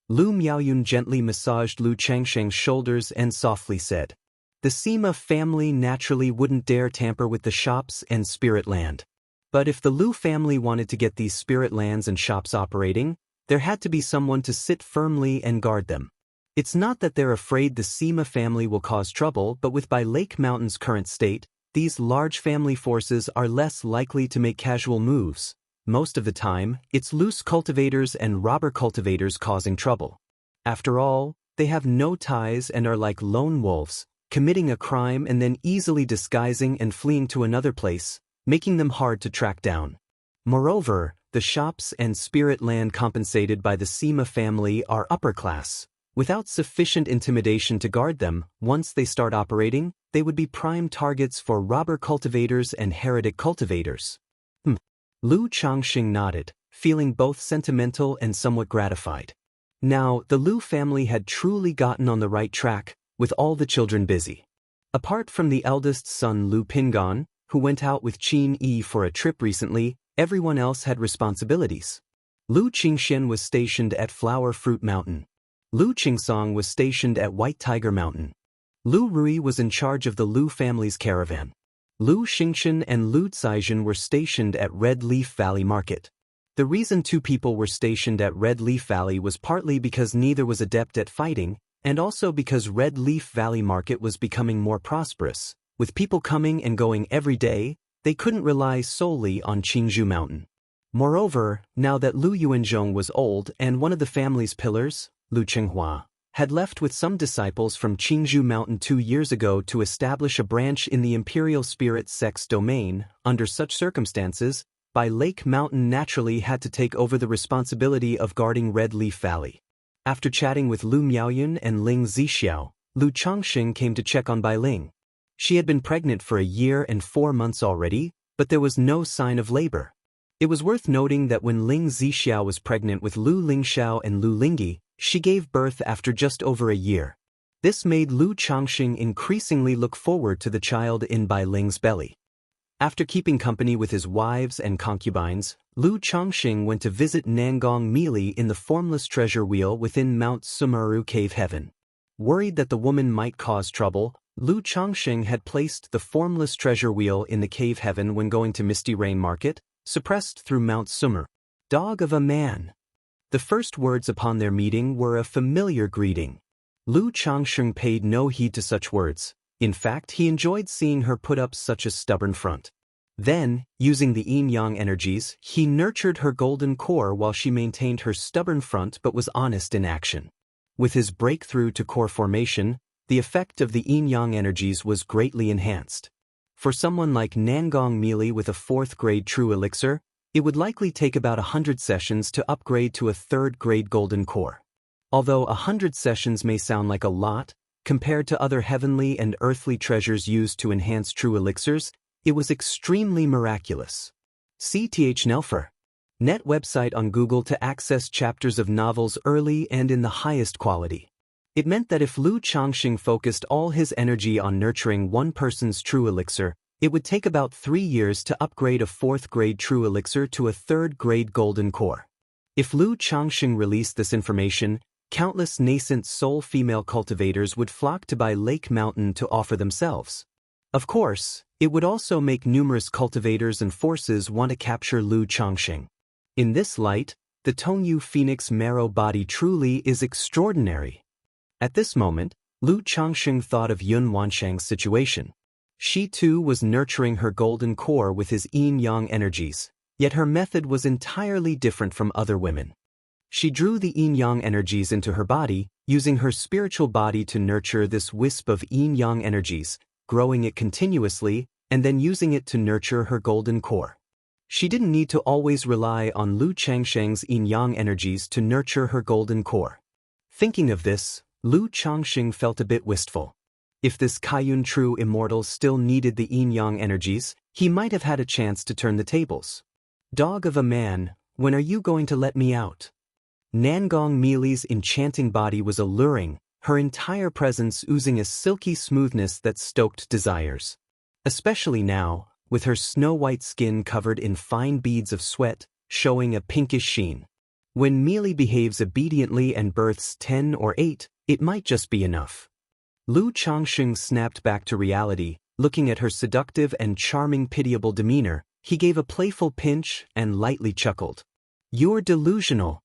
Lu Miaoyun gently massaged Lu Changxing's shoulders and softly said, the Sima family naturally wouldn't dare tamper with the shops and spirit land. But if the Lu family wanted to get these spirit lands and shops operating, there had to be someone to sit firmly and guard them. It's not that they're afraid the Sima family will cause trouble, but with by Lake Mountain's current state, these large family forces are less likely to make casual moves. Most of the time, it's loose cultivators and robber cultivators causing trouble. After all, they have no ties and are like lone wolves, committing a crime and then easily disguising and fleeing to another place, making them hard to track down. Moreover, the shops and spirit land compensated by the Sima family are upper class. Without sufficient intimidation to guard them, once they start operating, they would be prime targets for robber cultivators and heretic cultivators. Lu Changxing nodded, feeling both sentimental and somewhat gratified. Now, the Lu family had truly gotten on the right track, with all the children busy. Apart from the eldest son Lu Pingan, who went out with Qin Yi for a trip recently, everyone else had responsibilities. Lu Qingxian was stationed at Flower Fruit Mountain. Lu Qingsong was stationed at White Tiger Mountain. Lu Rui was in charge of the Lu family's caravan. Lu Xingxian and Lu Caizhen were stationed at Red Leaf Valley Market. The reason 2 people were stationed at Red Leaf Valley was partly because neither was adept at fighting, and also because Red Leaf Valley Market was becoming more prosperous. With people coming and going every day, they couldn't rely solely on Qingzhou Mountain. Moreover, now that Lu Yuanzhong was old and one of the family's pillars, Lu Qinghua, had left with some disciples from Qingzhou Mountain 2 years ago to establish a branch in the Imperial Spirit Sect's domain, under such circumstances, Bai Lake Mountain naturally had to take over the responsibility of guarding Red Leaf Valley. After chatting with Lu Miaoyun and Ling Zixiao, Lu Changxing came to check on Bai Ling. She had been pregnant for a year and 4 months already, but there was no sign of labor. It was worth noting that when Ling Zixiao was pregnant with Lu Lingxiao and Lu Lingyi, she gave birth after just over a year. This made Lu Changxing increasingly look forward to the child in Bai Ling's belly. After keeping company with his wives and concubines, Lu Changxing went to visit Nangong Mili in the formless treasure wheel within Mount Sumeru Cave Heaven. Worried that the woman might cause trouble, Lu Changxing had placed the formless treasure wheel in the cave heaven when going to Misty Rain Market, suppressed through Mount Sumer. Dog of a man. The first words upon their meeting were a familiar greeting. Lu Changxing paid no heed to such words. In fact, he enjoyed seeing her put up such a stubborn front. Then, using the yin-yang energies, he nurtured her golden core while she maintained her stubborn front but was honest in action. With his breakthrough to core formation, the effect of the yin-yang energies was greatly enhanced. For someone like Nangong Mili with a 4th grade true elixir, it would likely take about 100 sessions to upgrade to a 3rd grade golden core. Although 100 sessions may sound like a lot, compared to other heavenly and earthly treasures used to enhance true elixirs, it was extremely miraculous. CTH Nelfer. Net website on Google to access chapters of novels early and in the highest quality. It meant that if Lu Changxing focused all his energy on nurturing one person's true elixir, it would take about 3 years to upgrade a 4th grade true elixir to a 3rd grade golden core. If Lu Changxing released this information, countless nascent soul female cultivators would flock to Bai Lake Mountain to offer themselves. Of course, it would also make numerous cultivators and forces want to capture Lu Changxing. In this light, the Tongyu Phoenix marrow body truly is extraordinary. At this moment, Lu Changxing thought of Yun Wanshang's situation. She too was nurturing her golden core with his yin-yang energies, yet her method was entirely different from other women. She drew the yin-yang energies into her body, using her spiritual body to nurture this wisp of yin-yang energies, growing it continuously, and then using it to nurture her golden core. She didn't need to always rely on Lu Changsheng's yin-yang energies to nurture her golden core. Thinking of this, Lu Changxing felt a bit wistful. If this Kaiyun true immortal still needed the yin-yang energies, he might have had a chance to turn the tables. Dog of a man, when are you going to let me out? Nangong Mili's enchanting body was alluring, her entire presence oozing a silky smoothness that stoked desires. Especially now, with her snow-white skin covered in fine beads of sweat, showing a pinkish sheen. When Mili behaves obediently and births 10 or 8, it might just be enough. Lu Changxing snapped back to reality, looking at her seductive and charming pitiable demeanor. He gave a playful pinch and lightly chuckled. You're delusional.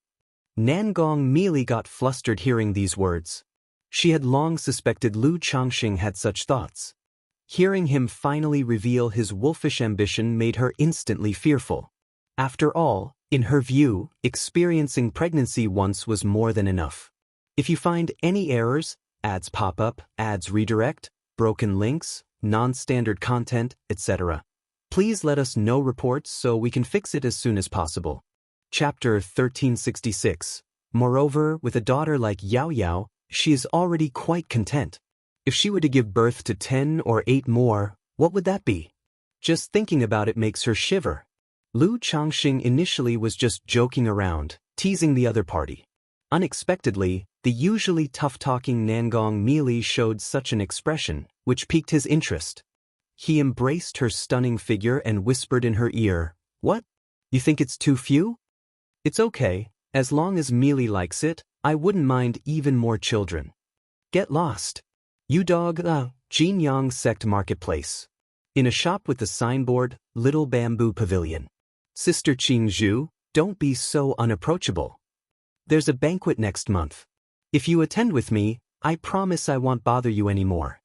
Nangong Mili got flustered hearing these words. She had long suspected Lu Changxing had such thoughts. Hearing him finally reveal his wolfish ambition made her instantly fearful. After all, in her view, experiencing pregnancy once was more than enough. If you find any errors, ads pop up, ads redirect, broken links, non-standard content, etc., please let us know reports so we can fix it as soon as possible. Chapter 1366. Moreover, with a daughter like Yao Yao, she is already quite content. If she were to give birth to 10 or 8 more, what would that be? Just thinking about it makes her shiver. Lu Changxing initially was just joking around, teasing the other party. Unexpectedly, the usually tough-talking Nangong Mili showed such an expression, which piqued his interest. He embraced her stunning figure and whispered in her ear, "What? You think it's too few? It's okay, as long as Mili likes it, I wouldn't mind even more children. Get lost. You dog, Jinyang Sect Marketplace. In a shop with the signboard, Little Bamboo Pavilion. Sister Qingzhu, don't be so unapproachable. There's a banquet next month. If you attend with me, I promise I won't bother you anymore."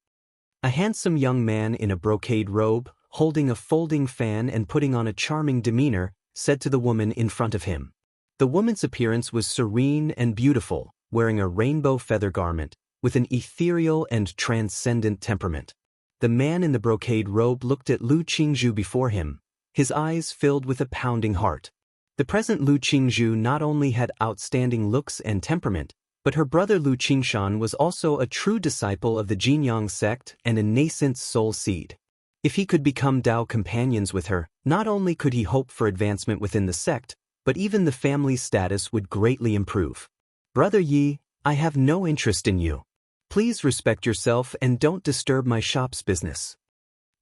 A handsome young man in a brocade robe, holding a folding fan and putting on a charming demeanor, said to the woman in front of him. The woman's appearance was serene and beautiful, wearing a rainbow feather garment, with an ethereal and transcendent temperament. The man in the brocade robe looked at Lu Qingzhu before him, his eyes filled with a pounding heart. The present Lu Qingzhu not only had outstanding looks and temperament, but her brother Lu Qingshan was also a true disciple of the Jinyang sect and a nascent soul seed. If he could become Dao companions with her, not only could he hope for advancement within the sect, but even the family's status would greatly improve. Brother Yi, I have no interest in you. Please respect yourself and don't disturb my shop's business.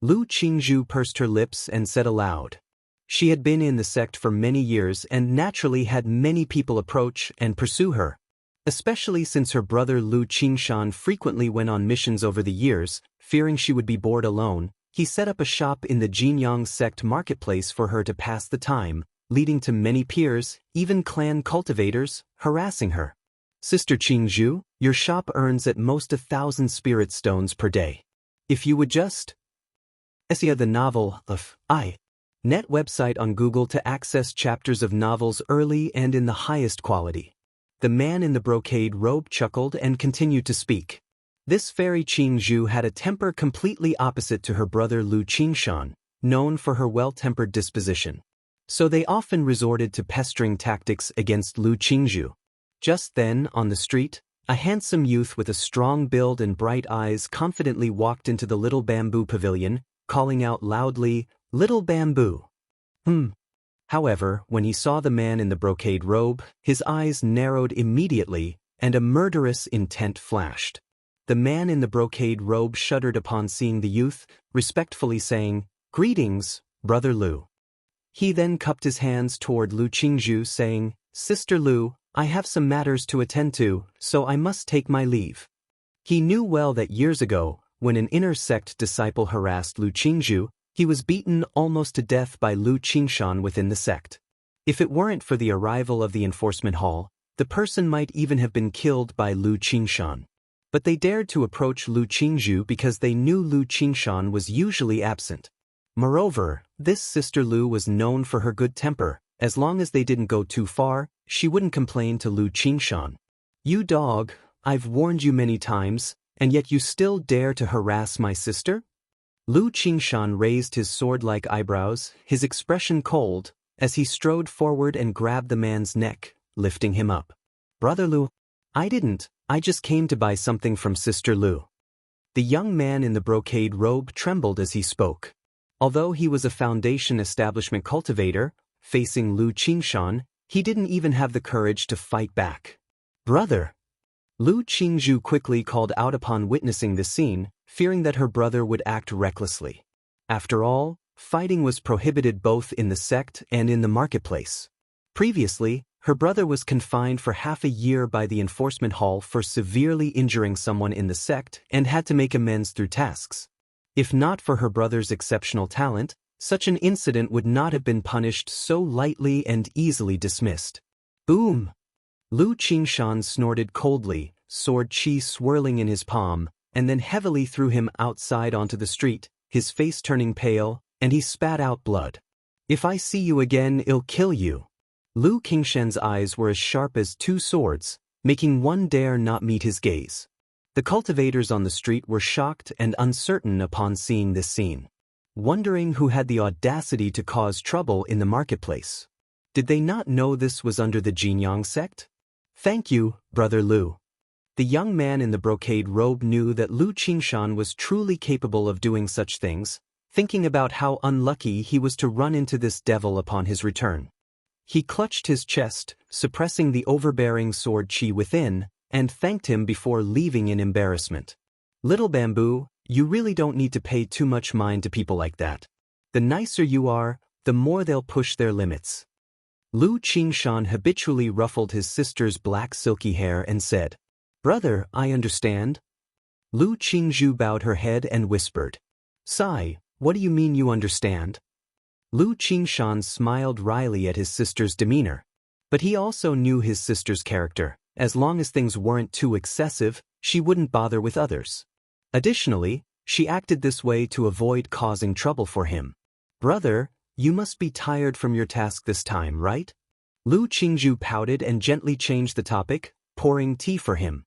Lu Qingzhu pursed her lips and said aloud. She had been in the sect for many years and naturally had many people approach and pursue her. Especially since her brother Lu Qingshan frequently went on missions over the years, fearing she would be bored alone, he set up a shop in the Jinyang sect marketplace for her to pass the time, leading to many peers, even clan cultivators, harassing her. Sister Qingzhu, your shop earns at most 1,000 spirit stones per day. If you would just... Xianxia the novel of net website on Google to access chapters of novels early and in the highest quality. The man in the brocade robe chuckled and continued to speak. This fairy Qingzhu had a temper completely opposite to her brother Lu Qingshan, known for her well-tempered disposition. So they often resorted to pestering tactics against Lu Qingzhu. Just then, on the street, a handsome youth with a strong build and bright eyes confidently walked into the little bamboo pavilion, calling out loudly, "Little bamboo." However, when he saw the man in the brocade robe, his eyes narrowed immediately, and a murderous intent flashed. The man in the brocade robe shuddered upon seeing the youth, respectfully saying, "Greetings, Brother Lu." He then cupped his hands toward Lu Qingzhu, saying, "Sister Lu, I have some matters to attend to, so I must take my leave." He knew well that years ago, when an inner sect disciple harassed Lu Qingzhu, he was beaten almost to death by Lu Qingshan within the sect. If it weren't for the arrival of the enforcement hall, the person might even have been killed by Lu Qingshan. But they dared to approach Lu Qingzhu because they knew Lu Qingshan was usually absent. Moreover, this Sister Lu was known for her good temper. As long as they didn't go too far, she wouldn't complain to Lu Qingshan. "You dog, I've warned you many times, and yet you still dare to harass my sister?" Lu Qingshan raised his sword-like eyebrows, his expression cold, as he strode forward and grabbed the man's neck, lifting him up. "Brother Lu, I just came to buy something from Sister Lu." The young man in the brocade robe trembled as he spoke. Although he was a foundation establishment cultivator, facing Lu Qingshan, he didn't even have the courage to fight back. "Brother!" Lu Qingzhu quickly called out upon witnessing the scene, fearing that her brother would act recklessly. After all, fighting was prohibited both in the sect and in the marketplace. Previously, her brother was confined for half a year by the enforcement hall for severely injuring someone in the sect and had to make amends through tasks. If not for her brother's exceptional talent, such an incident would not have been punished so lightly and easily dismissed. Boom! Lu Qingshan snorted coldly, sword chi swirling in his palm, and then heavily threw him outside onto the street, his face turning pale, and he spat out blood. "If I see you again, I'll kill you." Lu Qingshan's eyes were as sharp as two swords, making one dare not meet his gaze. The cultivators on the street were shocked and uncertain upon seeing this scene, wondering who had the audacity to cause trouble in the marketplace. Did they not know this was under the Jinyang sect? "Thank you, Brother Lu." The young man in the brocade robe knew that Lu Qingshan was truly capable of doing such things, thinking about how unlucky he was to run into this devil upon his return. He clutched his chest, suppressing the overbearing sword chi within, and thanked him before leaving in embarrassment. "Little bamboo, you really don't need to pay too much mind to people like that. The nicer you are, the more they'll push their limits." Lu Qingshan habitually ruffled his sister's black silky hair and said, "Brother, I understand." Lu Qingzhu bowed her head and whispered, "Sai, what do you mean you understand?" Lu Qingshan smiled wryly at his sister's demeanor. But he also knew his sister's character. As long as things weren't too excessive, she wouldn't bother with others. Additionally, she acted this way to avoid causing trouble for him. "Brother, You must be tired from your task this time, right? Lu Qingzhu pouted and gently changed the topic, pouring tea for him.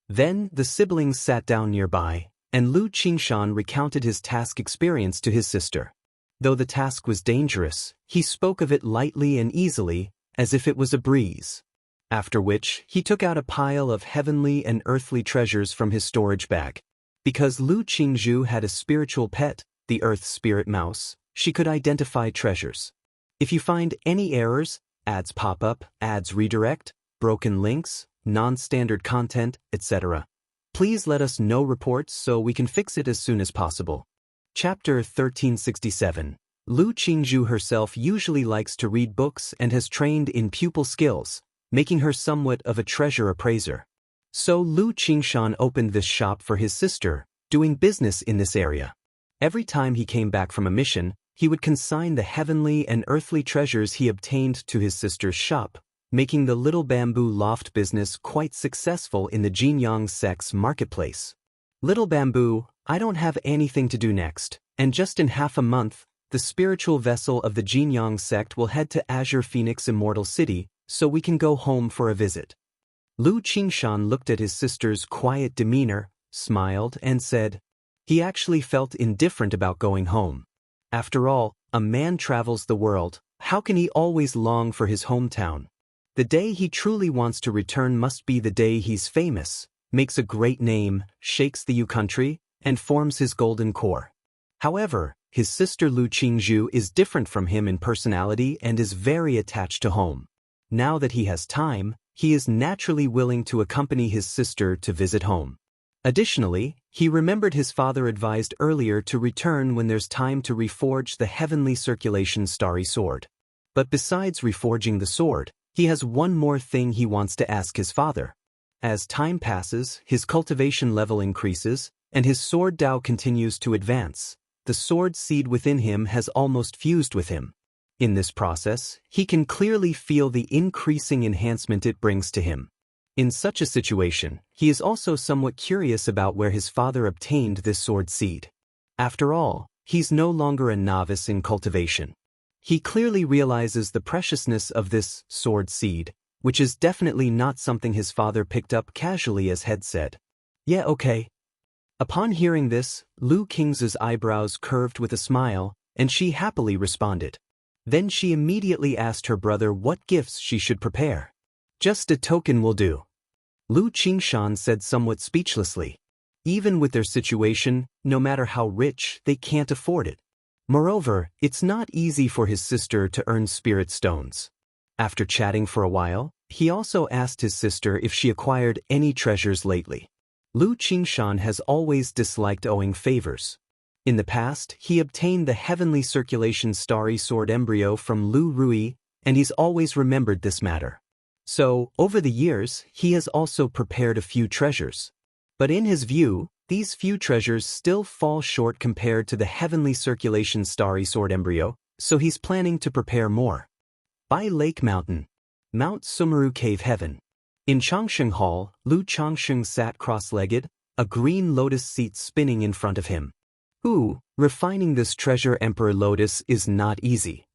Then, the siblings sat down nearby, and Lu Qingshan recounted his task experience to his sister. Though the task was dangerous, he spoke of it lightly and easily, as if it was a breeze. After which, he took out a pile of heavenly and earthly treasures from his storage bag. Because Lu Qingzhu had a spiritual pet, the earth spirit mouse, she could identify treasures. If you find any errors, ads pop up, ads redirect, broken links, non-standard content, etc., please let us know reports so we can fix it as soon as possible. Chapter 1367. Lu Qingzhu herself usually likes to read books and has trained in pupil skills, making her somewhat of a treasure appraiser. So Lu Qingshan opened this shop for his sister, doing business in this area. Every time he came back from a mission, he would consign the heavenly and earthly treasures he obtained to his sister's shop, making the Little Bamboo Loft business quite successful in the Jinyang sect's marketplace. Little Bamboo, I don't have anything to do next, and just in half a month, the spiritual vessel of the Jinyang sect will head to Azure Phoenix Immortal City, so we can go home for a visit. Lu Qingshan looked at his sister's quiet demeanor, smiled, and said, he actually felt indifferent about going home. After all, a man travels the world, how can he always long for his hometown? The day he truly wants to return must be the day he's famous, makes a great name, shakes the Yu country, and forms his golden core. However, his sister Lu Qingzhu is different from him in personality and is very attached to home. Now that he has time, he is naturally willing to accompany his sister to visit home. Additionally, he remembered his father advised earlier to return when there's time to reforge the heavenly circulation starry sword. But besides reforging the sword, he has one more thing he wants to ask his father. As time passes, his cultivation level increases, and his sword Dao continues to advance. The sword seed within him has almost fused with him. In this process, he can clearly feel the increasing enhancement it brings to him. In such a situation, he is also somewhat curious about where his father obtained this sword seed. After all, he's no longer a novice in cultivation. He clearly realizes the preciousness of this sword seed, which is definitely not something his father picked up casually, as Head said. Yeah, okay. Upon hearing this, Lu Qingzhu's eyebrows curved with a smile, and she happily responded. Then she immediately asked her brother what gifts she should prepare. Just a token will do. Lu Qingshan said somewhat speechlessly. Even with their situation, no matter how rich, they can't afford it. Moreover, it's not easy for his sister to earn spirit stones. After chatting for a while, he also asked his sister if she acquired any treasures lately. Lu Qingshan has always disliked owing favors. In the past, he obtained the heavenly circulation starry sword embryo from Lu Rui, and he's always remembered this matter. So, over the years, he has also prepared a few treasures. But in his view, these few treasures still fall short compared to the heavenly circulation starry sword embryo, so he's planning to prepare more. By Lake Mountain, Mount Sumeru Cave Heaven. In Changsheng Hall, Lu Changsheng sat cross-legged, a green lotus seat spinning in front of him. Refining this treasure Emperor Lotus is not easy.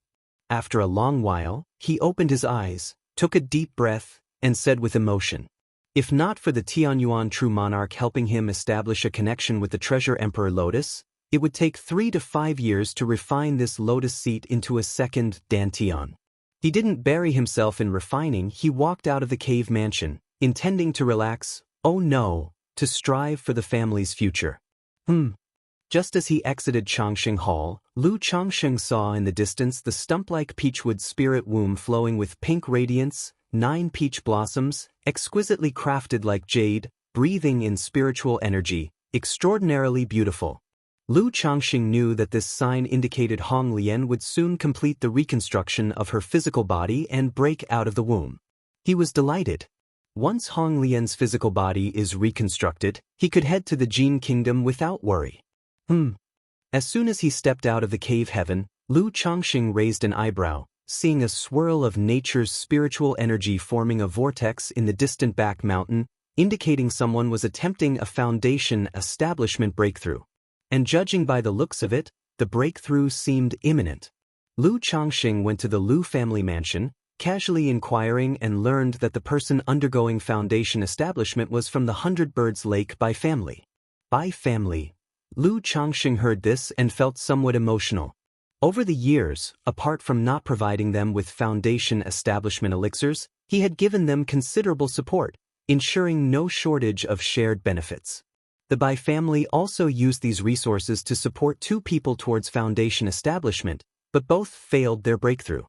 After a long while, he opened his eyes, took a deep breath, and said with emotion, if not for the Tianyuan true monarch helping him establish a connection with the treasure Emperor Lotus, it would take 3 to 5 years to refine this lotus seat into a second Dantian. He didn't bury himself in refining, he walked out of the cave mansion, intending to relax, oh no, to strive for the family's future. Just as he exited Changsheng Hall, Lu Changsheng saw in the distance the stump-like peachwood spirit womb flowing with pink radiance, 9 peach blossoms, exquisitely crafted like jade, breathing in spiritual energy, extraordinarily beautiful. Lu Changsheng knew that this sign indicated Hong Lian would soon complete the reconstruction of her physical body and break out of the womb. He was delighted. Once Hong Lian's physical body is reconstructed, he could head to the Jin Kingdom without worry. As soon as he stepped out of the cave heaven, Lu Changsheng raised an eyebrow, seeing a swirl of nature's spiritual energy forming a vortex in the distant back mountain, indicating someone was attempting a foundation establishment breakthrough. And judging by the looks of it, the breakthrough seemed imminent. Lu Changxing went to the Lu family mansion, casually inquiring, and learned that the person undergoing foundation establishment was from the 100 Birds Lake Bai family. Bai family. Lu Changxing heard this and felt somewhat emotional. Over the years, apart from not providing them with foundation establishment elixirs, he had given them considerable support, ensuring no shortage of shared benefits. The Bai family also used these resources to support 2 people towards foundation establishment, but both failed their breakthrough.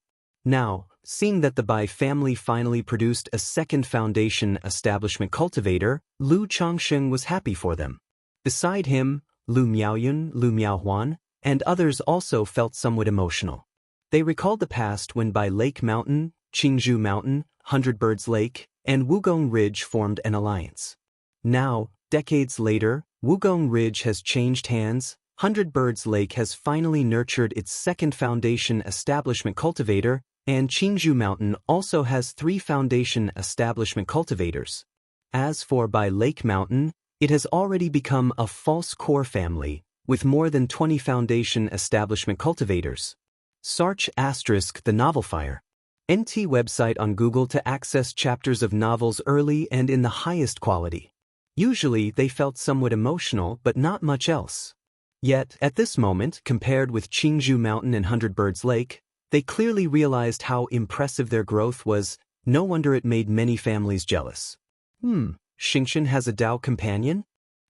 Now, seeing that the Bai family finally produced a second foundation establishment cultivator, Lu Changxing was happy for them. Beside him, Lu Miaoyun, Lu Miaohuan, and others also felt somewhat emotional. They recalled the past when Bai Lake Mountain, Qingzhou Mountain, 100 Birds Lake, and Wugong Ridge formed an alliance. Now, decades later, Wugong Ridge has changed hands. 100 Birds Lake has finally nurtured its second foundation establishment cultivator, and Qingzhou Mountain also has 3 foundation establishment cultivators. As for Bai Lake Mountain, it has already become a false core family, with more than 20 foundation establishment cultivators. Search * the novel fire. NT website on Google to access chapters of novels early and in the highest quality. Usually they felt somewhat emotional but not much else. Yet, at this moment, compared with Qingzhou Mountain and 100 Birds Lake, they clearly realized how impressive their growth was. No wonder it made many families jealous. Xianxia has a Dao companion?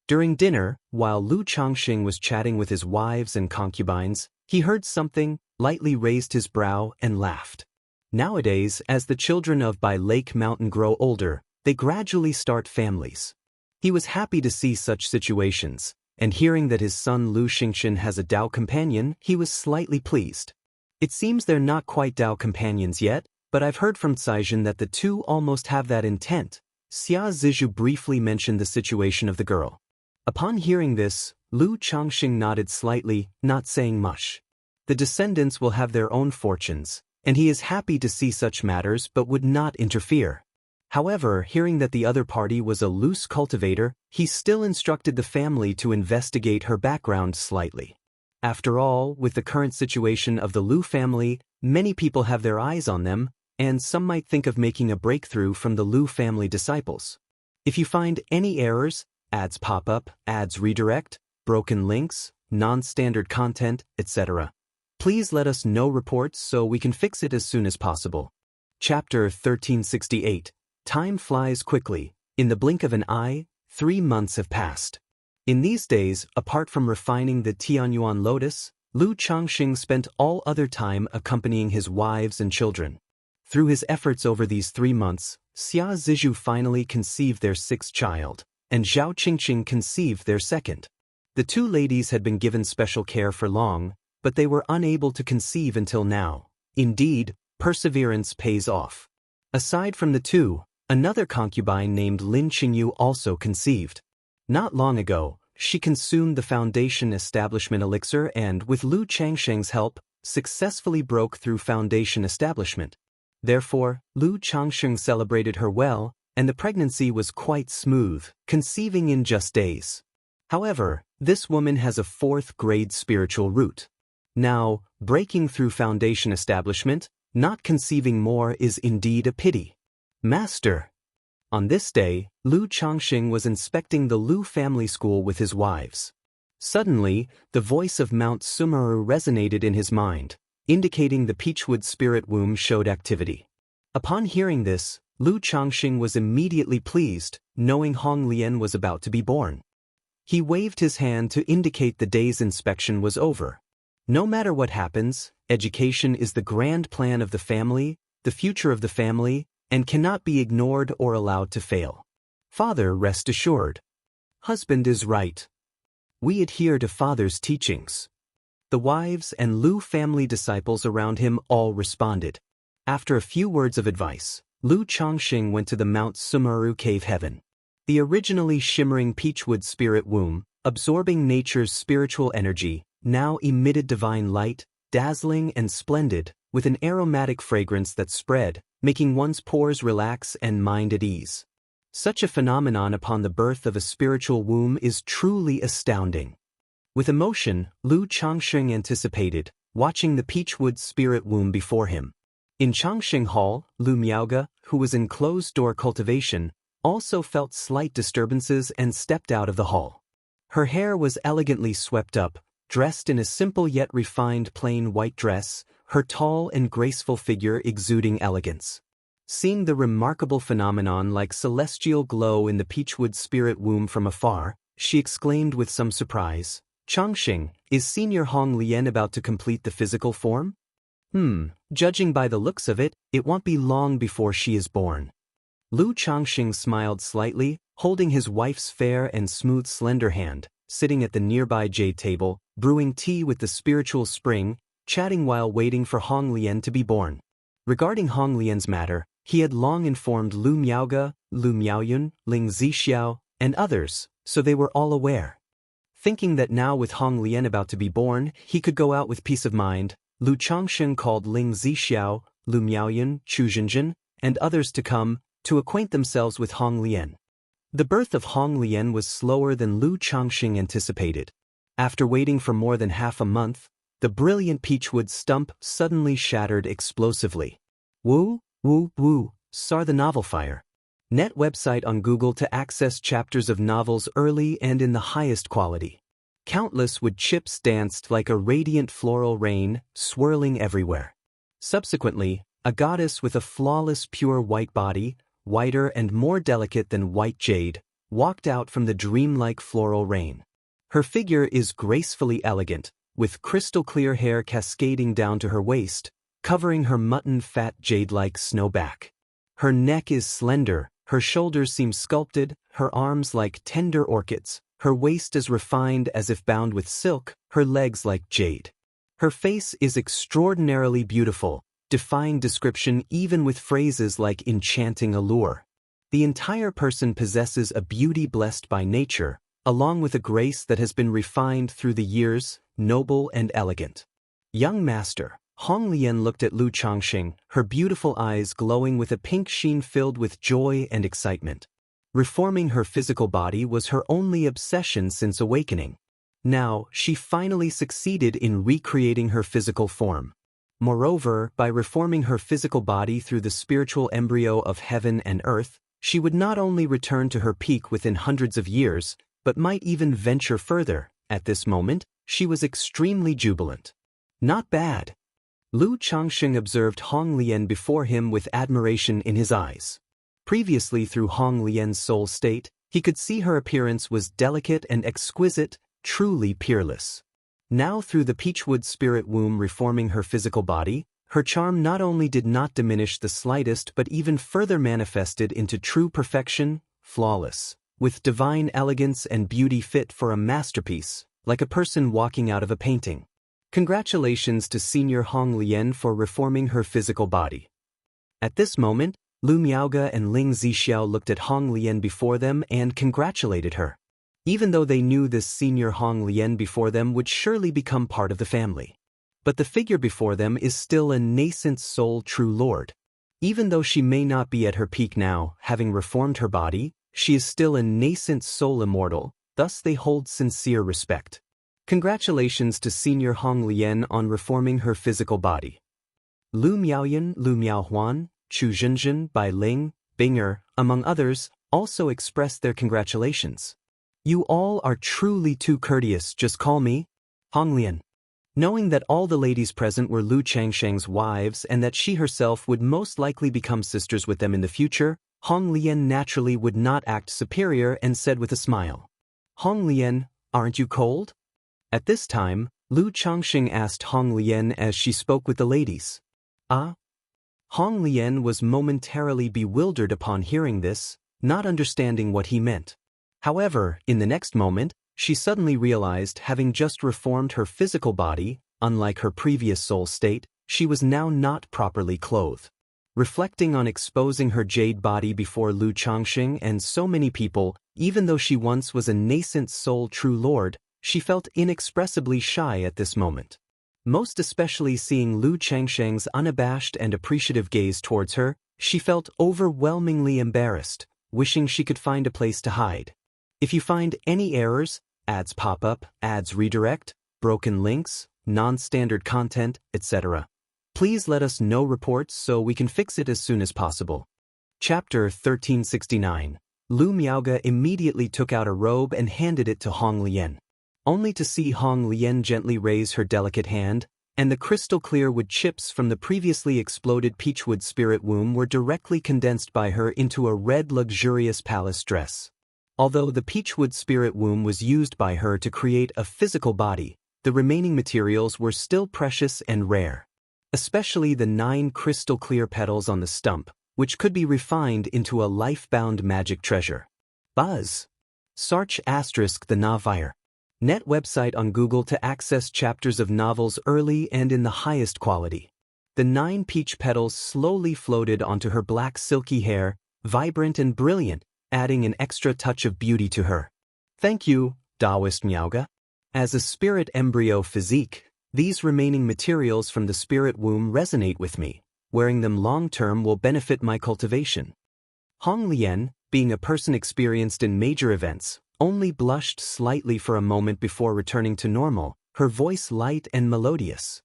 During dinner, while Lu Changxing was chatting with his wives and concubines, he heard something, lightly raised his brow, and laughed. Nowadays, as the children of Bai Lake Mountain grow older, they gradually start families. He was happy to see such situations, and hearing that his son Lu Xianxia has a Dao companion, he was slightly pleased. It seems they're not quite Dao companions yet, but I've heard from Caizhen that the 2 almost have that intent. Xia Zizhu briefly mentioned the situation of the girl. Upon hearing this, Lu Changxing nodded slightly, not saying much. The descendants will have their own fortunes, and he is happy to see such matters but would not interfere. However, hearing that the other party was a loose cultivator, he still instructed the family to investigate her background slightly. After all, with the current situation of the Lu family, many people have their eyes on them, and some might think of making a breakthrough from the Lu family disciples. If you find any errors, ads pop up, ads redirect, broken links, non-standard content, etc., please let us know reports so we can fix it as soon as possible. Chapter 1368. Time flies quickly. In the blink of an eye, 3 months have passed. In these days, apart from refining the Tianyuan lotus, Lu Changxing spent all other time accompanying his wives and children. Through his efforts over these 3 months, Xia Zizhu finally conceived their 6th child, and Zhao Qingqing conceived their 2nd. The 2 ladies had been given special care for long, but they were unable to conceive until now. Indeed, perseverance pays off. Aside from the 2, another concubine named Lin Qingyu also conceived. Not long ago, she consumed the foundation establishment elixir and, with Lu Changxing's help, successfully broke through foundation establishment. Therefore, Lu Changxing celebrated her well, and the pregnancy was quite smooth, conceiving in just days. However, this woman has a 4th-grade spiritual root. Now, breaking through foundation establishment, not conceiving more is indeed a pity. Master. On this day, Lu Changxing was inspecting the Lu family school with his wives. Suddenly, the voice of Mount Sumeru resonated in his mind, indicating the Peachwood spirit womb showed activity. Upon hearing this, Lu Changxing was immediately pleased, knowing Hong Lian was about to be born. He waved his hand to indicate the day's inspection was over. No matter what happens, education is the grand plan of the family, the future of the family, and cannot be ignored or allowed to fail. Father, rest assured. Husband is right. We adhere to father's teachings. The wives and Lu family disciples around him all responded. After a few words of advice, Lu Changxing went to the Mount Sumeru cave heaven. The originally shimmering Peachwood spirit womb, absorbing nature's spiritual energy, now emitted divine light, dazzling and splendid, with an aromatic fragrance that spread, making one's pores relax and mind at ease. Such a phenomenon upon the birth of a spiritual womb is truly astounding. With emotion, Lu Changxing anticipated, watching the Peachwood spirit womb before him. In Changxing Hall, Lu Miaoge, who was in closed-door cultivation, also felt slight disturbances and stepped out of the hall. Her hair was elegantly swept up, dressed in a simple yet refined plain white dress, her tall and graceful figure exuding elegance. Seeing the remarkable phenomenon like celestial glow in the Peachwood spirit womb from afar, she exclaimed with some surprise, "Changxing, is Senior Hong Lian about to complete the physical form? Judging by the looks of it, it won't be long before she is born." Lu Changxing smiled slightly, holding his wife's fair and smooth slender hand, sitting at the nearby jade table, brewing tea with the spiritual spring, chatting while waiting for Hong Lian to be born. Regarding Hong Lian's matter, he had long informed Lu Miaoge, Lu Miaoyun, Ling Zixiao, and others, so they were all aware. Thinking that now with Hong Lian about to be born, he could go out with peace of mind, Lu Changxing called Ling Zixiao, Lu Miaoyun, Chu Zhenjin, and others to come, to acquaint themselves with Hong Lian. The birth of Hong Lian was slower than Lu Changxing anticipated. After waiting for more than half a month, the brilliant Peachwood stump suddenly shattered explosively. Woo, woo, woo, Sar the Novel Fire. Net website on Google to access chapters of novels early and in the highest quality. Countless wood chips danced like a radiant floral rain, swirling everywhere. Subsequently, a goddess with a flawless pure white body, whiter and more delicate than white jade, walked out from the dreamlike floral rain. Her figure is gracefully elegant, with crystal-clear hair cascading down to her waist, covering her mutton fat jade-like snow back. Her neck is slender, her shoulders seem sculpted, her arms like tender orchids, her waist as refined as if bound with silk, her legs like jade. Her face is extraordinarily beautiful, defying description even with phrases like enchanting allure. The entire person possesses a beauty blessed by nature, along with a grace that has been refined through the years, noble and elegant. Young master, Hong Lian looked at Lu Changxing, her beautiful eyes glowing with a pink sheen filled with joy and excitement. Reforming her physical body was her only obsession since awakening. Now, she finally succeeded in recreating her physical form. Moreover, by reforming her physical body through the spiritual embryo of heaven and earth, she would not only return to her peak within hundreds of years, but might even venture further. At this moment, she was extremely jubilant. Not bad. Lu Changxing observed Hong Lian before him with admiration in his eyes. Previously through Hong Lian's soul state, he could see her appearance was delicate and exquisite, truly peerless. Now through the Peachwood spirit womb reforming her physical body, her charm not only did not diminish the slightest but even further manifested into true perfection, flawless, with divine elegance and beauty fit for a masterpiece, like a person walking out of a painting. Congratulations to Senior Hong Lian for reforming her physical body. At this moment, Lu Miaoge and Ling Zixiao looked at Hong Lian before them and congratulated her. Even though they knew this Senior Hong Lian before them would surely become part of the family. But the figure before them is still a nascent soul true lord. Even though she may not be at her peak now, having reformed her body, she is still a nascent soul immortal, thus they hold sincere respect. Congratulations to Senior Hong Lian on reforming her physical body. Lu Miaoyun, Lu Miaohuan, Chu Zhenjin, Bai Ling, Binger, among others, also expressed their congratulations. You all are truly too courteous, just call me Hong Lian. Knowing that all the ladies present were Lu Changxing's wives and that she herself would most likely become sisters with them in the future, Hong Lian naturally would not act superior and said with a smile, "Hong Lian, aren't you cold?" At this time, Lu Changxing asked Hong Lian as she spoke with the ladies. Ah? Hong Lian was momentarily bewildered upon hearing this, not understanding what he meant. However, in the next moment, she suddenly realized having just reformed her physical body, unlike her previous soul state, she was now not properly clothed. Reflecting on exposing her jade body before Lu Changxing and so many people, even though she once was a nascent soul true lord, she felt inexpressibly shy at this moment. Most especially seeing Lu Changxing's unabashed and appreciative gaze towards her, she felt overwhelmingly embarrassed, wishing she could find a place to hide. If you find any errors, ads pop up, ads redirect, broken links, non-standard content, etc. Please let us know reports so we can fix it as soon as possible. Chapter 1369. Lu Miaoge immediately took out a robe and handed it to Hong Lian. Only to see Hong Lian gently raise her delicate hand, and the crystal-clear wood chips from the previously exploded peachwood spirit womb were directly condensed by her into a red luxurious palace dress. Although the peachwood spirit womb was used by her to create a physical body, the remaining materials were still precious and rare. Especially the 9 crystal-clear petals on the stump, which could be refined into a life-bound magic treasure. Buzz. Search * the Novire. Net website on Google to access chapters of novels early and in the highest quality. The 9 peach petals slowly floated onto her black silky hair, vibrant and brilliant, adding an extra touch of beauty to her. Thank you, Taoist Miaoge. As a spirit embryo physique, these remaining materials from the spirit womb resonate with me. Wearing them long-term will benefit my cultivation. Hong Lian, being a person experienced in major events, only blushed slightly for a moment before returning to normal, her voice light and melodious.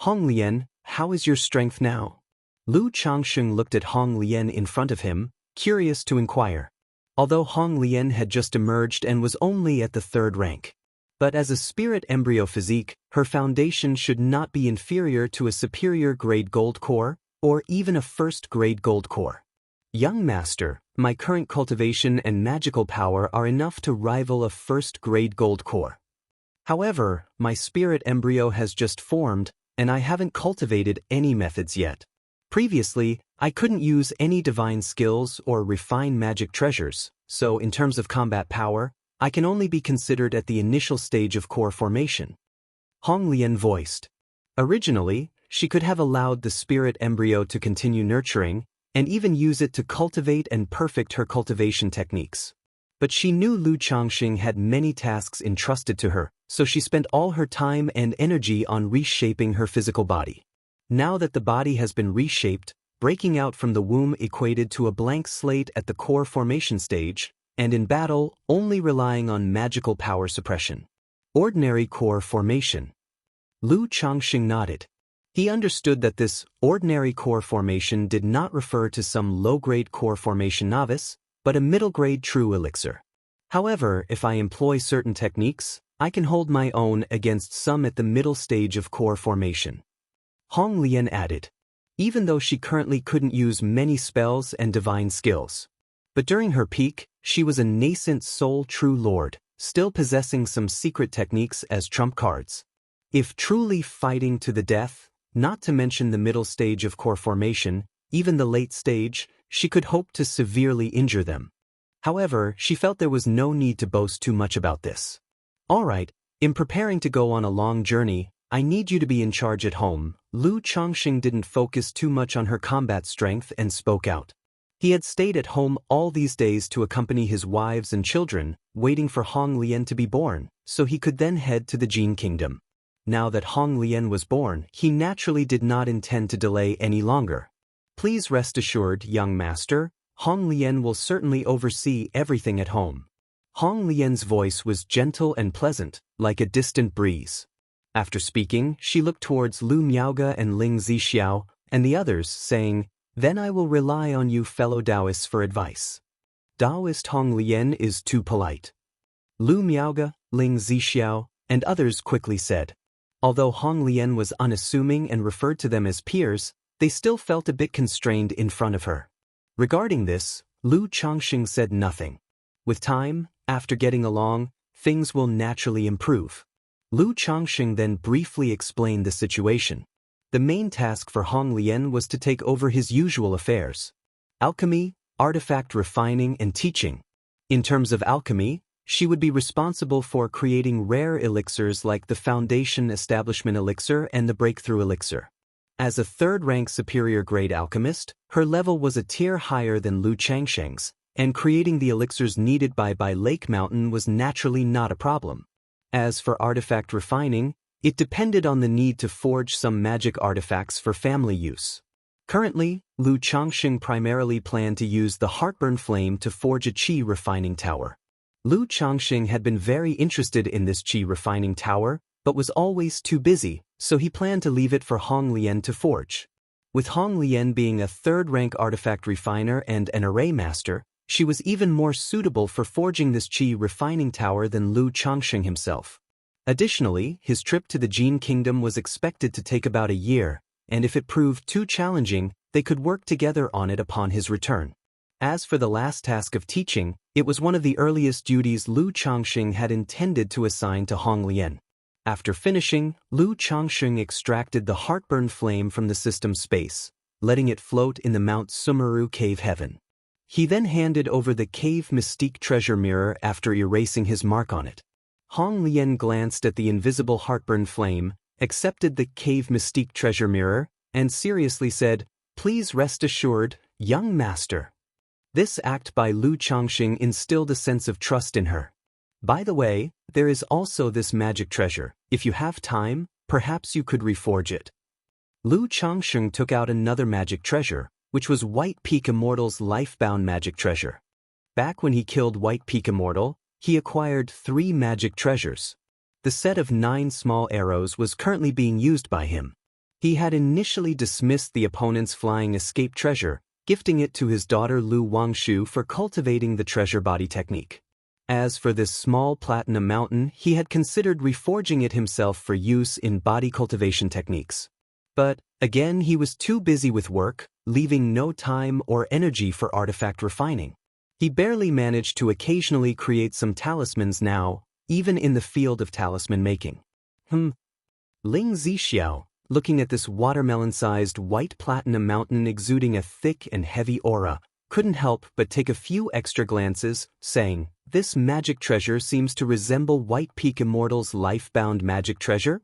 Hong Lian, how is your strength now? Lu Changsheng looked at Hong Lian in front of him, curious to inquire. Although Hong Lian had just emerged and was only at the 3rd rank. But as a spirit embryo physique, her foundation should not be inferior to a superior grade gold core, or even a 1st grade gold core. Young master, my current cultivation and magical power are enough to rival a 1st grade gold core. However, my spirit embryo has just formed, and I haven't cultivated any methods yet. Previously, I couldn't use any divine skills or refine magic treasures, so in terms of combat power, I can only be considered at the initial stage of core formation. Hong Lian voiced. Originally, she could have allowed the spirit embryo to continue nurturing, and even use it to cultivate and perfect her cultivation techniques. But she knew Lu Changxing had many tasks entrusted to her, so she spent all her time and energy on reshaping her physical body. Now that the body has been reshaped, breaking out from the womb equated to a blank slate at the core formation stage, and in battle, only relying on magical power suppression. Ordinary core formation. Lu Changxing nodded. He understood that this ordinary core formation did not refer to some low-grade core formation novice, but a middle-grade true elixir. However, if I employ certain techniques, I can hold my own against some at the middle stage of core formation. Hong Lian added, even though she currently couldn't use many spells and divine skills. But during her peak, she was a nascent soul true lord, still possessing some secret techniques as trump cards. If truly fighting to the death, not to mention the middle stage of core formation, even the late stage, she could hope to severely injure them. However, she felt there was no need to boast too much about this. Alright, in preparing to go on a long journey, I need you to be in charge at home. Lu Changxing didn't focus too much on her combat strength and spoke out. He had stayed at home all these days to accompany his wives and children, waiting for Hong Lian to be born, so he could then head to the Jin Kingdom. Now that Hong Lian was born, he naturally did not intend to delay any longer. Please rest assured, young master, Hong Lian will certainly oversee everything at home. Hong Lian's voice was gentle and pleasant, like a distant breeze. After speaking, she looked towards Lu Miaoge and Ling Zixiao, and the others, saying, then I will rely on you fellow Taoists for advice. Taoist Hong Lian is too polite. Lu Miaoge, Ling Zixiao, and others quickly said. Although Hong Lian was unassuming and referred to them as peers, they still felt a bit constrained in front of her. Regarding this, Lu Changxing said nothing. With time, after getting along, things will naturally improve. Lu Changxing then briefly explained the situation. The main task for Hong Lian was to take over his usual affairs: alchemy, artifact refining, and teaching. In terms of alchemy, she would be responsible for creating rare elixirs like the Foundation Establishment Elixir and the Breakthrough Elixir. As a 3rd-rank superior grade alchemist, her level was a tier higher than Lu Changsheng's, and creating the elixirs needed by Lake Mountain was naturally not a problem. As for artifact refining, it depended on the need to forge some magic artifacts for family use. Currently, Lu Changxing primarily planned to use the Heartburn Flame to forge a qi refining tower. Lu Changxing had been very interested in this qi refining tower, but was always too busy, so he planned to leave it for Hong Lian to forge. With Hong Lian being a third-rank artifact refiner and an array master, she was even more suitable for forging this qi refining tower than Lu Changsheng himself. Additionally, his trip to the Jin Kingdom was expected to take about a year, and if it proved too challenging, they could work together on it upon his return. As for the last task of teaching, it was one of the earliest duties Lu Changsheng had intended to assign to Hong Lian. After finishing, Lu Changsheng extracted the heartburn flame from the system's space, letting it float in the Mount Sumeru cave heaven. He then handed over the cave mystique treasure mirror after erasing his mark on it. Hong Lian glanced at the invisible heartburn flame, accepted the cave mystique treasure mirror, and seriously said, "Please rest assured, young master." This act by Lu Changsheng instilled a sense of trust in her. By the way, there is also this magic treasure. If you have time, perhaps you could reforge it. Lu Changsheng took out another magic treasure, which was White Peak Immortal's life-bound magic treasure. Back when he killed White Peak Immortal, he acquired 3 magic treasures. The set of 9 small arrows was currently being used by him. He had initially dismissed the opponent's flying escape treasure, gifting it to his daughter Lu Wangshu for cultivating the treasure body technique. As for this small platinum mountain, he had considered reforging it himself for use in body cultivation techniques. But, again, he was too busy with work, leaving no time or energy for artifact refining. He barely managed to occasionally create some talismans now, even in the field of talisman making. Ling Zixiao, looking at this watermelon-sized white platinum mountain exuding a thick and heavy aura, couldn't help but take a few extra glances, saying, "This magic treasure seems to resemble White Peak Immortal's life-bound magic treasure?"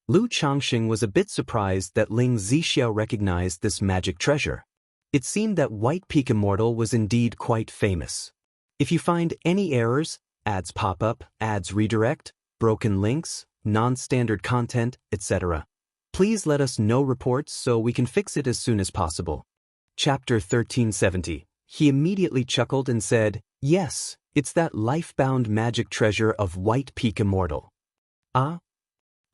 Lu Changsheng was a bit surprised that Ling Zixiao recognized this magic treasure. It seemed that White Peak Immortal was indeed quite famous. If you find any errors, ads pop up, ads redirect, broken links, non-standard content, etc., please let us know reports so we can fix it as soon as possible. Chapter 1370. He immediately chuckled and said, "Yes, it's that life-bound magic treasure of White Peak Immortal." Ah?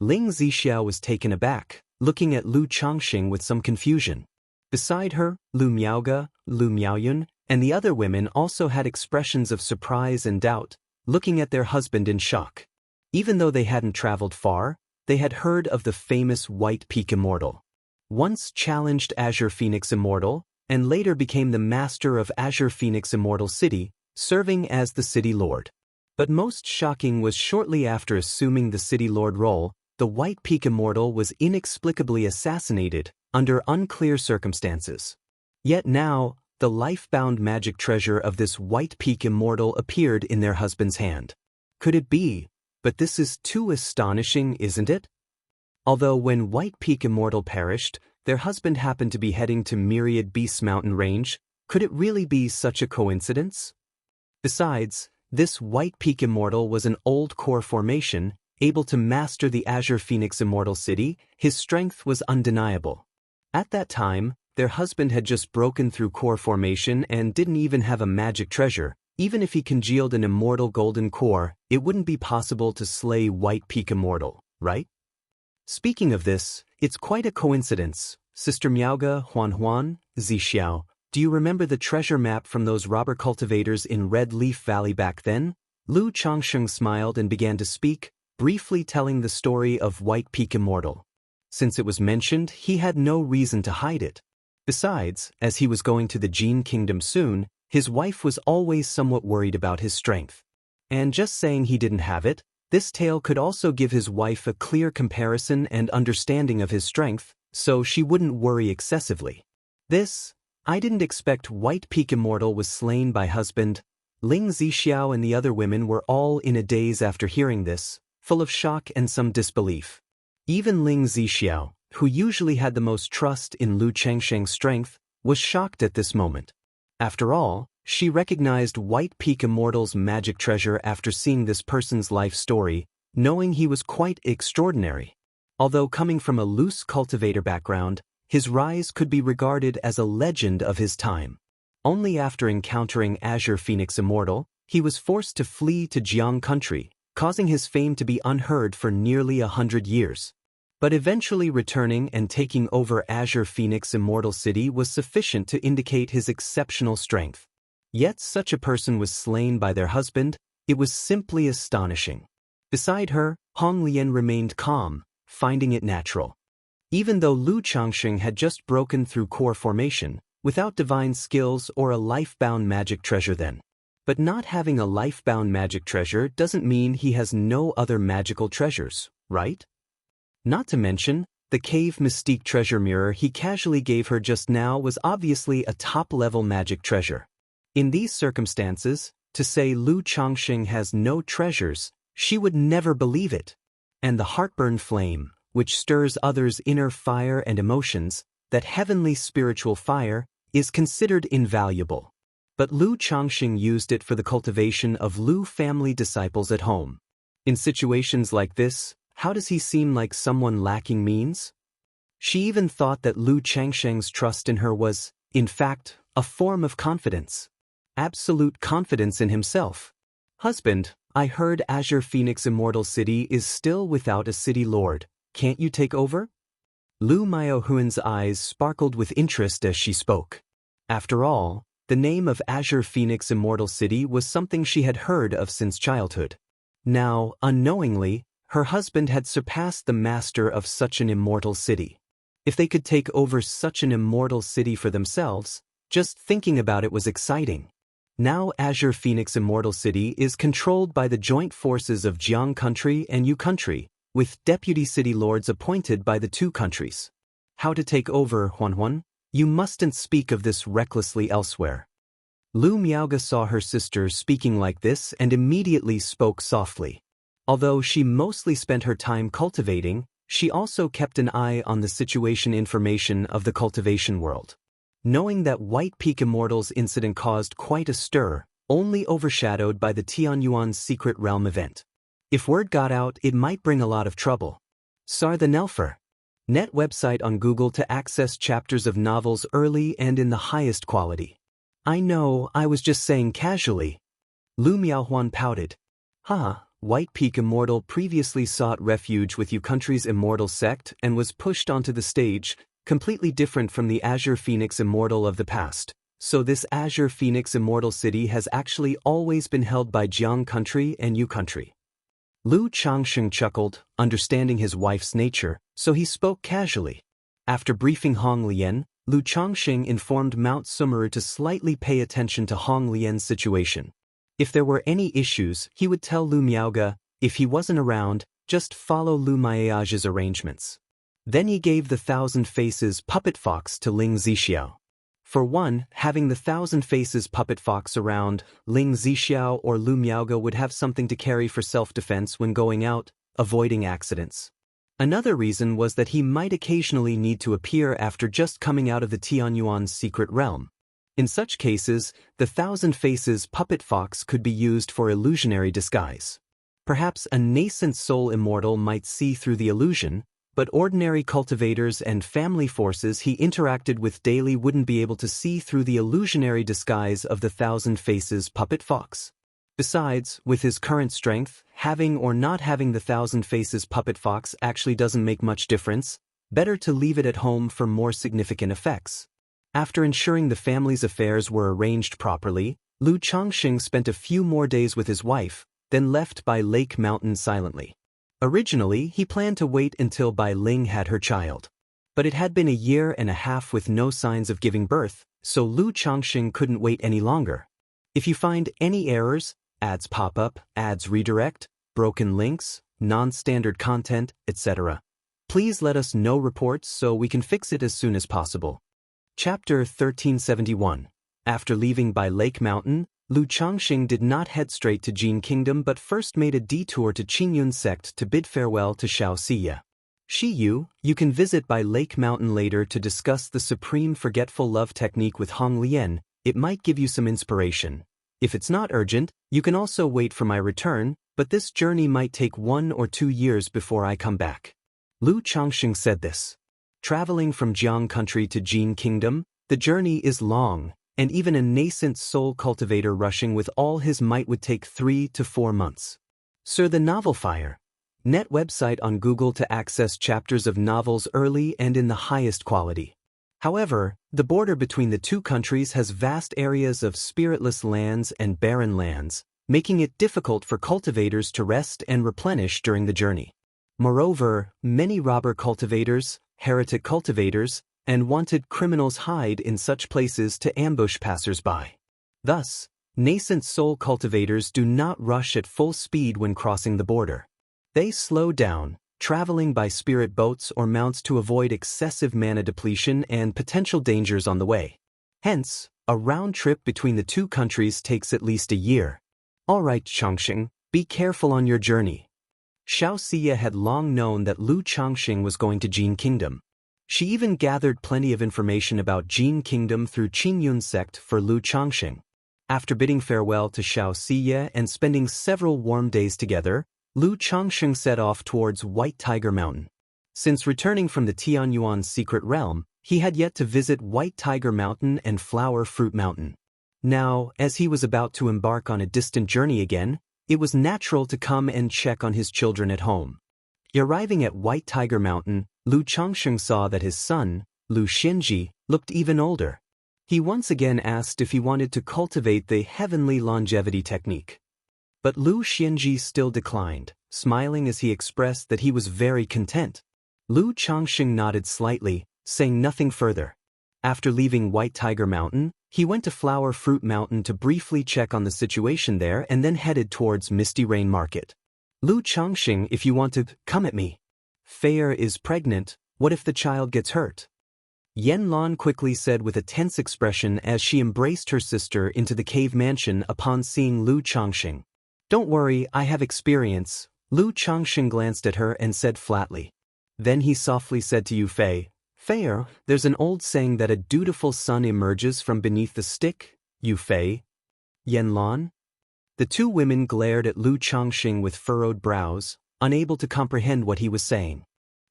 Ling Zixiao was taken aback, looking at Lu Changsheng with some confusion. Beside her, Lu Miaoge, Lu Miaoyun, and the other women also had expressions of surprise and doubt, looking at their husband in shock. Even though they hadn't traveled far, they had heard of the famous White Peak Immortal. Once challenged Azure Phoenix Immortal, and later became the master of Azure Phoenix Immortal City, serving as the City Lord. But most shocking was shortly after assuming the City Lord role, the White Peak Immortal was inexplicably assassinated, under unclear circumstances. Yet now, the life-bound magic treasure of this White Peak Immortal appeared in their husband's hand. Could it be? But this is too astonishing, isn't it? Although when White Peak Immortal perished, their husband happened to be heading to Myriad Beasts Mountain Range, could it really be such a coincidence? Besides, this White Peak Immortal was an old core formation, able to master the Azure Phoenix Immortal City. His strength was undeniable. At that time, their husband had just broken through core formation and didn't even have a magic treasure. Even if he congealed an immortal golden core, it wouldn't be possible to slay White Peak Immortal, right? Speaking of this, it's quite a coincidence. Sister Miaoge, Huan, Zixiao, do you remember the treasure map from those robber cultivators in Red Leaf Valley back then? Lu Changsheng smiled and began to speak, briefly telling the story of White Peak Immortal. Since it was mentioned, he had no reason to hide it. Besides, as he was going to the Jin Kingdom soon, his wife was always somewhat worried about his strength. And just saying he didn't have it, this tale could also give his wife a clear comparison and understanding of his strength, so she wouldn't worry excessively. I didn't expect White Peak Immortal was slain by husband. Ling Zixiao and the other women were all in a daze after hearing this, full of shock and some disbelief. Even Ling Zixiao, who usually had the most trust in Lu Changsheng's strength, was shocked at this moment. After all, she recognized White Peak Immortal's magic treasure after seeing this person's life story, knowing he was quite extraordinary. Although coming from a loose cultivator background, his rise could be regarded as a legend of his time. Only after encountering Azure Phoenix Immortal, he was forced to flee to Jiang country, causing his fame to be unheard for nearly 100 years. But eventually returning and taking over Azure Phoenix Immortal City was sufficient to indicate his exceptional strength. Yet such a person was slain by their husband. It was simply astonishing. Beside her, Hong Lian remained calm, finding it natural. Even though Lu Changxing had just broken through core formation, without divine skills or a life-bound magic treasure then. But not having a life-bound magic treasure doesn't mean he has no other magical treasures, right? Not to mention, the Cave Mystique treasure mirror he casually gave her just now was obviously a top-level magic treasure. In these circumstances, to say Lu Changxing has no treasures, she would never believe it. And the heartburn flame, which stirs others' inner fire and emotions, that heavenly spiritual fire, is considered invaluable. But Lu Changxing used it for the cultivation of Lu family disciples at home. In situations like this, how does he seem like someone lacking means? She even thought that Lu Changxing's trust in her was, in fact, a form of confidence. Absolute confidence in himself. Husband, I heard Azure Phoenix Immortal City is still without a city lord. Can't you take over? Lu Miaohuan's eyes sparkled with interest as she spoke. After all, the name of Azure Phoenix Immortal City was something she had heard of since childhood. Now, unknowingly, her husband had surpassed the master of such an immortal city. If they could take over such an immortal city for themselves, just thinking about it was exciting. Now Azure Phoenix Immortal City is controlled by the joint forces of Jiang Country and Yu Country, with deputy city lords appointed by the two countries. How to take over, Huanhuan? You mustn't speak of this recklessly elsewhere. Lu Miaoga saw her sister speaking like this and immediately spoke softly. Although she mostly spent her time cultivating, she also kept an eye on the situation information of the cultivation world. Knowing that White Peak Immortals incident caused quite a stir, only overshadowed by the Tianyuan's Secret Realm event. If word got out, it might bring a lot of trouble. Sar the Nelfer. Net website on Google to access chapters of novels early and in the highest quality. I know, I was just saying casually. Lu Miaohuan pouted. White Peak Immortal previously sought refuge with Yu Country's Immortal sect and was pushed onto the stage, completely different from the Azure Phoenix Immortal of the past. So this Azure Phoenix Immortal City has actually always been held by Jiang Country and Yu Country. Lu Changxing chuckled, understanding his wife's nature, so he spoke casually. After briefing Hong Lian, Lu Changxing informed Mount Sumeru to slightly pay attention to Hong Lian's situation. If there were any issues, he would tell Lu Miaoga. If he wasn't around, just follow Lu Miaoga's arrangements. Then he gave the Thousand Faces puppet fox to Ling Zixiao. For one, having the Thousand Faces puppet fox around, Ling Zixiao or Lu Miaoga would have something to carry for self-defense when going out, avoiding accidents. Another reason was that he might occasionally need to appear after just coming out of the Tianyuan's Secret Realm. In such cases, the Thousand Faces puppet fox could be used for illusionary disguise. Perhaps a nascent soul immortal might see through the illusion, but ordinary cultivators and family forces he interacted with daily wouldn't be able to see through the illusionary disguise of the Thousand Faces puppet fox. Besides, with his current strength, having or not having the Thousand Faces puppet fox actually doesn't make much difference. Better to leave it at home for more significant effects. After ensuring the family's affairs were arranged properly, Lu Changxing spent a few more days with his wife, then left Bai Lake Mountain silently. Originally, he planned to wait until Bai Ling had her child. But it had been a year and a half with no signs of giving birth, so Lu Changxing couldn't wait any longer. If you find any errors, ads pop up, ads redirect, broken links, non-standard content, etc., please let us know reports so we can fix it as soon as possible. Chapter 1371. After leaving Bai Lake Mountain, Lu Changxing did not head straight to Jin Kingdom but first made a detour to Qingyun sect to bid farewell to Xianxia. Shiyu, you can visit Bai Lake Mountain later to discuss the supreme forgetful love technique with Hong Lian. It might give you some inspiration. If it's not urgent, you can also wait for my return, but this journey might take 1 or 2 years before I come back. Lu Changxing said this. Traveling from Jiang Country to Jin Kingdom, the journey is long, and even a nascent soul cultivator rushing with all his might would take 3 to 4 months. Sir, the Novel Fire. Net website on Google to access chapters of novels early and in the highest quality. However, the border between the two countries has vast areas of spiritless lands and barren lands, making it difficult for cultivators to rest and replenish during the journey. Moreover, many robber cultivators, heretic cultivators, and wanted criminals hide in such places to ambush passers-by. Thus, nascent soul cultivators do not rush at full speed when crossing the border. They slow down, traveling by spirit boats or mounts to avoid excessive mana depletion and potential dangers on the way. Hence, a round trip between the two countries takes at least a year. Alright, Xianxia, be careful on your journey. Xianxia had long known that Lu Changxing was going to Jin Kingdom. She even gathered plenty of information about Jin Kingdom through Qingyun sect for Lu Changxing. After bidding farewell to Xianxia and spending several warm days together, Lu Changxing set off towards White Tiger Mountain. Since returning from the Tianyuan secret realm, he had yet to visit White Tiger Mountain and Flower Fruit Mountain. Now, as he was about to embark on a distant journey again, it was natural to come and check on his children at home. Arriving at White Tiger Mountain, Lu Changxing saw that his son, Lu Xinji, looked even older. He once again asked if he wanted to cultivate the heavenly longevity technique. But Lu Xinji still declined, smiling as he expressed that he was very content. Lu Changxing nodded slightly, saying nothing further. After leaving White Tiger Mountain, he went to Flower Fruit Mountain to briefly check on the situation there and then headed towards Misty Rain Market. Lu Changxing, if you want to, come at me. Fei is pregnant, what if the child gets hurt? Yan Lan quickly said with a tense expression as she embraced her sister into the cave mansion upon seeing Lu Changxing. Don't worry, I have experience, Lu Changxing glanced at her and said flatly. Then he softly said to Yu Fei, Fei, there's an old saying that a dutiful son emerges from beneath the stick, Yu Fei. Yan Lan? The two women glared at Lu Changxing with furrowed brows, unable to comprehend what he was saying.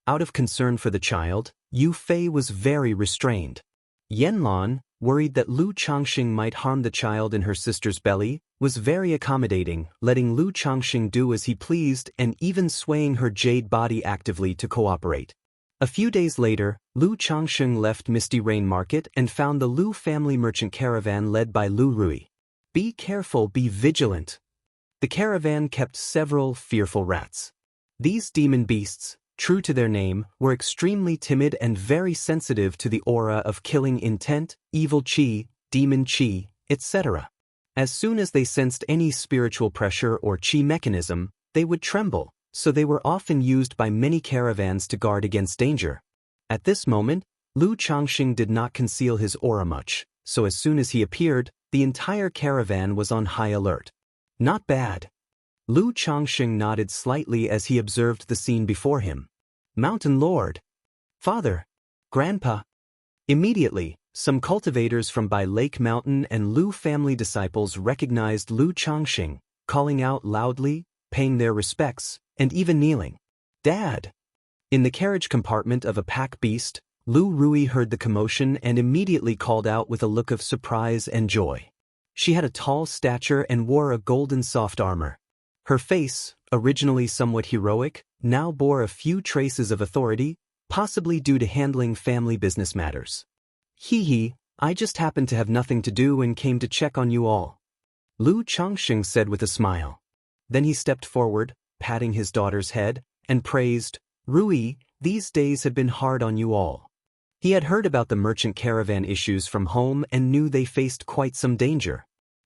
Out of concern for the child, Yu Fei was very restrained. Yan Lan, worried that Lu Changxing might harm the child in her sister's belly, was very accommodating, letting Lu Changxing do as he pleased and even swaying her jade body actively to cooperate. A few days later, Lu Changxing left Misty Rain Market and found the Lu family merchant caravan led by Lu Rui. Be careful, be vigilant. The caravan kept several fearful rats. These demon beasts, true to their name, were extremely timid and very sensitive to the aura of killing intent, evil chi, demon chi, etc. As soon as they sensed any spiritual pressure or chi mechanism, they would tremble, so they were often used by many caravans to guard against danger. At this moment, Lu Changxing did not conceal his aura much, so as soon as he appeared, the entire caravan was on high alert. Not bad. Lu Changxing nodded slightly as he observed the scene before him. Mountain Lord. Father. Grandpa. Immediately, some cultivators from Bai Lake Mountain and Lu family disciples recognized Lu Changxing, calling out loudly, paying their respects, and even kneeling. Dad! In the carriage compartment of a pack beast, Lu Rui heard the commotion and immediately called out with a look of surprise and joy. She had a tall stature and wore a golden soft armor. Her face, originally somewhat heroic, now bore a few traces of authority, possibly due to handling family business matters. Hee, I just happened to have nothing to do and came to check on you all. Lu Changxing said with a smile. Then he stepped forward, patting his daughter's head, and praised, Rui, these days have been hard on you all. He had heard about the merchant caravan issues from home and knew they faced quite some danger.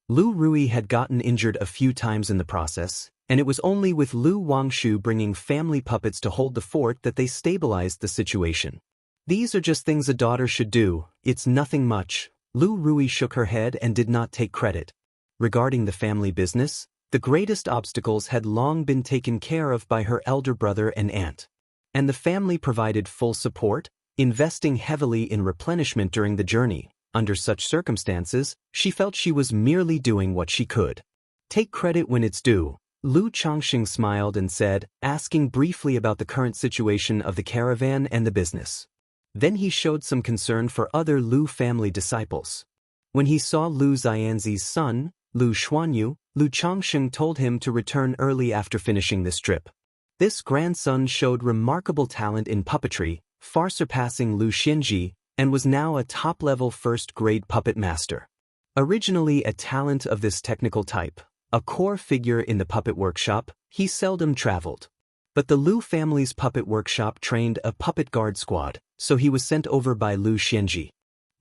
Lu Rui had gotten injured a few times in the process, and it was only with Lu Wangshu bringing family puppets to hold the fort that they stabilized the situation. These are just things a daughter should do, it's nothing much. Lu Rui shook her head and did not take credit. Regarding the family business, the greatest obstacles had long been taken care of by her elder brother and aunt. And the family provided full support, investing heavily in replenishment during the journey. Under such circumstances, she felt she was merely doing what she could. Take credit when it's due. Lu Changxing smiled and said, asking briefly about the current situation of the caravan and the business. Then he showed some concern for other Lu family disciples. When he saw Lu Xianzi's son, Lu Xuanyu, Lu Changsheng told him to return early after finishing this trip. This grandson showed remarkable talent in puppetry, far surpassing Lu Xianxia, and was now a top-level first-grade puppet master. Originally a talent of this technical type, a core figure in the puppet workshop, he seldom traveled. But the Lu family's puppet workshop trained a puppet guard squad, so he was sent over by Lu Xianxia.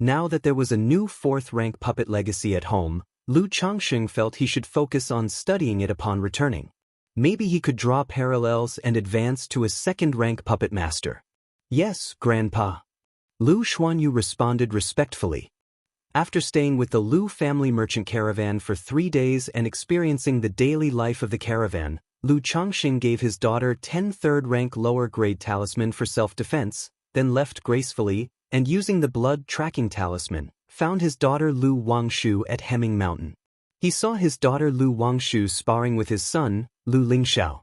Now that there was a new fourth-rank puppet legacy at home, Lu Changsheng felt he should focus on studying it upon returning. Maybe he could draw parallels and advance to a second-rank puppet master. Yes, Grandpa. Lu Xuanyu responded respectfully. After staying with the Lu family merchant caravan for 3 days and experiencing the daily life of the caravan, Lu Changsheng gave his daughter 10 third-rank lower-grade talisman for self-defense, then left gracefully, and using the blood-tracking talisman, found his daughter Lu Wangshu at Hemming Mountain. He saw his daughter Lu Wangshu sparring with his son, Lu Lingxiao.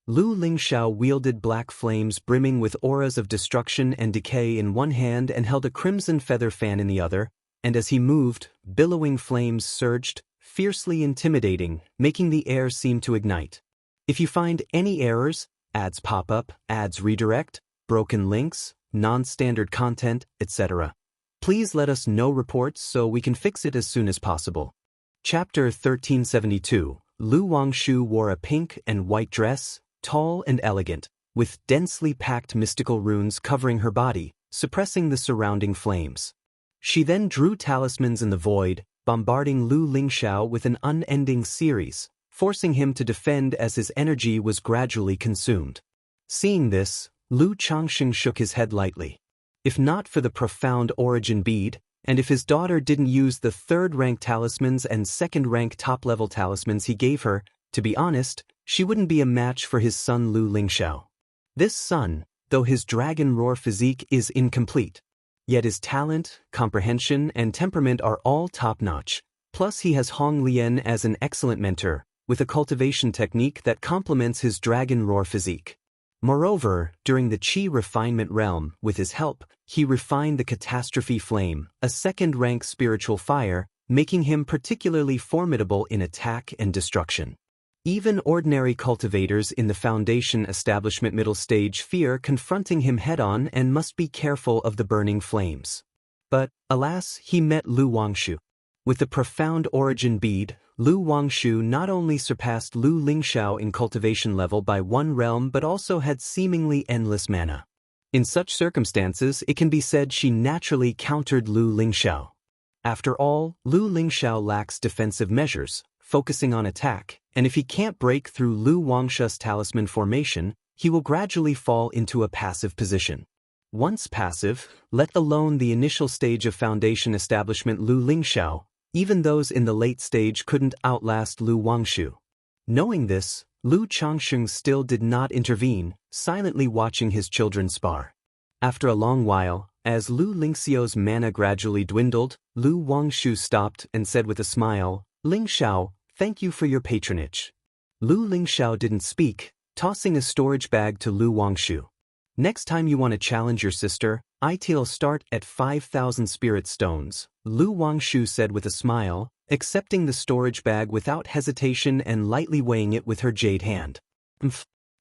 Lu Lingxiao wielded black flames brimming with auras of destruction and decay in one hand and held a crimson feather fan in the other, and as he moved, billowing flames surged, fiercely intimidating, making the air seem to ignite. If you find any errors, ads pop up, ads redirect, broken links, non-standard content, etc., please let us know reports so we can fix it as soon as possible. Chapter 1372. Lu Wangshu wore a pink and white dress, tall and elegant, with densely packed mystical runes covering her body, suppressing the surrounding flames. She then drew talismans in the void, bombarding Lu Lingxiao with an unending series, forcing him to defend as his energy was gradually consumed. Seeing this, Lu Changsheng shook his head lightly. If not for the profound origin bead, and if his daughter didn't use the third-rank talismans and second-rank top-level talismans he gave her, to be honest, she wouldn't be a match for his son Lu Lingxiao. This son, though his dragon roar physique is incomplete, yet his talent, comprehension, and temperament are all top-notch, plus he has Hong Lian as an excellent mentor, with a cultivation technique that complements his dragon roar physique. Moreover, during the Qi refinement realm, with his help, he refined the catastrophe flame, a second-rank spiritual fire, making him particularly formidable in attack and destruction. Even ordinary cultivators in the Foundation establishment middle stage fear confronting him head-on and must be careful of the burning flames. But, alas, he met Lu Wangshu. With the profound origin bead, Lu Wangshu not only surpassed Lu Lingxiao in cultivation level by 1 realm but also had seemingly endless mana. In such circumstances, it can be said she naturally countered Lu Lingxiao. After all, Lu Lingxiao lacks defensive measures, focusing on attack, and if he can't break through Lu Wangshu's talisman formation, he will gradually fall into a passive position. Once passive, let alone the initial stage of Foundation establishment Lu Lingxiao, even those in the late stage couldn't outlast Lu Wangshu. Knowing this, Lu Changsheng still did not intervene, silently watching his children spar. After a long while, as Lu Lingxiao's mana gradually dwindled, Lu Wangshu stopped and said with a smile, "Lingxiao, thank you for your patronage." Lu Lingxiao didn't speak, tossing a storage bag to Lu Wangshu. "Next time you want to challenge your sister, I'll start at 5,000 spirit stones," Lu Wangshu said with a smile, accepting the storage bag without hesitation and lightly weighing it with her jade hand.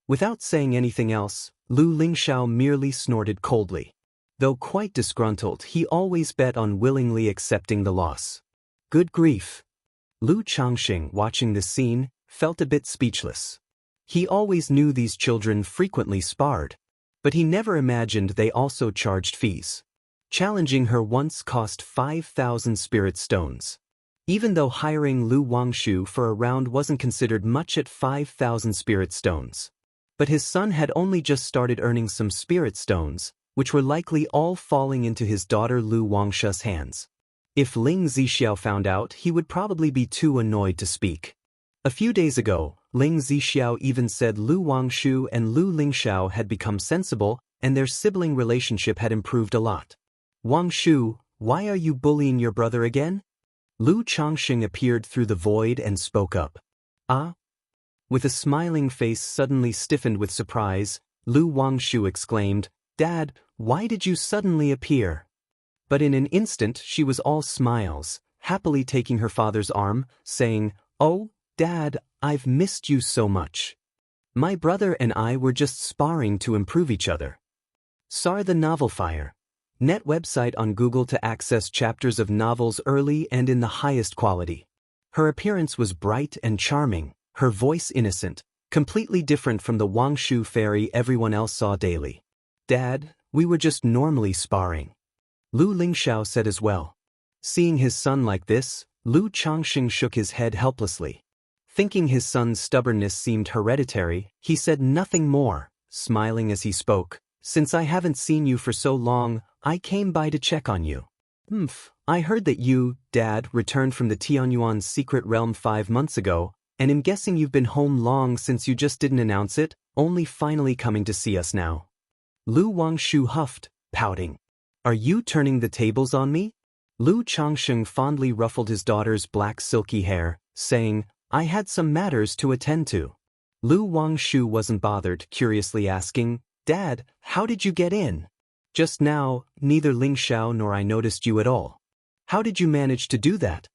Without saying anything else, Lu Lingxiao merely snorted coldly. Though quite disgruntled, he always bet on willingly accepting the loss. Good grief. Lu Changsheng, watching this scene, felt a bit speechless. He always knew these children frequently sparred, but he never imagined they also charged fees. Challenging her once cost 5,000 spirit stones. Even though hiring Lu Wangshu for a round wasn't considered much at 5,000 spirit stones. But his son had only just started earning some spirit stones, which were likely all falling into his daughter Lu Wangshu's hands. If Ling Zixiao found out, he would probably be too annoyed to speak. A few days ago, Ling Zixiao even said Lu Wangshu and Lu Lingxiao had become sensible and their sibling relationship had improved a lot. "Wangshu, why are you bullying your brother again?" Lu Changsheng appeared through the void and spoke up. "Ah?" With a smiling face suddenly stiffened with surprise, Lu Wangshu exclaimed, "Dad, why did you suddenly appear?" But in an instant she was all smiles, happily taking her father's arm, saying, "Oh, Dad, I've missed you so much. My brother and I were just sparring to improve each other. Sar the Novel Fire. Net website on Google to access chapters of novels early and in the highest quality. Her appearance was bright and charming, her voice innocent, completely different from the Wangshu fairy everyone else saw daily. Dad, we were just normally sparring. Lu Lingxiao said as well. Seeing his son like this, Lu Changxing shook his head helplessly. Thinking his son's stubbornness seemed hereditary, he said nothing more, smiling as he spoke. Since I haven't seen you for so long, I came by to check on you. I heard that you, Dad, returned from the Tianyuan's secret realm 5 months ago, and I'm guessing you've been home long since you just didn't announce it, only finally coming to see us now. Lu Wangshu huffed, pouting. Are you turning the tables on me? Lu Changxing fondly ruffled his daughter's black silky hair, saying, I had some matters to attend to. Lu Wangshu wasn't bothered, curiously asking, Dad, how did you get in? Just now, neither Ling Xiao nor I noticed you at all. How did you manage to do that?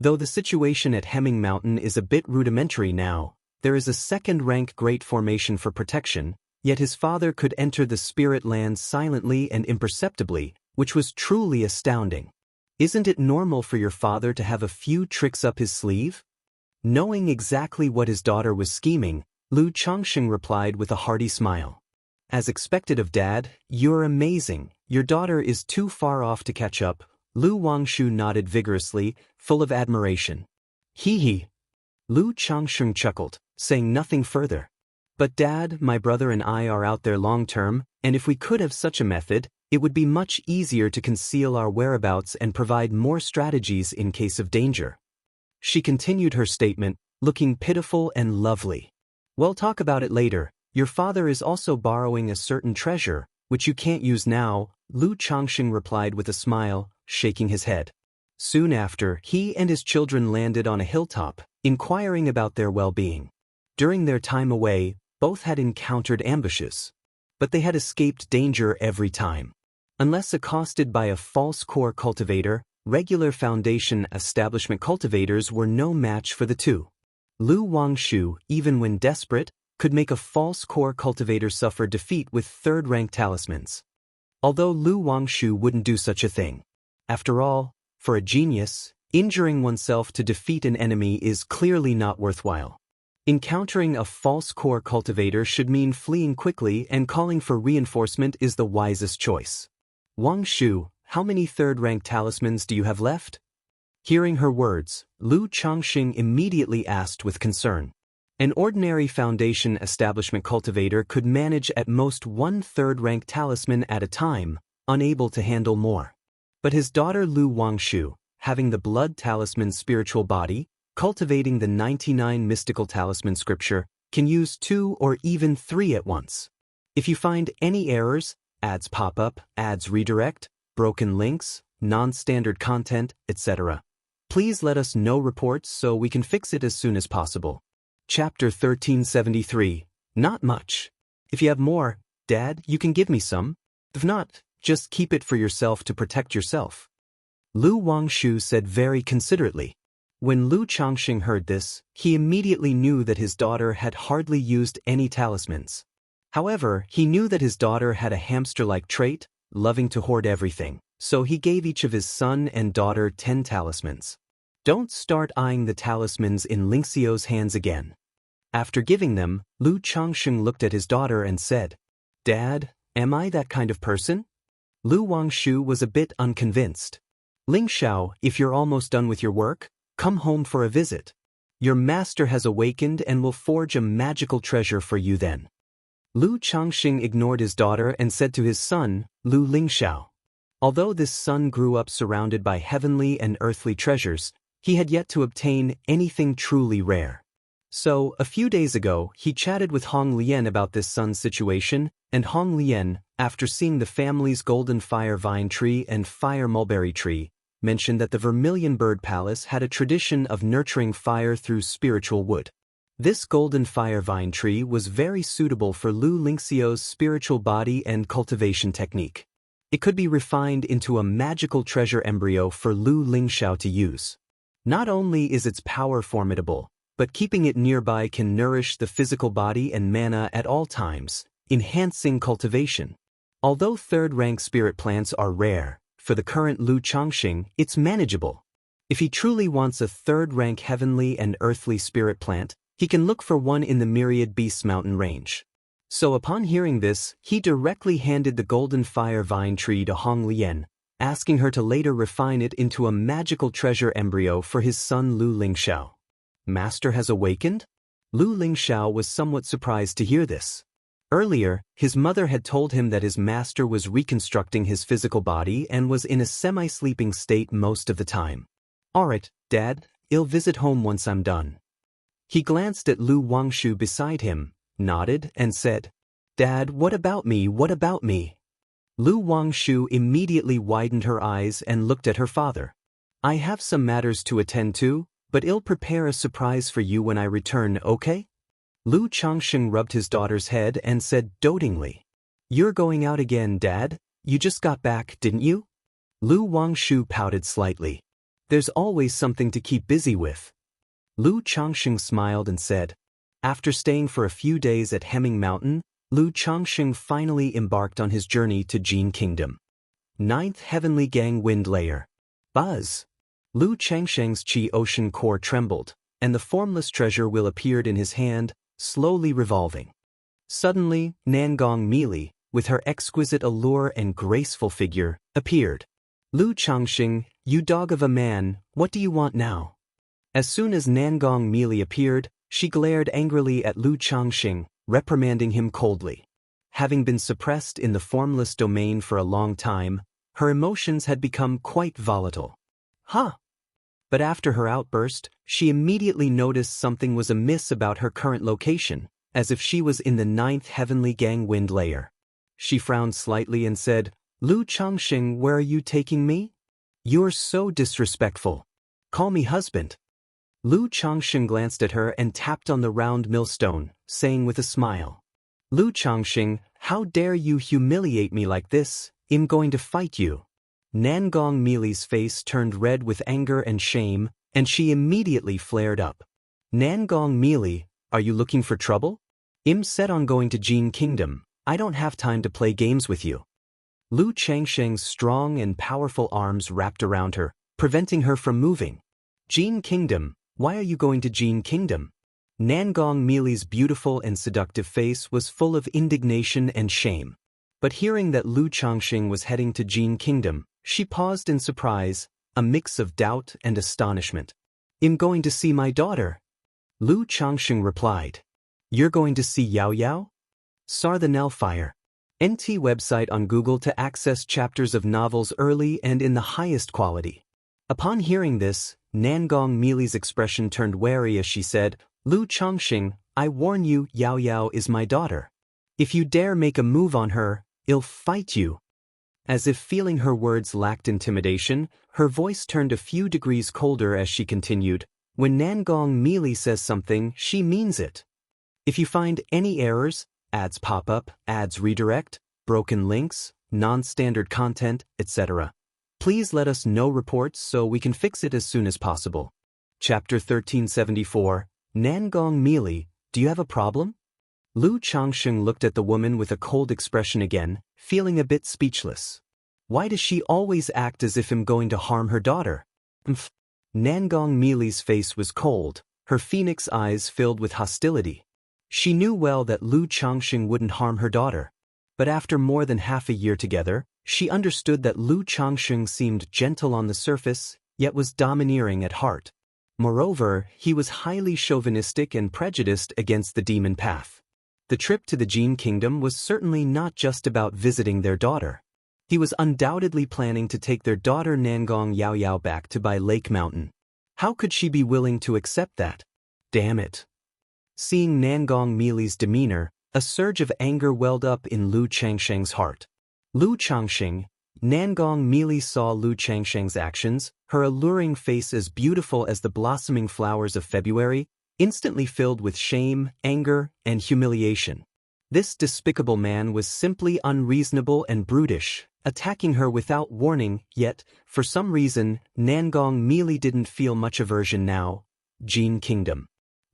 Though the situation at Hemming Mountain is a bit rudimentary now, there is a second-rank great formation for protection, yet his father could enter the spirit lands silently and imperceptibly, which was truly astounding. Isn't it normal for your father to have a few tricks up his sleeve? Knowing exactly what his daughter was scheming, Lu Changxing replied with a hearty smile. As expected of Dad, you're amazing. Your daughter is too far off to catch up. Lu Wangshu nodded vigorously, full of admiration. Hee hee. Lu Changxing chuckled, saying nothing further. But Dad, my brother and I are out there long term, and if we could have such a method, it would be much easier to conceal our whereabouts and provide more strategies in case of danger. She continued her statement, looking pitiful and lovely. We'll talk about it later. Your father is also borrowing a certain treasure, which you can't use now, Lu Changxing replied with a smile, shaking his head. Soon after, he and his children landed on a hilltop, inquiring about their well-being. During their time away, both had encountered ambushes. But they had escaped danger every time. Unless accosted by a false core cultivator, regular Foundation establishment cultivators were no match for the two. Lu Wangshu, even when desperate, could make a false core cultivator suffer defeat with third-rank talismans. Although Lu Wangshu wouldn't do such a thing. After all, for a genius, injuring oneself to defeat an enemy is clearly not worthwhile. Encountering a false core cultivator should mean fleeing quickly, and calling for reinforcement is the wisest choice. Wangshu, how many third-rank talismans do you have left? Hearing her words, Lu Changxing immediately asked with concern. An ordinary Foundation establishment cultivator could manage at most 1 third-rank talisman at a time, unable to handle more. But his daughter Lu Wangshu, having the blood talisman spiritual body, cultivating the 99 mystical talisman scripture, can use 2 or even 3 at once. If you find any errors, ads pop up, ads redirect, broken links, non-standard content, etc., please let us know reports so we can fix it as soon as possible. Chapter 1373. Not much. If you have more, Dad, you can give me some. If not, just keep it for yourself to protect yourself. Lu Wangshu said very considerately. When Lu Changxing heard this, he immediately knew that his daughter had hardly used any talismans. However, he knew that his daughter had a hamster-like trait, loving to hoard everything, so he gave each of his son and daughter 10 talismans. Don't start eyeing the talismans in Lingxiao's hands again. After giving them, Lu Changxing looked at his daughter and said, Dad, am I that kind of person? Lu Wangshu was a bit unconvinced. Ling Xiao, if you're almost done with your work, come home for a visit. Your master has awakened and will forge a magical treasure for you then. Lu Changxing ignored his daughter and said to his son, Lu Lingxiao. Although this son grew up surrounded by heavenly and earthly treasures, he had yet to obtain anything truly rare. So, a few days ago, he chatted with Hong Lian about this son's situation, and Hong Lian, after seeing the family's golden fire vine tree and fire mulberry tree, mentioned that the Vermilion Bird Palace had a tradition of nurturing fire through spiritual wood. This golden fire vine tree was very suitable for Lu Lingxiao's spiritual body and cultivation technique. It could be refined into a magical treasure embryo for Lu Lingxiao to use. Not only is its power formidable, but keeping it nearby can nourish the physical body and mana at all times, enhancing cultivation. Although third-rank spirit plants are rare, for the current Lu Changxing, it's manageable. If he truly wants a third-rank heavenly and earthly spirit plant, he can look for one in the Myriad Beasts mountain range. So upon hearing this, he directly handed the golden fire vine tree to Hong Lian, asking her to later refine it into a magical treasure embryo for his son Lu Lingxiao. Master has awakened? Lu Lingxiao was somewhat surprised to hear this. Earlier, his mother had told him that his master was reconstructing his physical body and was in a semi-sleeping state most of the time. Alright, Dad, I'll visit home once I'm done. He glanced at Lu Wangshu beside him, nodded, and said, Dad, what about me, what about me? Lu Wangshu immediately widened her eyes and looked at her father. I have some matters to attend to, but I'll prepare a surprise for you when I return, okay? Lu Changxing rubbed his daughter's head and said dotingly, You're going out again, Dad? You just got back, didn't you? Lu Wangshu pouted slightly. There's always something to keep busy with. Lu Changxing smiled and said, After staying for a few days at Hemming Mountain, Lu Changxing finally embarked on his journey to Jin Kingdom. 9th Heavenly Gang Wind Layer. Buzz. Lu Changxing's Qi Ocean core trembled, and the formless treasure wheel appeared in his hand, slowly revolving. Suddenly, Nangong Meili, with her exquisite allure and graceful figure, appeared. Lu Changxing, you dog of a man, what do you want now? As soon as Nangong Meili appeared, she glared angrily at Lu Changxing, reprimanding him coldly. Having been suppressed in the formless domain for a long time, her emotions had become quite volatile. Huh! But after her outburst, she immediately noticed something was amiss about her current location, as if she was in the 9th Heavenly Gang Wind Layer. She frowned slightly and said, Lu Changxing, where are you taking me? You're so disrespectful. Call me husband. Lu Changxing glanced at her and tapped on the round millstone, saying with a smile, Lu Changxing, how dare you humiliate me like this? I'm going to fight you. Nangong Meili's face turned red with anger and shame, and she immediately flared up. Nangong Meili, are you looking for trouble? I'm set on going to Jin Kingdom. I don't have time to play games with you. Lu Changxing's strong and powerful arms wrapped around her, preventing her from moving. Jin Kingdom, why are you going to Jin Kingdom? Nangong Meili's beautiful and seductive face was full of indignation and shame. But hearing that Lu Changxing was heading to Jin Kingdom, she paused in surprise, a mix of doubt and astonishment. I'm going to see my daughter. Lu Changxing replied. You're going to see Yao Yao? Sar the Nellfire. NT website on Google to access chapters of novels early and in the highest quality. Upon hearing this, Nangong Meili's expression turned wary as she said, Lu Changxing, I warn you, Yao Yao is my daughter. If you dare make a move on her, I'll fight you. As if feeling her words lacked intimidation, her voice turned a few degrees colder as she continued, When Nangong Meili says something, she means it. If you find any errors, ads pop up, ads redirect, broken links, non-standard content, etc., please let us know reports so we can fix it as soon as possible. Chapter 1374, Nangong Meili, do you have a problem? Lu Changxing looked at the woman with a cold expression again, feeling a bit speechless. Why does she always act as if I'm going to harm her daughter? Nangong Meili's face was cold, her phoenix eyes filled with hostility. She knew well that Lu Changxing wouldn't harm her daughter. But after more than half a year together, she understood that Lu Changxing seemed gentle on the surface, yet was domineering at heart. Moreover, he was highly chauvinistic and prejudiced against the demon path. The trip to the Jin Kingdom was certainly not just about visiting their daughter. He was undoubtedly planning to take their daughter Nangong Yao Yao back to Bai Lake Mountain. How could she be willing to accept that? Damn it. Seeing Nangong Meili's demeanor, a surge of anger welled up in Lu Changxing's heart. Lu Changxing, Nangong Meili saw Lu Changxing's actions, her alluring face as beautiful as the blossoming flowers of February, instantly filled with shame, anger, and humiliation. This despicable man was simply unreasonable and brutish, attacking her without warning, yet, for some reason, Nangong Meili didn't feel much aversion now. Jin Kingdom.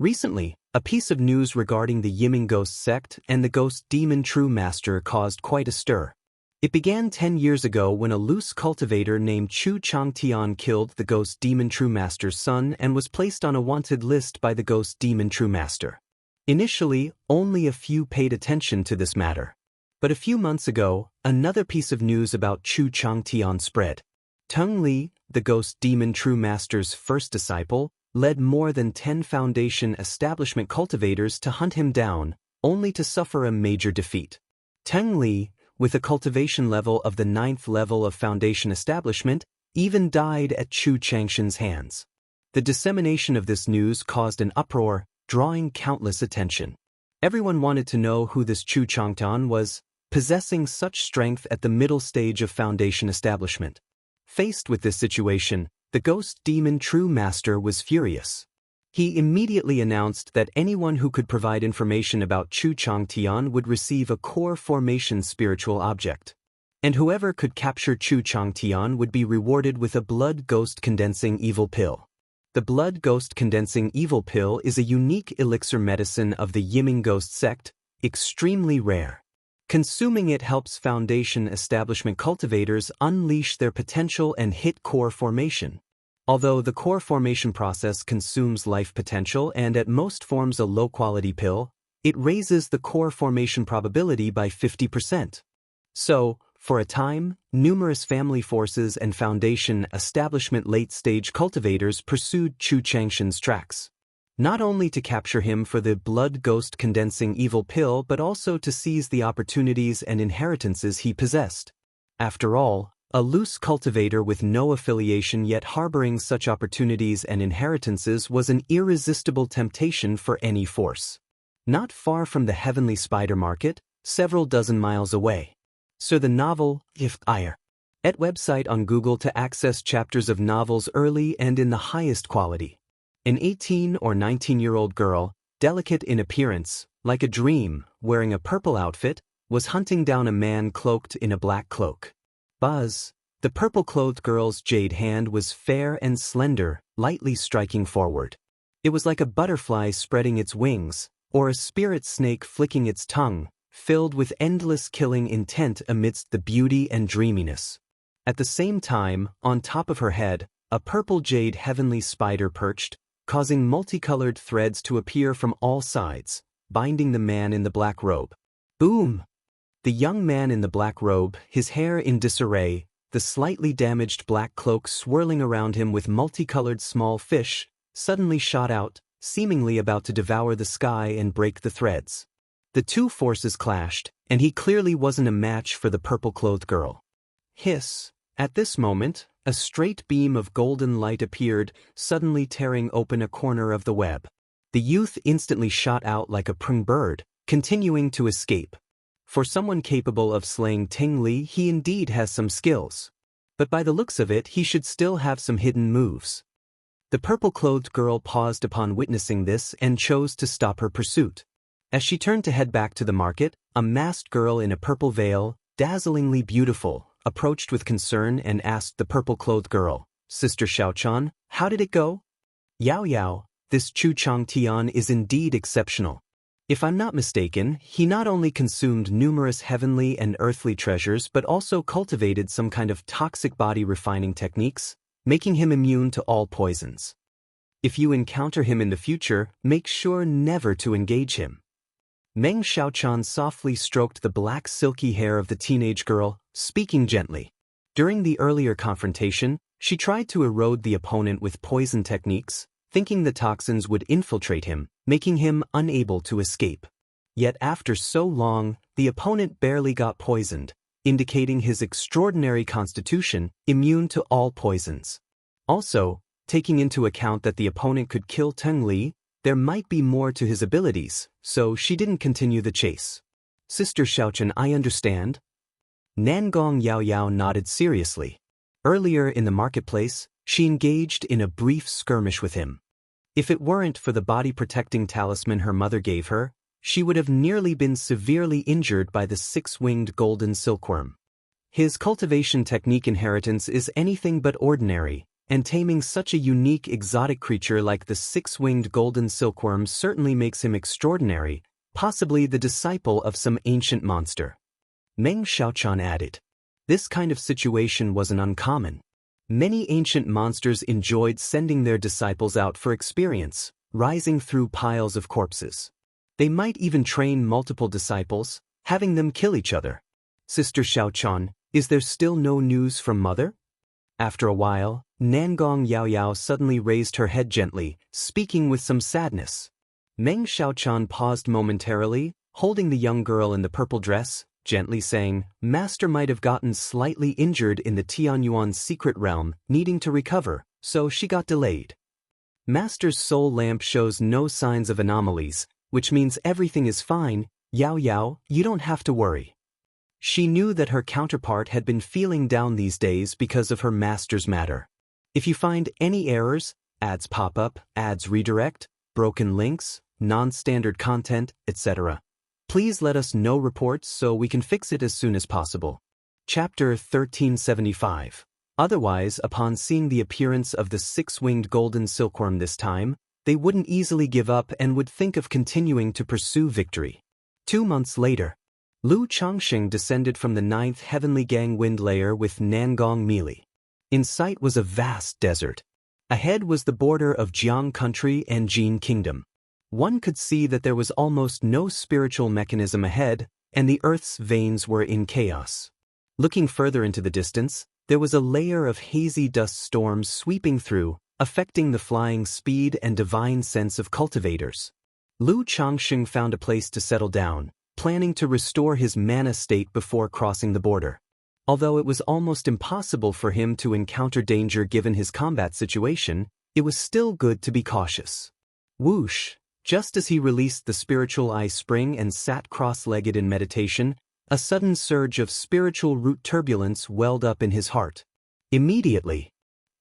Recently, a piece of news regarding the Yiming Ghost sect and the Ghost Demon True Master caused quite a stir. It began 10 years ago when a loose cultivator named Chu Changtian killed the Ghost Demon True Master's son and was placed on a wanted list by the Ghost Demon True Master. Initially, only a few paid attention to this matter. But a few months ago, another piece of news about Chu Changtian spread. Teng Li, the Ghost Demon True Master's first disciple, led more than 10 Foundation establishment cultivators to hunt him down, only to suffer a major defeat. Teng Li, with a cultivation level of the 9th level of Foundation establishment, even died at Chu Changshan's hands. The dissemination of this news caused an uproar, drawing countless attention. Everyone wanted to know who this Chu Changtian was, possessing such strength at the middle stage of Foundation establishment. Faced with this situation, the Ghost Demon True Master was furious. He immediately announced that anyone who could provide information about Chu Changtian would receive a core formation spiritual object. And whoever could capture Chu Changtian would be rewarded with a blood ghost condensing evil pill. The blood ghost condensing evil pill is a unique elixir medicine of the Yiming Ghost sect, extremely rare. Consuming it helps Foundation establishment cultivators unleash their potential and hit core formation. Although the core formation process consumes life potential and at most forms a low-quality pill, it raises the core formation probability by 50%. So, for a time, numerous family forces and Foundation establishment late-stage cultivators pursued Chu Changshan's tracks. Not only to capture him for the blood ghost condensing evil pill but also to seize the opportunities and inheritances he possessed. After all, a loose cultivator with no affiliation yet harboring such opportunities and inheritances was an irresistible temptation for any force. Not far from the Heavenly Spider Market, several dozen miles away. So the novel, If Ire. At website on Google to access chapters of novels early and in the highest quality. An 18 or 19-year-old girl, delicate in appearance, like a dream, wearing a purple outfit, was hunting down a man cloaked in a black cloak. Buzz, the purple-clothed girl's jade hand was fair and slender, lightly striking forward. It was like a butterfly spreading its wings, or a spirit snake flicking its tongue, filled with endless killing intent amidst the beauty and dreaminess. At the same time, on top of her head, a purple jade heavenly spider perched, causing multicolored threads to appear from all sides, binding the man in the black robe. Boom! The young man in the black robe, his hair in disarray, the slightly damaged black cloak swirling around him with multicolored small fish, suddenly shot out, seemingly about to devour the sky and break the threads. The two forces clashed, and he clearly wasn't a match for the purple-clothed girl. Hiss! At this moment, a straight beam of golden light appeared, suddenly tearing open a corner of the web. The youth instantly shot out like a prung bird, continuing to escape. For someone capable of slaying Teng Li, he indeed has some skills. But by the looks of it, he should still have some hidden moves. The purple-clothed girl paused upon witnessing this and chose to stop her pursuit. As she turned to head back to the market, a masked girl in a purple veil, dazzlingly beautiful, approached with concern and asked the purple-clothed girl, "Sister Xiaochan, how did it go?" "Yao Yao, this Chu Changtian is indeed exceptional. If I'm not mistaken, he not only consumed numerous heavenly and earthly treasures but also cultivated some kind of toxic body refining techniques, making him immune to all poisons. If you encounter him in the future, make sure never to engage him." Meng Xiaochan softly stroked the black silky hair of the teenage girl, speaking gently. During the earlier confrontation, she tried to erode the opponent with poison techniques, thinking the toxins would infiltrate him, making him unable to escape. Yet after so long, the opponent barely got poisoned, indicating his extraordinary constitution, immune to all poisons. Also, taking into account that the opponent could kill Teng Li, there might be more to his abilities, so she didn't continue the chase. "Sister Xiaochan, I understand." Nangong Yao Yao nodded seriously. Earlier in the marketplace, she engaged in a brief skirmish with him. If it weren't for the body-protecting talisman her mother gave her, she would have nearly been severely injured by the six-winged golden silkworm. His cultivation technique inheritance is anything but ordinary, and taming such a unique exotic creature like the six-winged golden silkworm certainly makes him extraordinary, possibly the disciple of some ancient monster. Meng Xiaochan added. This kind of situation wasn't uncommon. Many ancient monsters enjoyed sending their disciples out for experience, rising through piles of corpses. They might even train multiple disciples, having them kill each other. Sister Xiaochan, is there still no news from Mother? After a while, Nangong Yaoyao suddenly raised her head gently, speaking with some sadness. Meng Xiaochan paused momentarily, holding the young girl in the purple dress, gently saying, Master might have gotten slightly injured in the Tianyuan secret realm, needing to recover, so she got delayed. Master's soul lamp shows no signs of anomalies, which means everything is fine. Yao Yao, you don't have to worry. She knew that her counterpart had been feeling down these days because of her master's matter. If you find any errors, ads pop up, ads redirect, broken links, non-standard content, etc., please let us know reports so we can fix it as soon as possible. Chapter 1375. Otherwise, upon seeing the appearance of the six-winged golden silkworm this time, they wouldn't easily give up and would think of continuing to pursue victory. 2 months later, Lu Changxing descended from the 9th Heavenly Gang Wind Layer with Nangong Meili. In sight was a vast desert. Ahead was the border of Jiang Country and Jin Kingdom. One could see that there was almost no spiritual mechanism ahead, and the earth's veins were in chaos. Looking further into the distance, there was a layer of hazy dust storms sweeping through, affecting the flying speed and divine sense of cultivators. Lu Changxing found a place to settle down, planning to restore his mana state before crossing the border. Although it was almost impossible for him to encounter danger given his combat situation, it was still good to be cautious. Whoosh! Just as he released the spiritual eye spring and sat cross-legged in meditation, a sudden surge of spiritual root turbulence welled up in his heart. Immediately,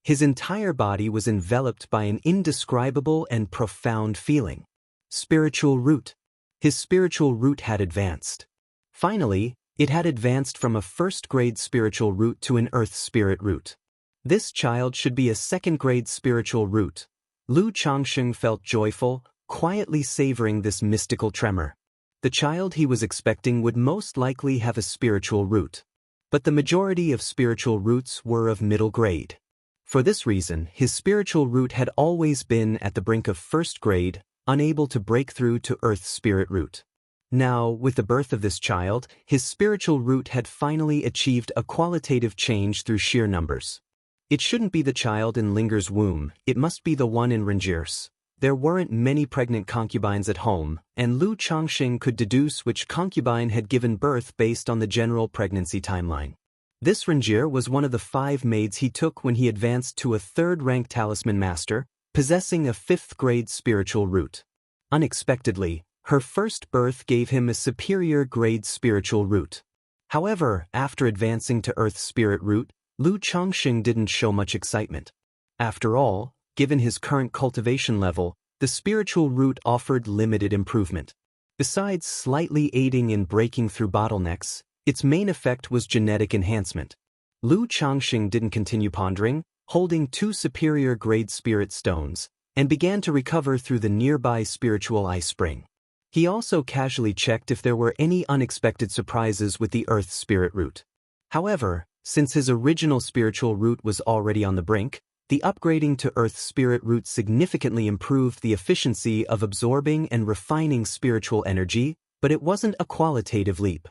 his entire body was enveloped by an indescribable and profound feeling. Spiritual root. His spiritual root had advanced. Finally, it had advanced from a first-grade spiritual root to an earth spirit root. This child should be a second-grade spiritual root. Lu Changxing felt joyful, quietly savoring this mystical tremor. The child he was expecting would most likely have a spiritual root. But the majority of spiritual roots were of middle grade. For this reason, his spiritual root had always been at the brink of first grade, unable to break through to earth spirit root. Now, with the birth of this child, his spiritual root had finally achieved a qualitative change through sheer numbers. It shouldn't be the child in Linger's womb, it must be the one in Rengier's. There weren't many pregnant concubines at home, and Lu Changxing could deduce which concubine had given birth based on the general pregnancy timeline. This Rengier was one of the 5 maids he took when he advanced to a 3rd-rank talisman master, possessing a 5th-grade spiritual root. Unexpectedly, her first birth gave him a superior-grade spiritual root. However, after advancing to Earth Spirit Root, Lu Changxing didn't show much excitement. After all, given his current cultivation level, the spiritual root offered limited improvement. Besides slightly aiding in breaking through bottlenecks, its main effect was genetic enhancement. Lu Changxing didn't continue pondering, holding 2 superior-grade spirit stones, and began to recover through the nearby spiritual eye spring. He also casually checked if there were any unexpected surprises with the Earth Spirit Root. However, since his original spiritual root was already on the brink, the upgrading to Earth Spirit Root significantly improved the efficiency of absorbing and refining spiritual energy, but it wasn't a qualitative leap.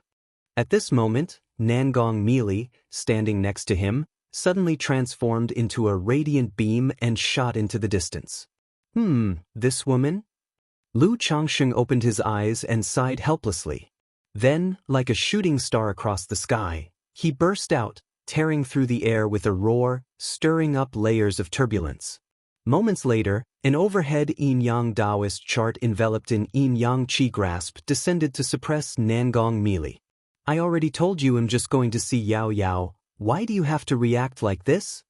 At this moment, Nangong Meili, standing next to him, suddenly transformed into a radiant beam and shot into the distance. This woman? Lu Changxing opened his eyes and sighed helplessly. Then, like a shooting star across the sky, he burst out, tearing through the air with a roar, stirring up layers of turbulence. Moments later, an overhead yin-yang Taoist chart enveloped in yin-yang qi grasp descended to suppress Nangong Meili. I already told you I'm just going to see Yao Yao, why do you have to react like this?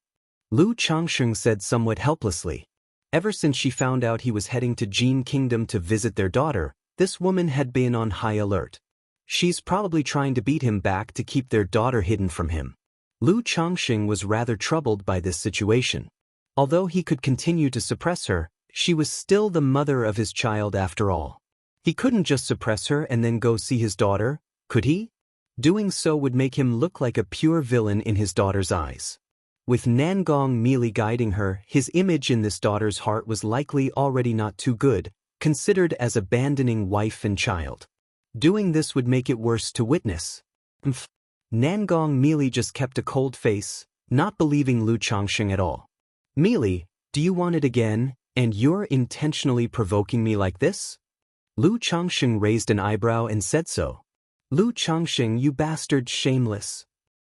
Lu Changxing said somewhat helplessly. Ever since she found out he was heading to Jin Kingdom to visit their daughter, this woman had been on high alert. She's probably trying to beat him back to keep their daughter hidden from him. Lu Changxing was rather troubled by this situation. Although he could continue to suppress her, she was still the mother of his child after all. He couldn't just suppress her and then go see his daughter, could he? Doing so would make him look like a pure villain in his daughter's eyes. With Nangong merely guiding her, his image in this daughter's heart was likely already not too good, considered as abandoning wife and child. Doing this would make it worse to witness. Nangong merely just kept a cold face, not believing Lu Changsheng at all. "Mealy, do you want it again, and you're intentionally provoking me like this?" Lu Changsheng raised an eyebrow and said so. "Lu Changsheng, you bastard, shameless."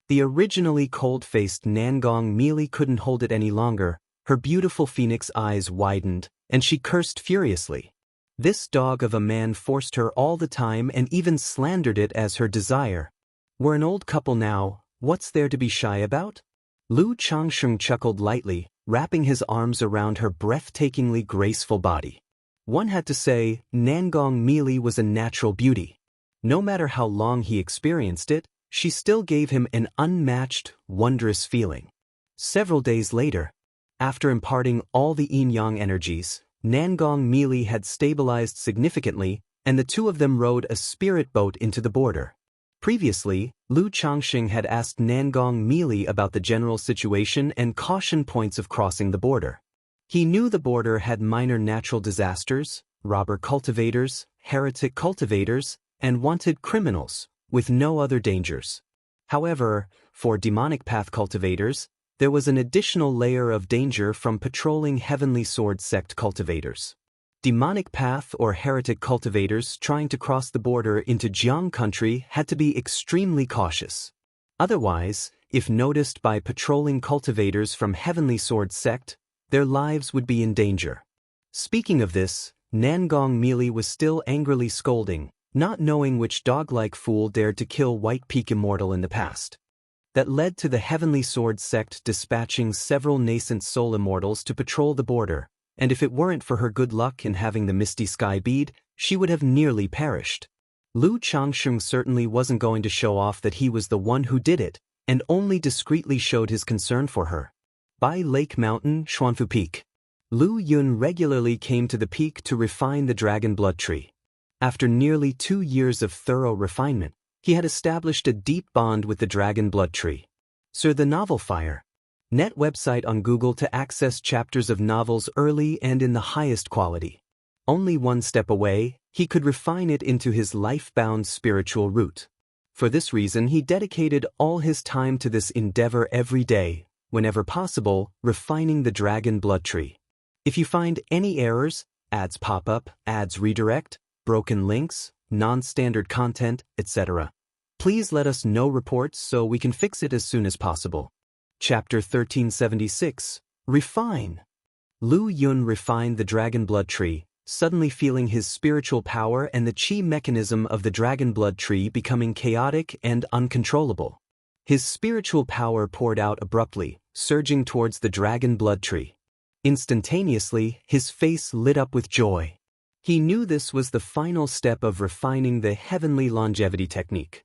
The originally cold-faced Nangong merely couldn't hold it any longer. Her beautiful phoenix eyes widened, and she cursed furiously. This dog of a man forced her all the time and even slandered it as her desire. We're an old couple now, what's there to be shy about? Lu Changsheng chuckled lightly, wrapping his arms around her breathtakingly graceful body. One had to say, Nangong merely was a natural beauty. No matter how long he experienced it, she still gave him an unmatched, wondrous feeling. Several days later, after imparting all the yin-yang energies, Nangong merely had stabilized significantly, and the two of them rowed a spirit boat into the border. Previously, Lu Changsheng had asked Nangong merely about the general situation and caution points of crossing the border. He knew the border had minor natural disasters, robber cultivators, heretic cultivators, and wanted criminals, with no other dangers. However, for demonic path cultivators, there was an additional layer of danger from patrolling heavenly sword sect cultivators. Demonic path or heretic cultivators trying to cross the border into Jiang country had to be extremely cautious. Otherwise, if noticed by patrolling cultivators from heavenly sword sect, their lives would be in danger. Speaking of this, Nangong merely was still angrily scolding, not knowing which dog-like fool dared to kill White Peak Immortal in the past. That led to the Heavenly Sword sect dispatching several nascent soul immortals to patrol the border, and if it weren't for her good luck in having the Misty Sky bead, she would have nearly perished. Lu Changsheng certainly wasn't going to show off that he was the one who did it, and only discreetly showed his concern for her. By Lake Mountain, Xuanfu Peak. Lu Yun regularly came to the peak to refine the dragon blood tree. After nearly 2 years of thorough refinement, he had established a deep bond with the dragon blood tree. Sir the Novel Fire. Net website on Google to access chapters of novels early and in the highest quality. Only one step away, he could refine it into his life-bound spiritual route. For this reason, he dedicated all his time to this endeavor every day, whenever possible, refining the dragon blood tree. If you find any errors, ads pop up, ads redirect, broken links, non-standard content, etc., please let us know reports so we can fix it as soon as possible. Chapter 1376, Refine. Lu Yun refined the dragon blood tree, suddenly feeling his spiritual power and the chi mechanism of the dragon blood tree becoming chaotic and uncontrollable. His spiritual power poured out abruptly, surging towards the dragon blood tree. Instantaneously, his face lit up with joy. He knew this was the final step of refining the heavenly longevity technique.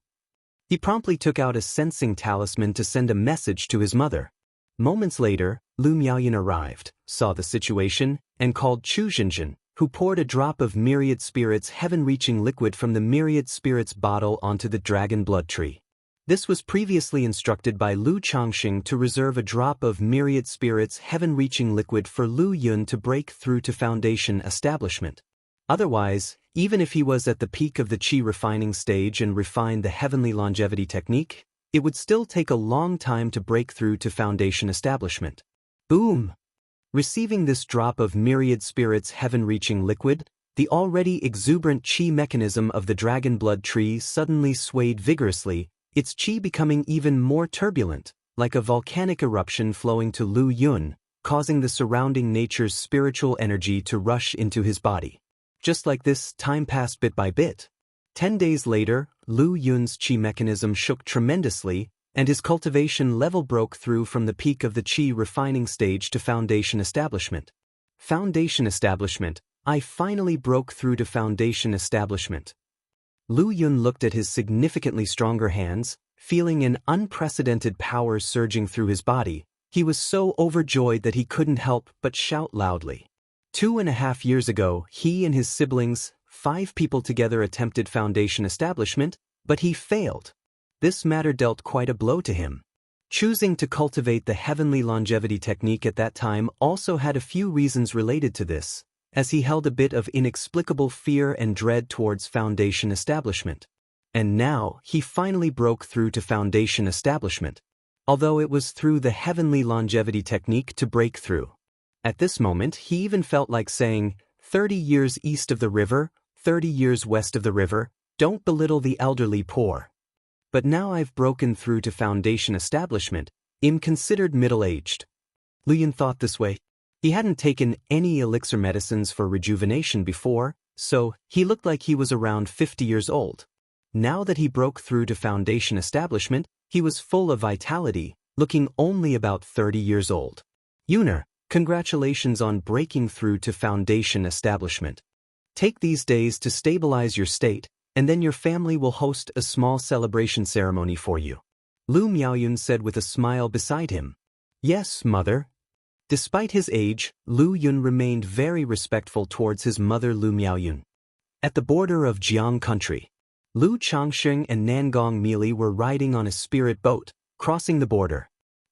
He promptly took out a sensing talisman to send a message to his mother. Moments later, Lu Miaoyan arrived, saw the situation, and called Chu Zhenzhen, who poured a drop of myriad spirits heaven-reaching liquid from the myriad spirits bottle onto the dragon blood tree. This was previously instructed by Lu Changsheng to reserve a drop of myriad spirits heaven-reaching liquid for Lu Yun to break through to foundation establishment. Otherwise, even if he was at the peak of the chi refining stage and refined the heavenly longevity technique, it would still take a long time to break through to foundation establishment. Boom! Receiving this drop of myriad spirits heaven-reaching liquid, the already exuberant chi mechanism of the dragon blood tree suddenly swayed vigorously, its chi becoming even more turbulent, like a volcanic eruption flowing to Lu Yun, causing the surrounding nature's spiritual energy to rush into his body. Just like this, time passed bit by bit. 10 days later, Lu Yun's chi mechanism shook tremendously, and his cultivation level broke through from the peak of the chi refining stage to foundation establishment. Foundation establishment, I finally broke through to foundation establishment. Lu Yun looked at his significantly stronger hands, feeling an unprecedented power surging through his body, He was so overjoyed that he couldn't help but shout loudly. 2.5 years ago, he and his siblings, 5 people together, attempted foundation establishment, but he failed. This matter dealt quite a blow to him. Choosing to cultivate the heavenly longevity technique at that time also had a few reasons related to this, as he held a bit of inexplicable fear and dread towards foundation establishment. And now, he finally broke through to foundation establishment, although it was through the heavenly longevity technique to break through. At this moment, he even felt like saying, 30 years east of the river, 30 years west of the river, don't belittle the elderly poor. But now I've broken through to foundation establishment, I'm considered middle-aged. Lu Yun thought this way. He hadn't taken any elixir medicines for rejuvenation before, so he looked like he was around 50 years old. Now that he broke through to foundation establishment, he was full of vitality, looking only about 30 years old. Yuner, congratulations on breaking through to foundation establishment. Take these days to stabilize your state, and then your family will host a small celebration ceremony for you. Lu Miaoyun said with a smile beside him. Yes, mother. Despite his age, Lu Yun remained very respectful towards his mother Lu Miaoyun. At the border of Jiang country, Lu Changsheng and Nangong Mili were riding on a spirit boat, crossing the border.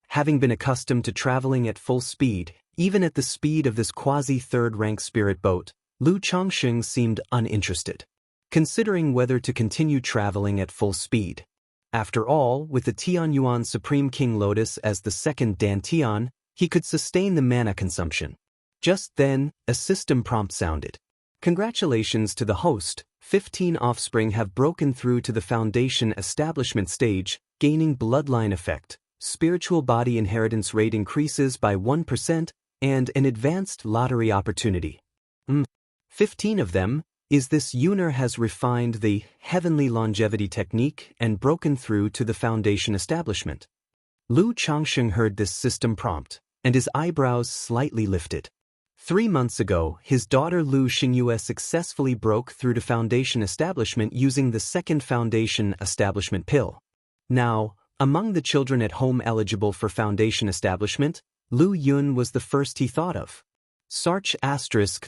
Having been accustomed to traveling at full speed, even at the speed of this quasi-third-rank spirit boat, Lu Changsheng seemed uninterested, considering whether to continue traveling at full speed. After all, with the Tianyuan Supreme King Lotus as the second Dantian, he could sustain the mana consumption. Just then, a system prompt sounded. Congratulations to the host, 15 offspring have broken through to the foundation establishment stage, gaining bloodline effect. Spiritual body inheritance rate increases by 1%, and an advanced lottery opportunity. 15 of them. Is this Yuner has refined the heavenly longevity technique and broken through to the foundation establishment. Lu Changsheng heard this system prompt, and his eyebrows slightly lifted. 3 months ago, his daughter Lu Xingyue successfully broke through to foundation establishment using the second foundation establishment pill. Now, among the children at home eligible for foundation establishment, Lu Yun was the first he thought of. Sarch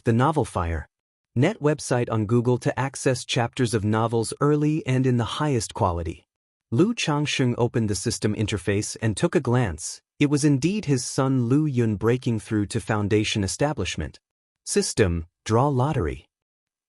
* the novel Fire. Net website on Google to access chapters of novels early and in the highest quality. Lu Changsheng opened the system interface and took a glance. It was indeed his son Lu Yun breaking through to foundation establishment. System, draw lottery.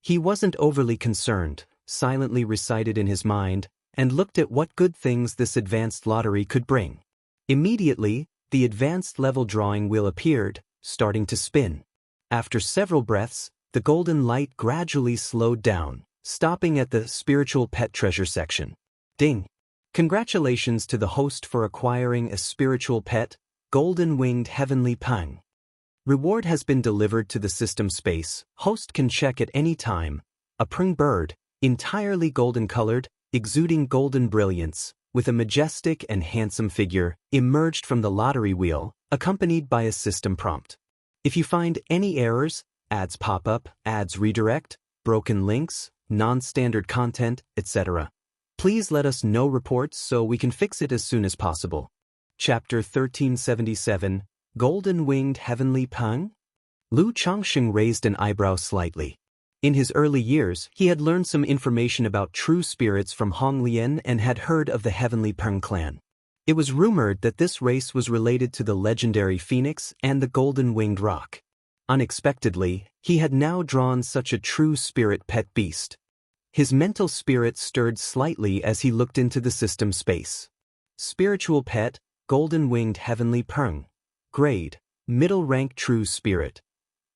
He wasn't overly concerned, silently recited in his mind, and looked at what good things this advanced lottery could bring. Immediately, the advanced level drawing wheel appeared, starting to spin. After several breaths, the golden light gradually slowed down, stopping at the spiritual pet treasure section. Ding! Congratulations to the host for acquiring a spiritual pet, golden-winged heavenly pang. Reward has been delivered to the system space. Host can check at any time. A prung bird, entirely golden-colored, exuding golden brilliance, with a majestic and handsome figure, emerged from the lottery wheel, accompanied by a system prompt. If you find any errors, ads pop up, ads redirect, broken links, non-standard content, etc., please let us know reports so we can fix it as soon as possible. Chapter 1377, Golden-Winged Heavenly Pang? Lu Changsheng raised an eyebrow slightly. In his early years, he had learned some information about true spirits from Hong Lian and had heard of the Heavenly Peng clan. It was rumored that this race was related to the legendary phoenix and the golden-winged roc. Unexpectedly, he had now drawn such a true spirit pet beast. His mental spirit stirred slightly as he looked into the system space. Spiritual pet, golden-winged heavenly peng. Grade, middle rank true spirit.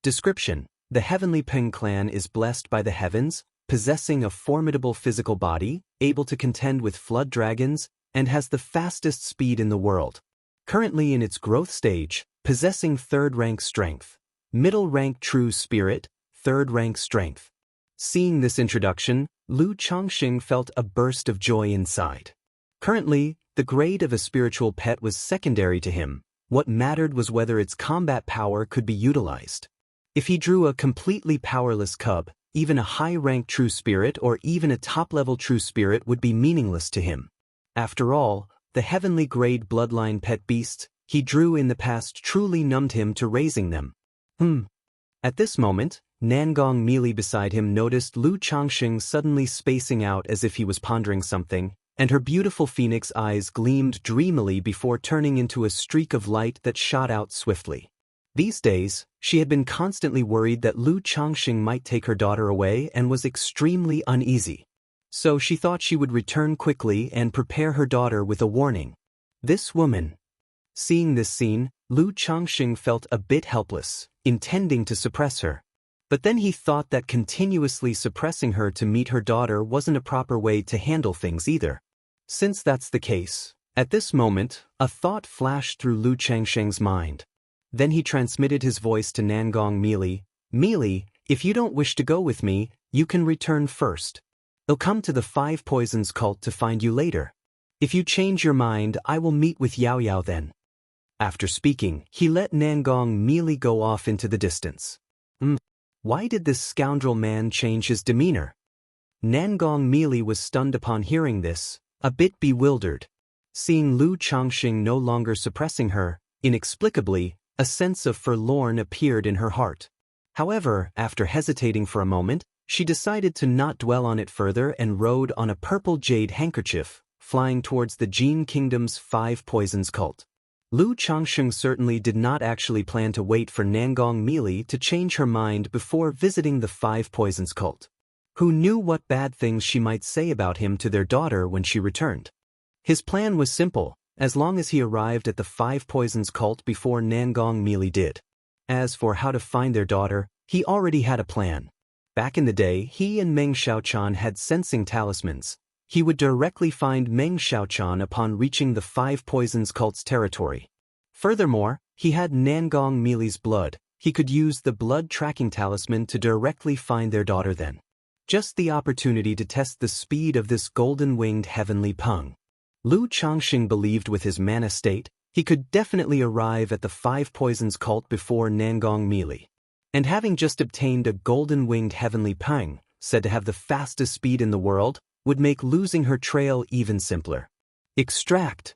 Description: the Heavenly Peng clan is blessed by the heavens, possessing a formidable physical body, able to contend with flood dragons, and has the fastest speed in the world. Currently in its growth stage, possessing third-rank strength. Middle rank true spirit, third-rank strength. Seeing this introduction, Lu Changsheng felt a burst of joy inside. Currently, the grade of a spiritual pet was secondary to him. What mattered was whether its combat power could be utilized. If he drew a completely powerless cub, even a high-rank true spirit or even a top-level true spirit would be meaningless to him. After all, the heavenly grade bloodline pet beasts he drew in the past truly numbed him to raising them. At this moment, Nangong Meili beside him noticed Lu Changxing suddenly spacing out as if he was pondering something, and her beautiful phoenix eyes gleamed dreamily before turning into a streak of light that shot out swiftly. These days, she had been constantly worried that Lu Changxing might take her daughter away and was extremely uneasy. So she thought she would return quickly and prepare her daughter with a warning. This woman. Seeing this scene, Lu Changxing felt a bit helpless, intending to suppress her. But then he thought that continuously suppressing her to meet her daughter wasn't a proper way to handle things either. Since that's the case, at this moment, a thought flashed through Lu Changxing's mind. Then he transmitted his voice to Nangong Meili. Meili, if you don't wish to go with me, you can return first. I'll come to the Five Poisons cult to find you later. If you change your mind, I will meet with Yao Yao then. After speaking, he let Nangong Meili go off into the distance. Why did this scoundrel man change his demeanor? Nangong Meili was stunned upon hearing this, a bit bewildered. Seeing Lu Changxing no longer suppressing her, inexplicably, a sense of forlorn appeared in her heart. However, after hesitating for a moment, she decided to not dwell on it further and rode on a purple jade handkerchief, flying towards the Jin Kingdom's Five Poisons cult. Lu Changxing certainly did not actually plan to wait for Nangong Meili to change her mind before visiting the Five Poisons cult. Who knew what bad things she might say about him to their daughter when she returned? His plan was simple, as long as he arrived at the Five Poisons cult before Nangong Meili did. As for how to find their daughter, he already had a plan. Back in the day, he and Meng Xiaochan had sensing talismans. He would directly find Meng Xiaochan upon reaching the Five Poisons cult's territory. Furthermore, he had Nangong Meili's blood. He could use the blood tracking talisman to directly find their daughter then. Just the opportunity to test the speed of this golden-winged heavenly peng. Lu Changxing believed with his mana state, he could definitely arrive at the Five Poisons cult before Nangong Meili. And having just obtained a golden-winged heavenly peng, said to have the fastest speed in the world, would make losing her trail even simpler. Extract.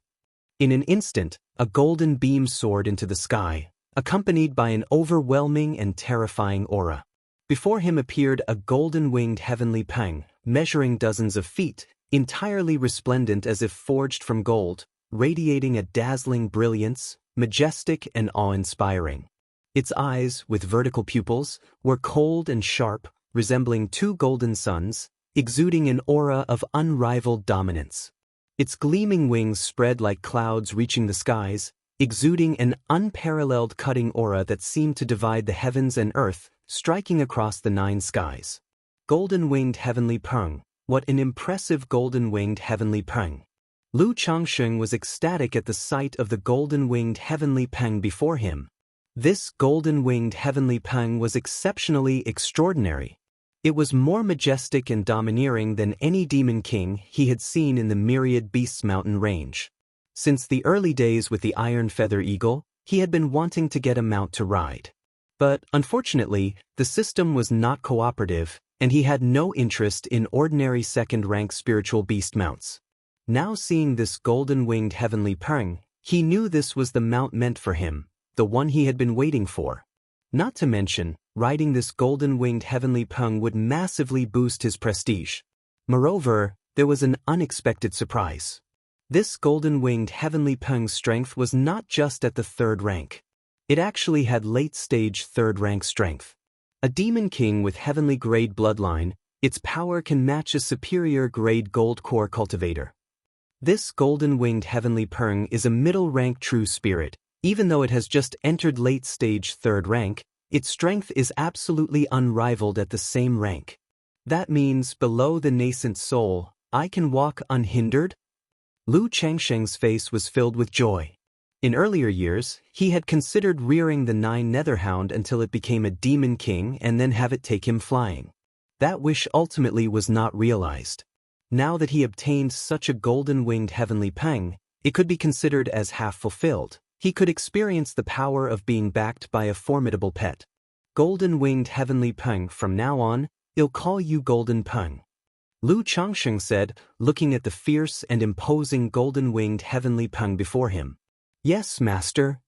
In an instant, a golden beam soared into the sky, accompanied by an overwhelming and terrifying aura. Before him appeared a golden-winged heavenly peng, measuring dozens of feet, entirely resplendent as if forged from gold, radiating a dazzling brilliance, majestic and awe-inspiring. Its eyes, with vertical pupils, were cold and sharp, resembling two golden suns, exuding an aura of unrivaled dominance. Its gleaming wings spread like clouds reaching the skies, exuding an unparalleled cutting aura that seemed to divide the heavens and earth, striking across the nine skies. Golden-winged heavenly peng. What an impressive golden-winged heavenly peng. Lu Changxing was ecstatic at the sight of the golden-winged heavenly peng before him. This golden-winged heavenly peng was exceptionally extraordinary. It was more majestic and domineering than any demon king he had seen in the Myriad Beasts mountain range. Since the early days with the Iron Feather Eagle, he had been wanting to get a mount to ride. But, unfortunately, the system was not cooperative, and he had no interest in ordinary second-rank spiritual beast mounts. Now seeing this golden-winged heavenly peng, he knew this was the mount meant for him, the one he had been waiting for. Not to mention, riding this golden-winged heavenly peng would massively boost his prestige. Moreover, there was an unexpected surprise. This golden-winged heavenly peng's strength was not just at the third rank. It actually had late-stage third-rank strength. A demon king with heavenly grade bloodline, its power can match a superior grade gold core cultivator. This golden-winged heavenly peng is a middle-rank true spirit. Even though it has just entered late-stage third rank, its strength is absolutely unrivaled at the same rank. That means, below the nascent soul, I can walk unhindered? Lu Changxing's face was filled with joy. In earlier years, he had considered rearing the Nine Netherhound until it became a demon king and then have it take him flying. That wish ultimately was not realized. Now that he obtained such a golden-winged heavenly peng, it could be considered as half fulfilled. He could experience the power of being backed by a formidable pet. Golden-winged heavenly peng, from now on, I'll call you Golden Peng. Lu Changxing said, looking at the fierce and imposing golden-winged heavenly peng before him. Yes, master.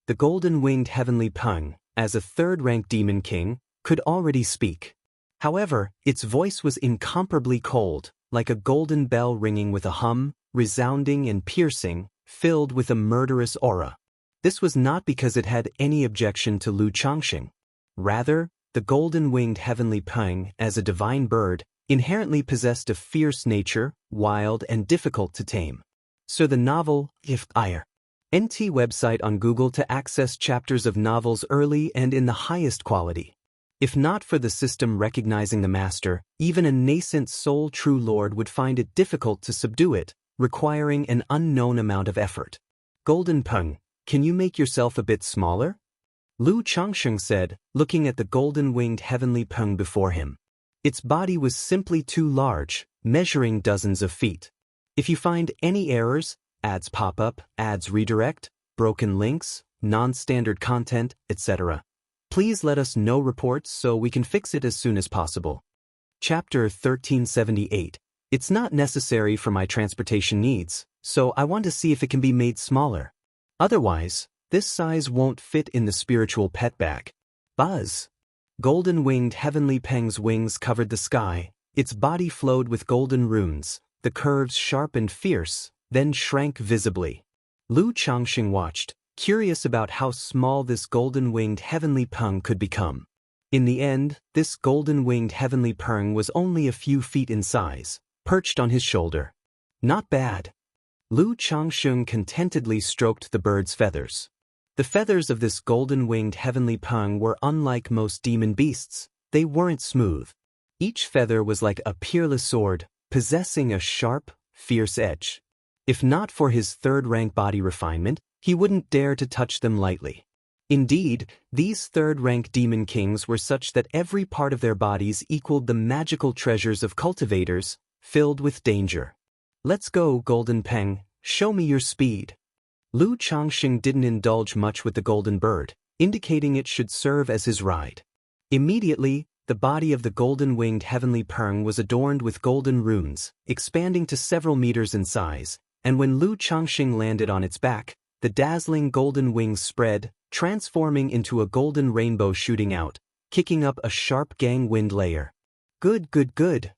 The golden-winged heavenly Peng, as a third-rank demon king, could already speak. However, its voice was incomparably cold, like a golden bell ringing with a hum, resounding and piercing, filled with a murderous aura. This was not because it had any objection to Lu Changxing. Rather, the golden-winged heavenly Peng, as a divine bird, inherently possessed a fierce nature, wild and difficult to tame. So the novel, If Ire. NT website on Google to access chapters of novels early and in the highest quality. If not for the system recognizing the master, even a nascent soul true lord would find it difficult to subdue it, requiring an unknown amount of effort. Golden Peng, can you make yourself a bit smaller? Lu Changsheng said, looking at the golden-winged heavenly Peng before him. Its body was simply too large, measuring dozens of feet. If you find any errors, ads pop up, ads redirect, broken links, non-standard content, etc., please let us know reports so we can fix it as soon as possible. Chapter 1378. It's not necessary for my transportation needs, so I want to see if it can be made smaller. Otherwise, this size won't fit in the spiritual pet bag. Buzz. Golden-winged heavenly Peng's wings covered the sky, its body flowed with golden runes, the curves sharp and fierce, then shrank visibly. Lu Changxing watched, curious about how small this golden-winged heavenly Peng could become. In the end, this golden-winged heavenly Peng was only a few feet in size, perched on his shoulder. Not bad. Lu Changxing contentedly stroked the bird's feathers. The feathers of this golden-winged heavenly Peng were unlike most demon beasts. They weren't smooth. Each feather was like a peerless sword, possessing a sharp, fierce edge. If not for his third-rank body refinement, he wouldn't dare to touch them lightly. Indeed, these third-rank demon kings were such that every part of their bodies equaled the magical treasures of cultivators, filled with danger. Let's go, Golden Peng, show me your speed. Lu Changxing didn't indulge much with the golden bird, indicating it should serve as his ride. Immediately, the body of the golden-winged heavenly Peng was adorned with golden runes, expanding to several meters in size, and when Lu Changxing landed on its back, the dazzling golden wings spread, transforming into a golden rainbow shooting out, kicking up a sharp wind layer. Good, good, good.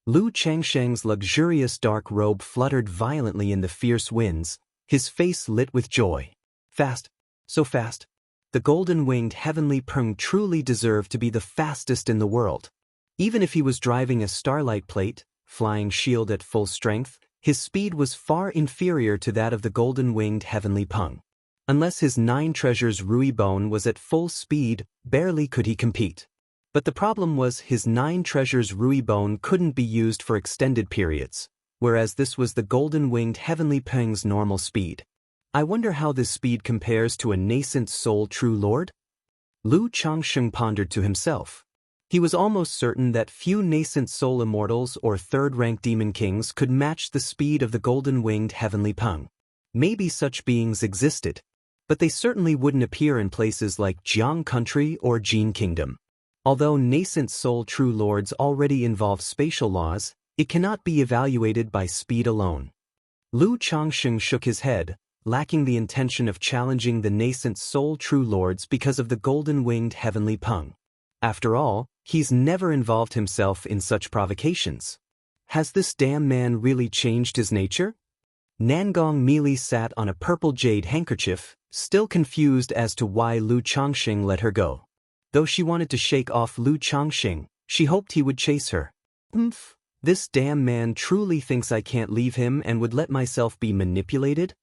Lu Changsheng's luxurious dark robe fluttered violently in the fierce winds, his face lit with joy. Fast, so fast. The golden-winged heavenly Peng truly deserved to be the fastest in the world. Even if he was driving a starlight plate, flying shield at full strength, his speed was far inferior to that of the golden-winged heavenly Peng. Unless his 9 treasures Rui Bone was at full speed, barely could he compete. But the problem was his 9 treasures Rui Bone couldn't be used for extended periods, whereas this was the golden-winged heavenly Peng's normal speed. I wonder how this speed compares to a nascent soul true lord? Lu Changsheng pondered to himself. He was almost certain that few nascent soul immortals or third-rank demon kings could match the speed of the golden-winged heavenly Peng. Maybe such beings existed, but they certainly wouldn't appear in places like Jiang Country or Jin Kingdom. Although nascent soul true lords already involve spatial laws, it cannot be evaluated by speed alone. Lu Changsheng shook his head, lacking the intention of challenging the nascent soul true lords because of the golden-winged heavenly Peng. After all, he's never involved himself in such provocations. Has this damn man really changed his nature? Nangong Meili sat on a purple jade handkerchief, still confused as to why Lu Changxing let her go. Though she wanted to shake off Lu Changxing, she hoped he would chase her. This damn man truly thinks I can't leave him and would let myself be manipulated?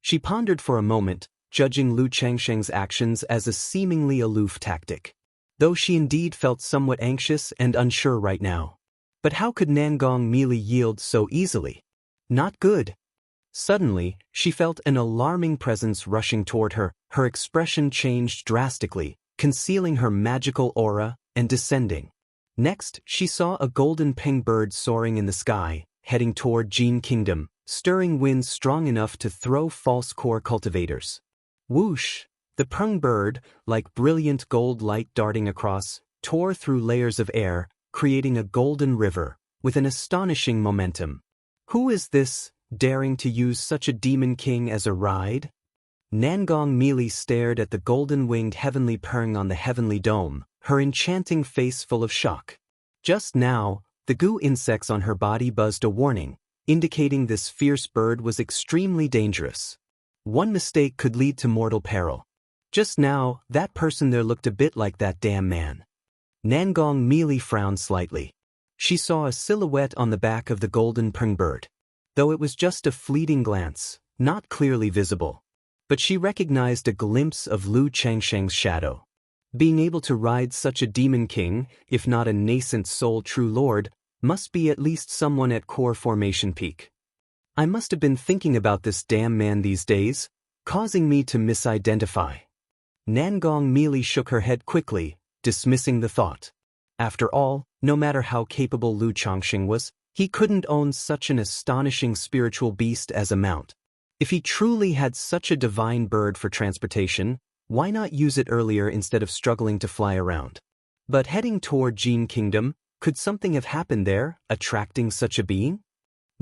She pondered for a moment, judging Lu Changsheng's actions as a seemingly aloof tactic. Though she indeed felt somewhat anxious and unsure right now. But how could Nangong Meili yield so easily? Not good. Suddenly, she felt an alarming presence rushing toward her. Her expression changed drastically, concealing her magical aura and descending. Next, she saw a golden peng bird soaring in the sky, heading toward Jin Kingdom, stirring winds strong enough to throw false core cultivators. Whoosh! The peng bird, like brilliant gold light darting across, tore through layers of air, creating a golden river, with an astonishing momentum. Who is this, daring to use such a demon king as a ride? Nangong Meili stared at the golden-winged heavenly peng on the heavenly dome, her enchanting face full of shock. Just now, the goo insects on her body buzzed a warning, indicating this fierce bird was extremely dangerous. One mistake could lead to mortal peril. Just now, that person there looked a bit like that damn man. Nangong Meili frowned slightly. She saw a silhouette on the back of the golden peng bird. Though it was just a fleeting glance, not clearly visible. But she recognized a glimpse of Lu Changsheng's shadow. Being able to ride such a demon king, if not a nascent soul true lord, must be at least someone at core formation peak. I must have been thinking about this damn man these days, causing me to misidentify. Nangong Meili shook her head quickly, dismissing the thought. After all, no matter how capable Lu Changsheng was, he couldn't own such an astonishing spiritual beast as a mount. If he truly had such a divine bird for transportation, why not use it earlier instead of struggling to fly around? But heading toward Jin Kingdom, could something have happened there, attracting such a being?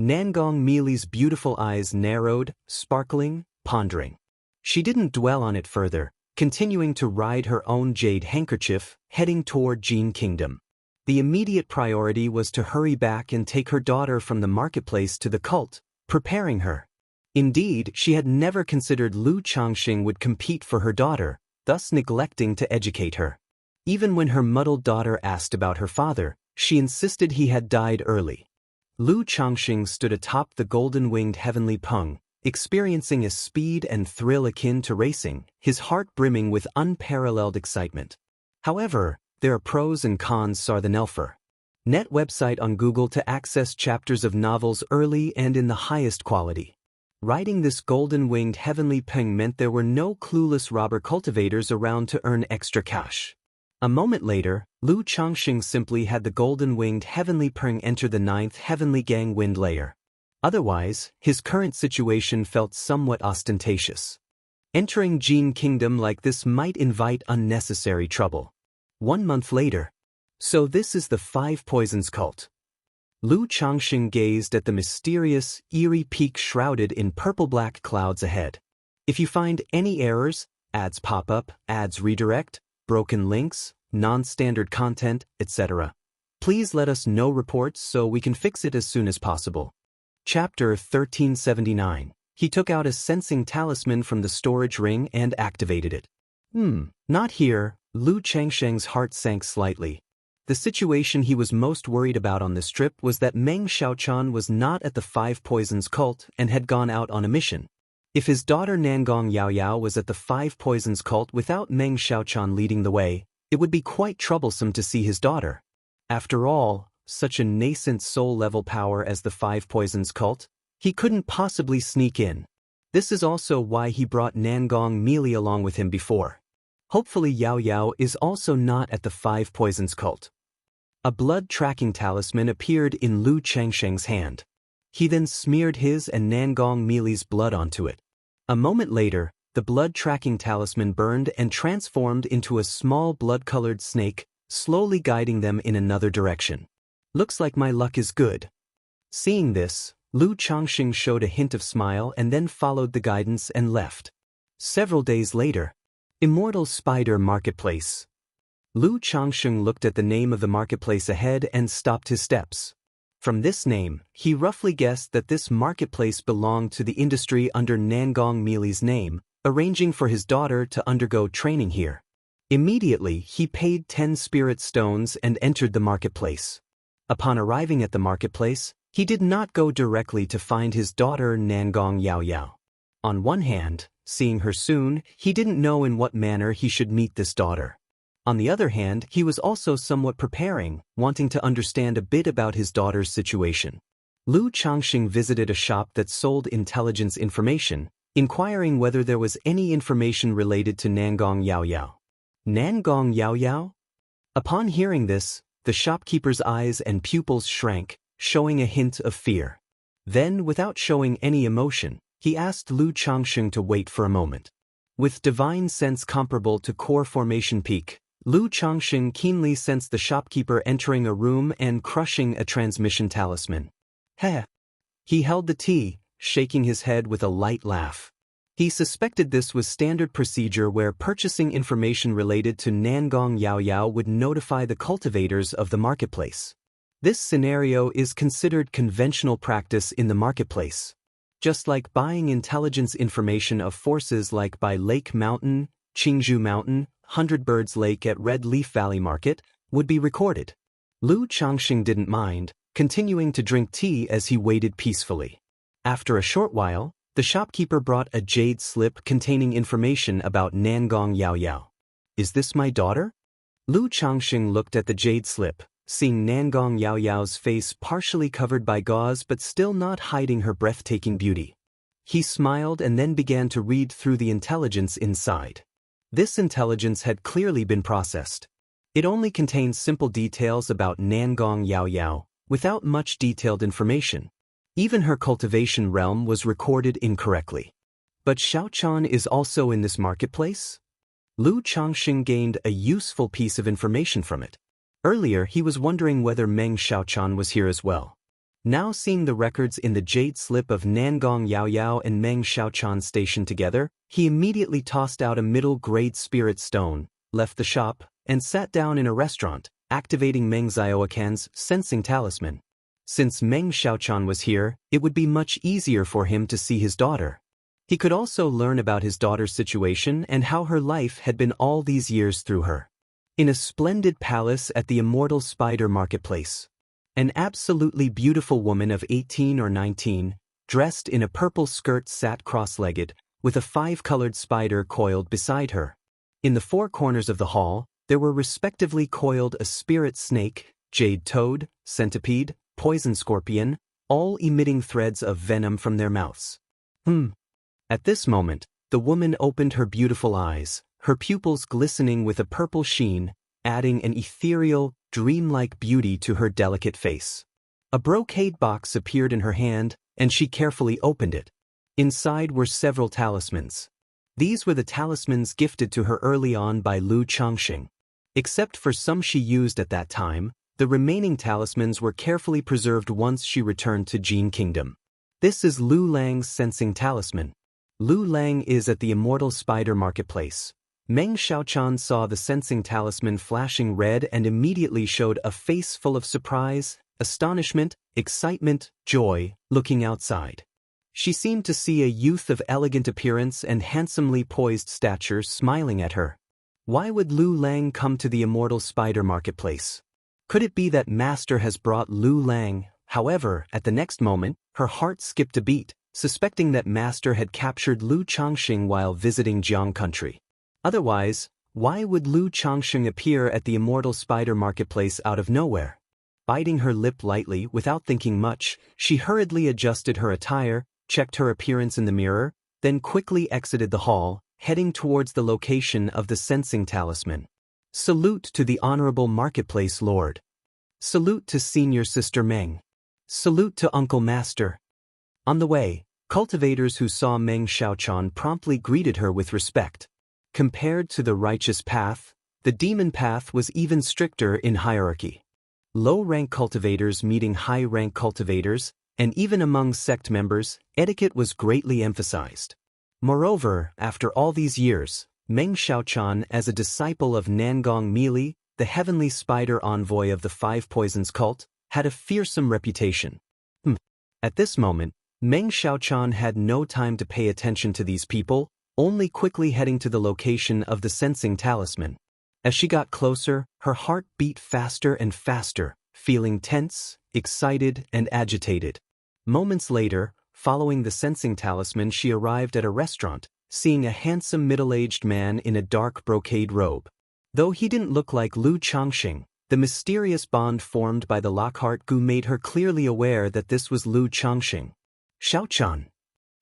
Nangong Meili's beautiful eyes narrowed, sparkling, pondering. She didn't dwell on it further, continuing to ride her own jade handkerchief, heading toward Jin Kingdom. The immediate priority was to hurry back and take her daughter from the marketplace to the cult, preparing her. Indeed, she had never considered Lu Changsheng would compete for her daughter, thus neglecting to educate her. Even when her muddled daughter asked about her father, she insisted he had died early. Lu Changsheng stood atop the golden-winged heavenly peng, experiencing a speed and thrill akin to racing, his heart brimming with unparalleled excitement. However, there are pros and cons. Saw the Nelfer. Net website on Google to access chapters of novels early and in the highest quality. Riding this golden-winged heavenly peng meant there were no clueless robber cultivators around to earn extra cash. A moment later, Lu Changsheng simply had the golden-winged heavenly peng enter the 9th heavenly gang wind layer. Otherwise, his current situation felt somewhat ostentatious. Entering Jin Kingdom like this might invite unnecessary trouble. 1 month later. So this is the Five Poisons cult. Lu Changsheng gazed at the mysterious, eerie peak shrouded in purple-black clouds ahead. If you find any errors, ads pop up, ads redirect, broken links, non-standard content, etc., please let us know reports so we can fix it as soon as possible. Chapter 1379. He took out a sensing talisman from the storage ring and activated it. Not here. Lu Changsheng's heart sank slightly. The situation he was most worried about on this trip was that Meng Xiaochan was not at the Five Poisons cult and had gone out on a mission. If his daughter Nangong Yaoyao was at the Five Poisons cult without Meng Xiaochan leading the way, it would be quite troublesome to see his daughter. After all, such a nascent soul-level power as the Five Poisons cult, he couldn't possibly sneak in. This is also why he brought Nangong Meili along with him before. Hopefully Yao Yao is also not at the Five Poisons cult. A blood-tracking talisman appeared in Lu Changsheng's hand. He then smeared his and Nangong Meili's blood onto it. A moment later, the blood-tracking talisman burned and transformed into a small blood-colored snake, slowly guiding them in another direction. Looks like my luck is good. Seeing this, Lu Changsheng showed a hint of smile and then followed the guidance and left. Several days later. Immortal Spider Marketplace. Lu Changsheng looked at the name of the marketplace ahead and stopped his steps. From this name, he roughly guessed that this marketplace belonged to the industry under Nangong Meili's name, arranging for his daughter to undergo training here. Immediately, he paid 10 spirit stones and entered the marketplace. Upon arriving at the marketplace, he did not go directly to find his daughter Nangong Yaoyao. On one hand, seeing her soon, he didn't know in what manner he should meet this daughter. On the other hand, he was also somewhat preparing, wanting to understand a bit about his daughter's situation. Lu Changsheng visited a shop that sold intelligence information, inquiring whether there was any information related to Nangong Yaoyao. Nangong Yaoyao? Upon hearing this, the shopkeeper's eyes and pupils shrank, showing a hint of fear. Then, without showing any emotion, he asked Lu Changsheng to wait for a moment. With divine sense comparable to core formation peak, Lu Changsheng keenly sensed the shopkeeper entering a room and crushing a transmission talisman. Heh! He held the tea, shaking his head with a light laugh. He suspected this was standard procedure where purchasing information related to Nangong Yaoyao would notify the cultivators of the marketplace. This scenario is considered conventional practice in the marketplace. Just like buying intelligence information of forces like by Lake Mountain, Qingzhou Mountain, 100 Birds Lake at Red Leaf Valley Market, would be recorded. Lu Changxing didn't mind, continuing to drink tea as he waited peacefully. After a short while, the shopkeeper brought a jade slip containing information about Nangong Yaoyao. "Is this my daughter?" Lu Changxing looked at the jade slip, seeing Nangong Yaoyao's face partially covered by gauze but still not hiding her breathtaking beauty. He smiled and then began to read through the intelligence inside. This intelligence had clearly been processed. It only contained simple details about Nangong Yaoyao, without much detailed information. Even her cultivation realm was recorded incorrectly. But Xiaochan is also in this marketplace? Lu Changxing gained a useful piece of information from it. Earlier he was wondering whether Meng Xiaochan was here as well. Now seeing the records in the jade slip of Nangong Yaoyao and Meng Xiaochan stationed together, he immediately tossed out a middle-grade spirit stone, left the shop, and sat down in a restaurant, activating Meng Xiaocan's sensing talisman. Since Meng Xiaochan was here, it would be much easier for him to see his daughter. He could also learn about his daughter's situation and how her life had been all these years through her. In a splendid palace at the Immortal Spider Marketplace, an absolutely beautiful woman of 18 or 19, dressed in a purple skirt sat cross-legged, with a 5-colored spider coiled beside her. In the 4 corners of the hall, there were respectively coiled a spirit snake, jade toad, centipede, poison scorpion, all emitting threads of venom from their mouths. At this moment, the woman opened her beautiful eyes, her pupils glistening with a purple sheen, adding an ethereal, dreamlike beauty to her delicate face. A brocade box appeared in her hand, and she carefully opened it. Inside were several talismans. These were the talismans gifted to her early on by Lu Changxing. Except for some she used at that time, the remaining talismans were carefully preserved once she returned to Jin Kingdom. This is Lu Lang's sensing talisman. Lu Lang is at the Immortal Spider Marketplace. Meng Xiaochan saw the sensing talisman flashing red and immediately showed a face full of surprise, astonishment, excitement, joy, looking outside. She seemed to see a youth of elegant appearance and handsomely poised stature smiling at her. Why would Lu Lang come to the Immortal Spider Marketplace? Could it be that Master has brought Lu Lang? However, at the next moment, her heart skipped a beat, suspecting that Master had captured Lu Changxing while visiting Jiang country. Otherwise, why would Lu Changxing appear at the Immortal Spider Marketplace out of nowhere? Biting her lip lightly without thinking much, she hurriedly adjusted her attire, checked her appearance in the mirror, then quickly exited the hall, heading towards the location of the sensing talisman. Salute to the Honorable Marketplace Lord. Salute to Senior Sister Meng. Salute to Uncle Master. On the way, cultivators who saw Meng Xiaochan promptly greeted her with respect. Compared to the righteous path, the demon path was even stricter in hierarchy. Low-rank cultivators meeting high-rank cultivators, and even among sect members, etiquette was greatly emphasized. Moreover, after all these years, Meng Xiaochan, as a disciple of Nangong Mili, the heavenly spider envoy of the 5 Poisons cult, had a fearsome reputation. At this moment, Meng Xiaochan had no time to pay attention to these people, only quickly heading to the location of the sensing talisman. As she got closer, her heart beat faster and faster, feeling tense, excited, and agitated. Moments later, following the sensing talisman, she arrived at a restaurant, seeing a handsome middle-aged man in a dark brocade robe. Though he didn't look like Lu Changxing, the mysterious bond formed by the Lockhart Gu made her clearly aware that this was Lu Changxing. Xiaochan.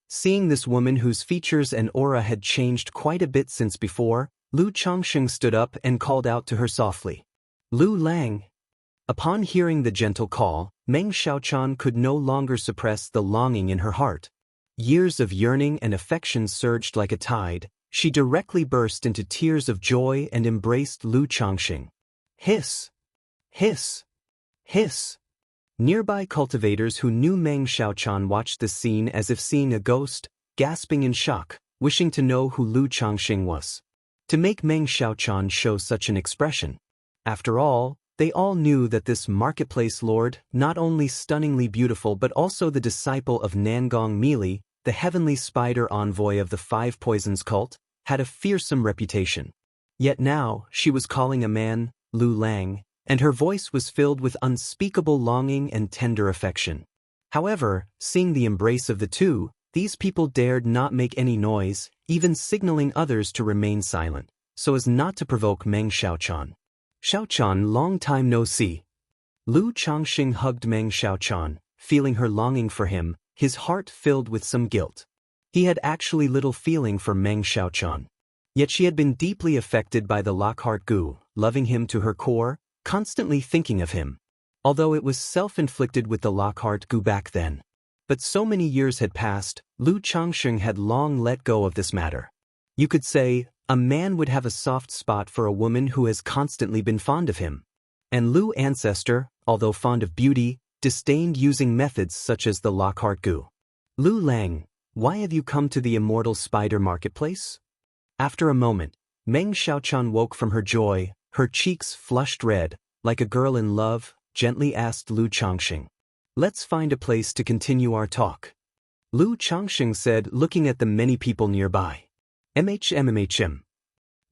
Seeing this woman whose features and aura had changed quite a bit since before, Lu Changxing stood up and called out to her softly. Lu Lang. Upon hearing the gentle call, Meng Xiaochan could no longer suppress the longing in her heart. Years of yearning and affection surged like a tide. She directly burst into tears of joy and embraced Lu Changxing. Hiss! Hiss! Hiss! Nearby cultivators who knew Meng Xiaochan watched this scene as if seeing a ghost, gasping in shock, wishing to know who Lu Changxing was. To make Meng Xiaochan show such an expression. After all, they all knew that this marketplace lord, not only stunningly beautiful but also the disciple of Nangong Meili, the heavenly spider envoy of the Five Poisons cult, had a fearsome reputation. Yet now, she was calling a man, Lu Lang, and her voice was filled with unspeakable longing and tender affection. However, seeing the embrace of the two, these people dared not make any noise, even signaling others to remain silent, so as not to provoke Meng Xiaochan. Xiaochan, long time no see. Lu Changxing hugged Meng Xiaochan, feeling her longing for him, his heart filled with some guilt. He had actually little feeling for Meng Xiaochan. Yet she had been deeply affected by the Lockhart Gu, loving him to her core, constantly thinking of him. Although it was self-inflicted with the Lockhart Gu back then. But so many years had passed, Lu Changxing had long let go of this matter. You could say, a man would have a soft spot for a woman who has constantly been fond of him. And Lu ancestor, although fond of beauty, disdained using methods such as the Lockhart Gu. Lu Lang, why have you come to the Immortal Spider Marketplace? After a moment, Meng Xiaochan woke from her joy, her cheeks flushed red, like a girl in love, gently asked Lu Changxing. Let's find a place to continue our talk. Lu Changxing said, looking at the many people nearby. MHM.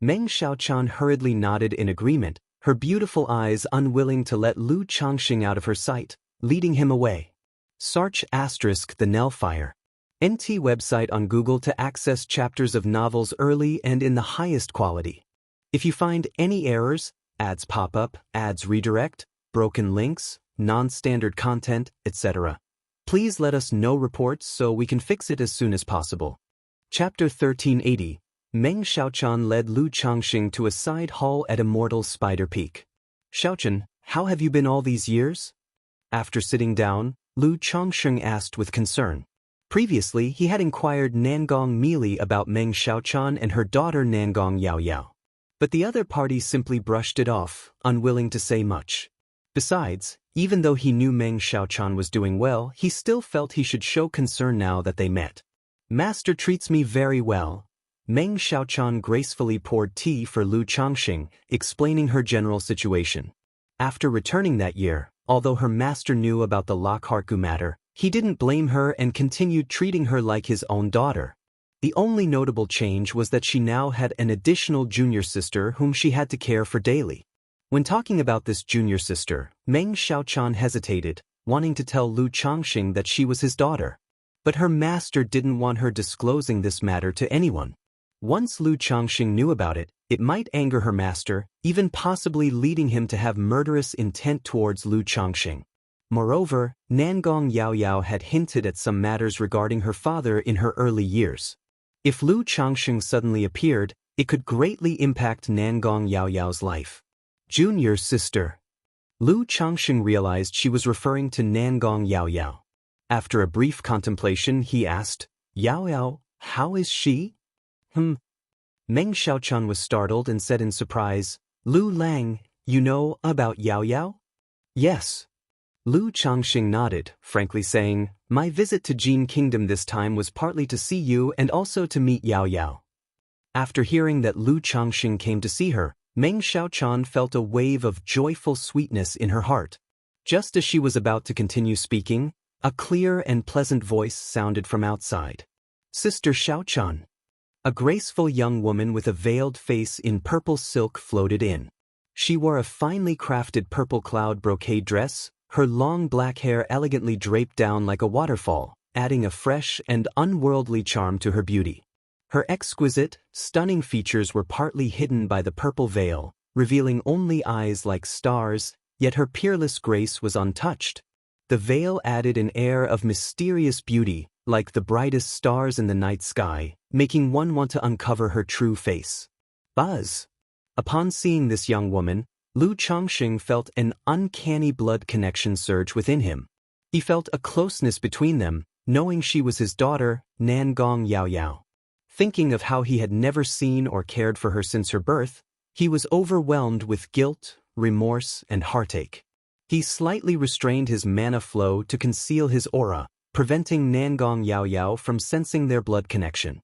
Meng Xiaochan hurriedly nodded in agreement, her beautiful eyes unwilling to let Lu Changxing out of her sight, leading him away. Search * the Nellfire. NT website on Google to access chapters of novels early and in the highest quality. If you find any errors, ads pop up, ads redirect, broken links, non-standard content, etc., please let us know reports so we can fix it as soon as possible. Chapter 1380. Meng Xiaochan led Lu Changxing to a side hall at Immortal Spider Peak. Xiaochan, how have you been all these years? After sitting down, Lu Changxing asked with concern. Previously, he had inquired Nangong Meili about Meng Xiaochan and her daughter Nangong Yaoyao. But the other party simply brushed it off, unwilling to say much. Besides, even though he knew Meng Xiaochan was doing well, he still felt he should show concern now that they met. Master treats me very well. Meng Xiaochan gracefully poured tea for Lu Changxing, explaining her general situation. After returning that year, although her master knew about the Lockhart Gu matter, he didn't blame her and continued treating her like his own daughter. The only notable change was that she now had an additional junior sister whom she had to care for daily. When talking about this junior sister, Meng Xiaochan hesitated, wanting to tell Lu Changxing that she was his daughter. But her master didn't want her disclosing this matter to anyone. Once Lu Changxing knew about it, it might anger her master, even possibly leading him to have murderous intent towards Lu Changxing. Moreover, Nangong Yaoyao had hinted at some matters regarding her father in her early years. If Lu Changxing suddenly appeared, it could greatly impact Nangong Yaoyao's life. Junior sister. Lu Changxing realized she was referring to Nangong Yaoyao. After a brief contemplation, he asked, Yaoyao, how is she? Meng Xiaochan was startled and said in surprise, Lu Lang, you know about Yaoyao? Yes. Lu Changxing nodded, frankly saying, my visit to Jin Kingdom this time was partly to see you and also to meet Yaoyao. After hearing that Lu Changxing came to see her, Meng Xiaochan felt a wave of joyful sweetness in her heart. Just as she was about to continue speaking, a clear and pleasant voice sounded from outside. Sister Xiaochan. A graceful young woman with a veiled face in purple silk floated in. She wore a finely crafted purple cloud brocade dress, her long black hair elegantly draped down like a waterfall, adding a fresh and unworldly charm to her beauty. Her exquisite, stunning features were partly hidden by the purple veil, revealing only eyes like stars, yet her peerless grace was untouched. The veil added an air of mysterious beauty, like the brightest stars in the night sky, making one want to uncover her true face. Buzz. Upon seeing this young woman, Lu Changxing felt an uncanny blood connection surge within him. He felt a closeness between them, knowing she was his daughter, Nangong Yaoyao. Thinking of how he had never seen or cared for her since her birth, he was overwhelmed with guilt, remorse, and heartache. He slightly restrained his mana flow to conceal his aura, preventing Nangong Yaoyao from sensing their blood connection.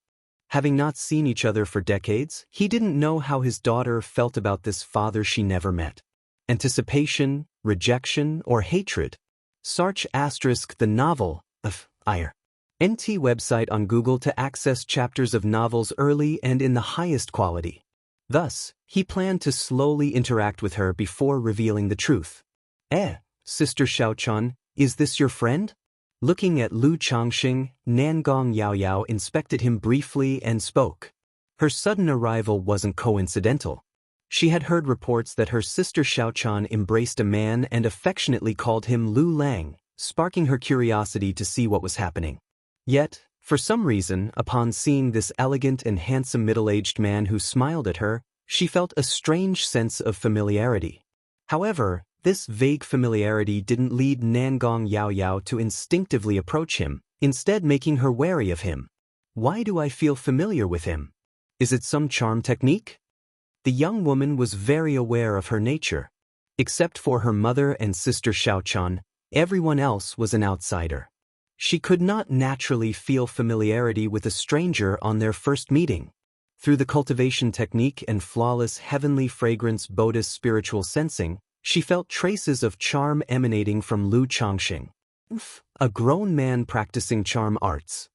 Having not seen each other for decades, he didn't know how his daughter felt about this father she never met. Anticipation, rejection, or hatred? Search * the novel of Ire. NT website on Google to access chapters of novels early and in the highest quality. Thus, he planned to slowly interact with her before revealing the truth. Sister Xiaochan, is this your friend? Looking at Lu Changxing, Nangong Yaoyao inspected him briefly and spoke. Her sudden arrival wasn't coincidental. She had heard reports that her sister Xiaochan embraced a man and affectionately called him Lu Lang, sparking her curiosity to see what was happening. Yet, for some reason, upon seeing this elegant and handsome middle-aged man who smiled at her, she felt a strange sense of familiarity. However, this vague familiarity didn't lead Nangong Yaoyao to instinctively approach him, instead making her wary of him. Why do I feel familiar with him? Is it some charm technique? The young woman was very aware of her nature. Except for her mother and sister Xiaochan, everyone else was an outsider. She could not naturally feel familiarity with a stranger on their first meeting. Through the cultivation technique and flawless heavenly fragrance Buddhist spiritual sensing, she felt traces of charm emanating from Lu Changxing, a grown man practicing charm arts.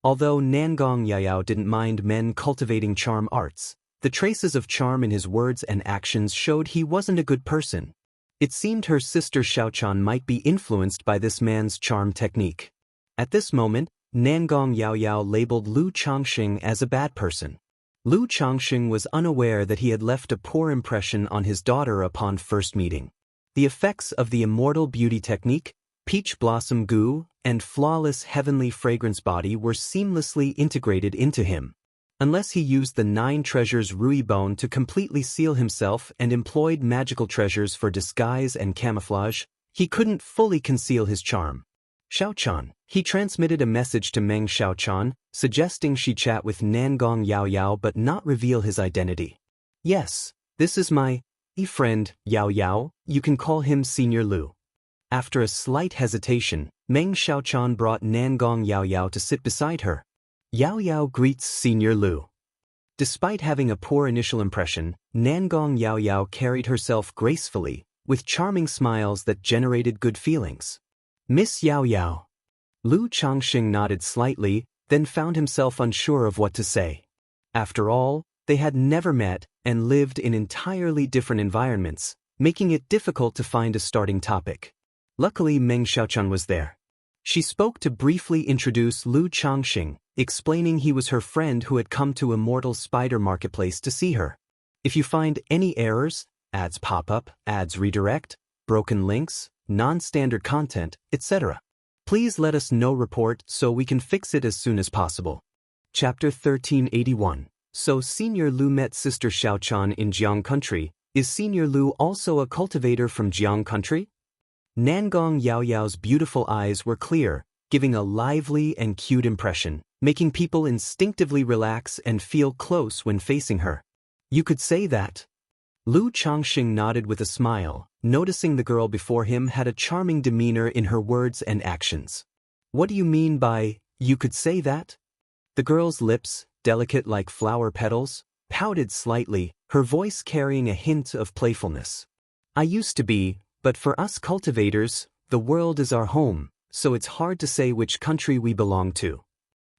Although Nangong Yaoyao didn't mind men cultivating charm arts, the traces of charm in his words and actions showed he wasn't a good person. It seemed her sister Xiaochan might be influenced by this man's charm technique. At this moment, Nangong Yaoyao labeled Lu Changxing as a bad person. Lu Changxing was unaware that he had left a poor impression on his daughter upon first meeting. The effects of the Immortal beauty technique, peach blossom goo, and flawless heavenly fragrance body were seamlessly integrated into him. Unless he used the 9 treasures Rui Bone to completely seal himself and employed magical treasures for disguise and camouflage, he couldn't fully conceal his charm. Xiaochan. He transmitted a message to Meng Xiaochan, suggesting she chat with Nangong Yaoyao but not reveal his identity. Yes, this is my friend, Yaoyao, you can call him Senior Lu. After a slight hesitation, Meng Xiaochan brought Nangong Yaoyao to sit beside her. Yaoyao greets Senior Lu. Despite having a poor initial impression, Nangong Yaoyao carried herself gracefully, with charming smiles that generated good feelings. Miss Yaoyao. Lu Changxing nodded slightly, then found himself unsure of what to say. After all, they had never met and lived in entirely different environments, making it difficult to find a starting topic. Luckily, Meng Xiaochan was there. She spoke to briefly introduce Lu Changxing, explaining he was her friend who had come to Immortal Spider Marketplace to see her. If you find any errors, ads pop up, ads redirect, broken links, non-standard content, etc., please let us know report so we can fix it as soon as possible. Chapter 1381. So Senior Lu met Sister Xiaochan in Jiang Country. Is Senior Lu also a cultivator from Jiang Country? Nangong Yaoyao's beautiful eyes were clear, giving a lively and cute impression, making people instinctively relax and feel close when facing her. You could say that. Lu Changxing nodded with a smile, noticing the girl before him had a charming demeanor in her words and actions. What do you mean by, you could say that? The girl's lips, delicate like flower petals, pouted slightly, her voice carrying a hint of playfulness. I used to be, but for us cultivators, the world is our home, so it's hard to say which country we belong to.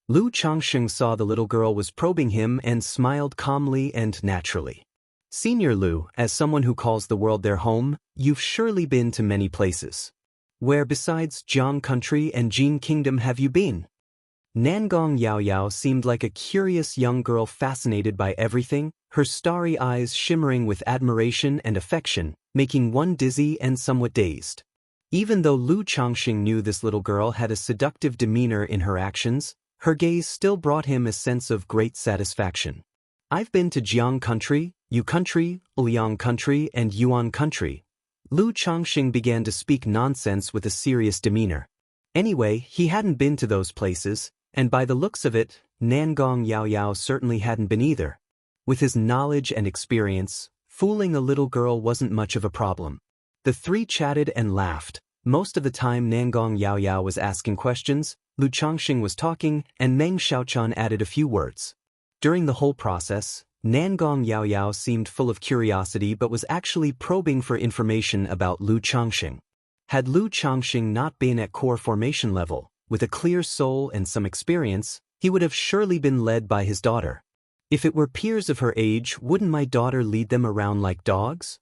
Lu Changxing saw the little girl was probing him and smiled calmly and naturally. Senior Lu, as someone who calls the world their home, you've surely been to many places. Where besides Jiang Country and Jin Kingdom have you been? Nangong Yaoyao seemed like a curious young girl fascinated by everything, her starry eyes shimmering with admiration and affection, making one dizzy and somewhat dazed. Even though Lu Changxing knew this little girl had a seductive demeanor in her actions, her gaze still brought him a sense of great satisfaction. I've been to Jiang Country, Yu Country, Liang Country, and Yuan Country. Lu Changxing began to speak nonsense with a serious demeanor. Anyway, he hadn't been to those places, and by the looks of it, Nangong Yaoyao certainly hadn't been either. With his knowledge and experience, fooling a little girl wasn't much of a problem. The three chatted and laughed. Most of the time Nangong Yaoyao was asking questions, Lu Changxing was talking, and Meng Xiaochan added a few words. During the whole process, Nangong Yaoyao seemed full of curiosity but was actually probing for information about Lu Changxing. Had Lu Changxing not been at core formation level, with a clear soul and some experience, he would have surely been led by his daughter. If it were peers of her age, wouldn't my daughter lead them around like dogs?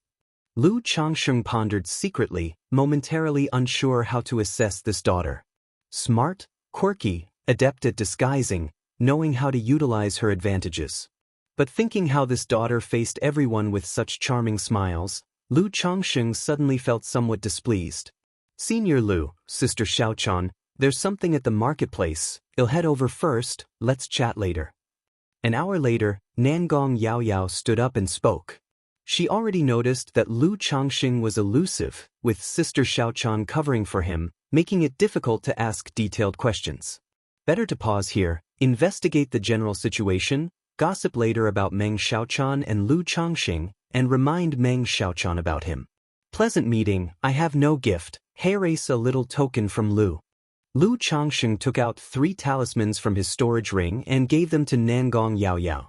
Lu Changxing pondered secretly, momentarily unsure how to assess this daughter. Smart, quirky, adept at disguising, knowing how to utilize her advantages. But thinking how this daughter faced everyone with such charming smiles, Lu Changxing suddenly felt somewhat displeased. Senior Lu, Sister Xiaochan, there's something at the marketplace, I'll head over first, let's chat later. An hour later, Nangong Yaoyao stood up and spoke. She already noticed that Lu Changxing was elusive, with Sister Xiaochan covering for him, making it difficult to ask detailed questions. Better to pause here, investigate the general situation, gossip later about Meng Xiaochan and Lu Changxing, and remind Meng Xiaochan about him. Pleasant meeting, I have no gift, here's a little token from Lu. Lu Changxing took out 3 talismans from his storage ring and gave them to Nangong Yaoyao.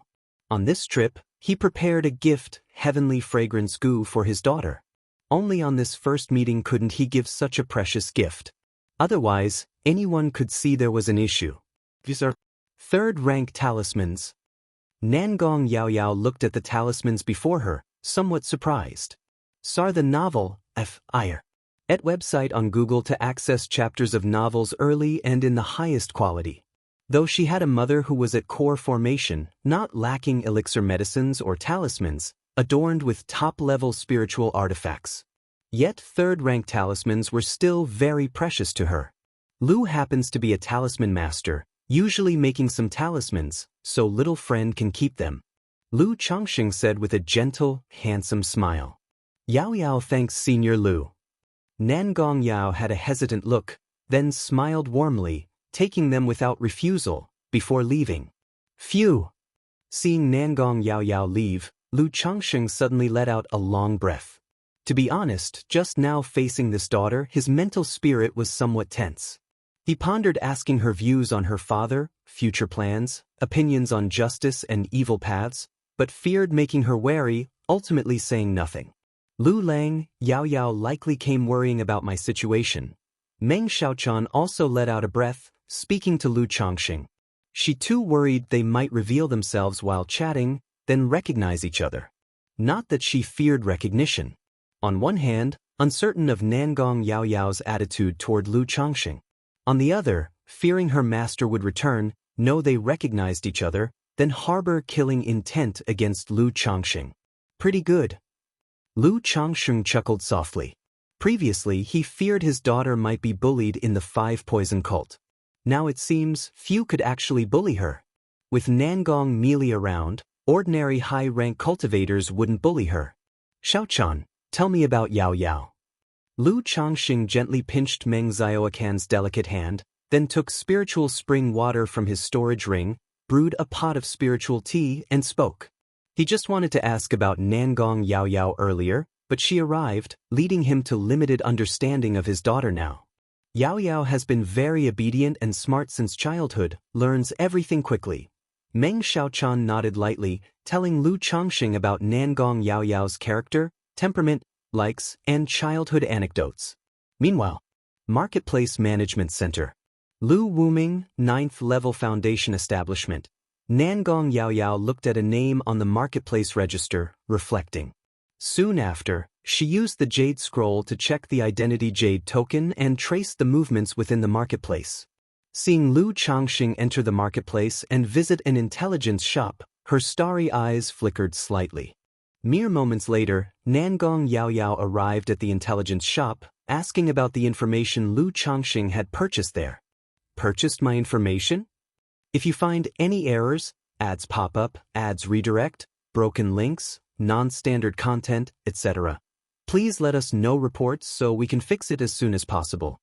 On this trip, he prepared a gift, heavenly fragrance goo, for his daughter. Only on this first meeting couldn't he give such a precious gift. Otherwise, anyone could see there was an issue. These are third-rank talismans. Nangong Yaoyao looked at the talismans before her, somewhat surprised. Saw the novel, F.I.R. at website on Google to access chapters of novels early and in the highest quality. Though she had a mother who was at core formation, not lacking elixir medicines or talismans, adorned with top-level spiritual artifacts. Yet third-rank talismans were still very precious to her. Lu happens to be a talisman master, usually making some talismans, so little friend can keep them. Lu Changxing said with a gentle, handsome smile. Yaoyao thanks Senior Lu. Nangong Yao had a hesitant look, then smiled warmly, taking them without refusal, before leaving. Phew! Seeing Nangong Yaoyao leave, Lu Changxing suddenly let out a long breath. To be honest, just now facing this daughter, his mental spirit was somewhat tense. He pondered asking her views on her father, future plans, opinions on justice and evil paths, but feared making her wary, ultimately saying nothing. Lu Lang, Yaoyao likely came worrying about my situation. Meng Xiaochan also let out a breath, speaking to Lu Changxing. She too worried they might reveal themselves while chatting, then recognize each other. Not that she feared recognition. On one hand, uncertain of Nangong Yaoyao's attitude toward Lu Changxing. On the other, fearing her master would return, know they recognized each other, then harbor killing intent against Lu Changxing. Pretty good. Lu Changxing chuckled softly. Previously, he feared his daughter might be bullied in the 5 poison cult. Now it seems few could actually bully her. With Nangong melee around, ordinary high-rank cultivators wouldn't bully her. Xiaochan, tell me about Yaoyao. Lu Changxing gently pinched Meng Xiaocan's delicate hand, then took spiritual spring water from his storage ring, brewed a pot of spiritual tea, and spoke. He just wanted to ask about Nangong Yaoyao earlier, but she arrived, leading him to limited understanding of his daughter now. Yaoyao has been very obedient and smart since childhood, learns everything quickly. Meng Xiaochan nodded lightly, telling Lu Changxing about Nangong Yaoyao's character, temperament, likes, and childhood anecdotes. Meanwhile, Marketplace Management Center. Lu Wuming, 9th level foundation establishment. Nangong Yaoyao looked at a name on the marketplace register, reflecting. Soon after, she used the Jade Scroll to check the identity Jade token and trace the movements within the marketplace. Seeing Lu Changxing enter the marketplace and visit an intelligence shop, her starry eyes flickered slightly. Mere moments later, Nangong Yaoyao arrived at the intelligence shop, asking about the information Lu Changxing had purchased there. Purchased my information? If you find any errors, ads pop up, ads redirect, broken links, non-standard content, etc., please let us know reports so we can fix it as soon as possible.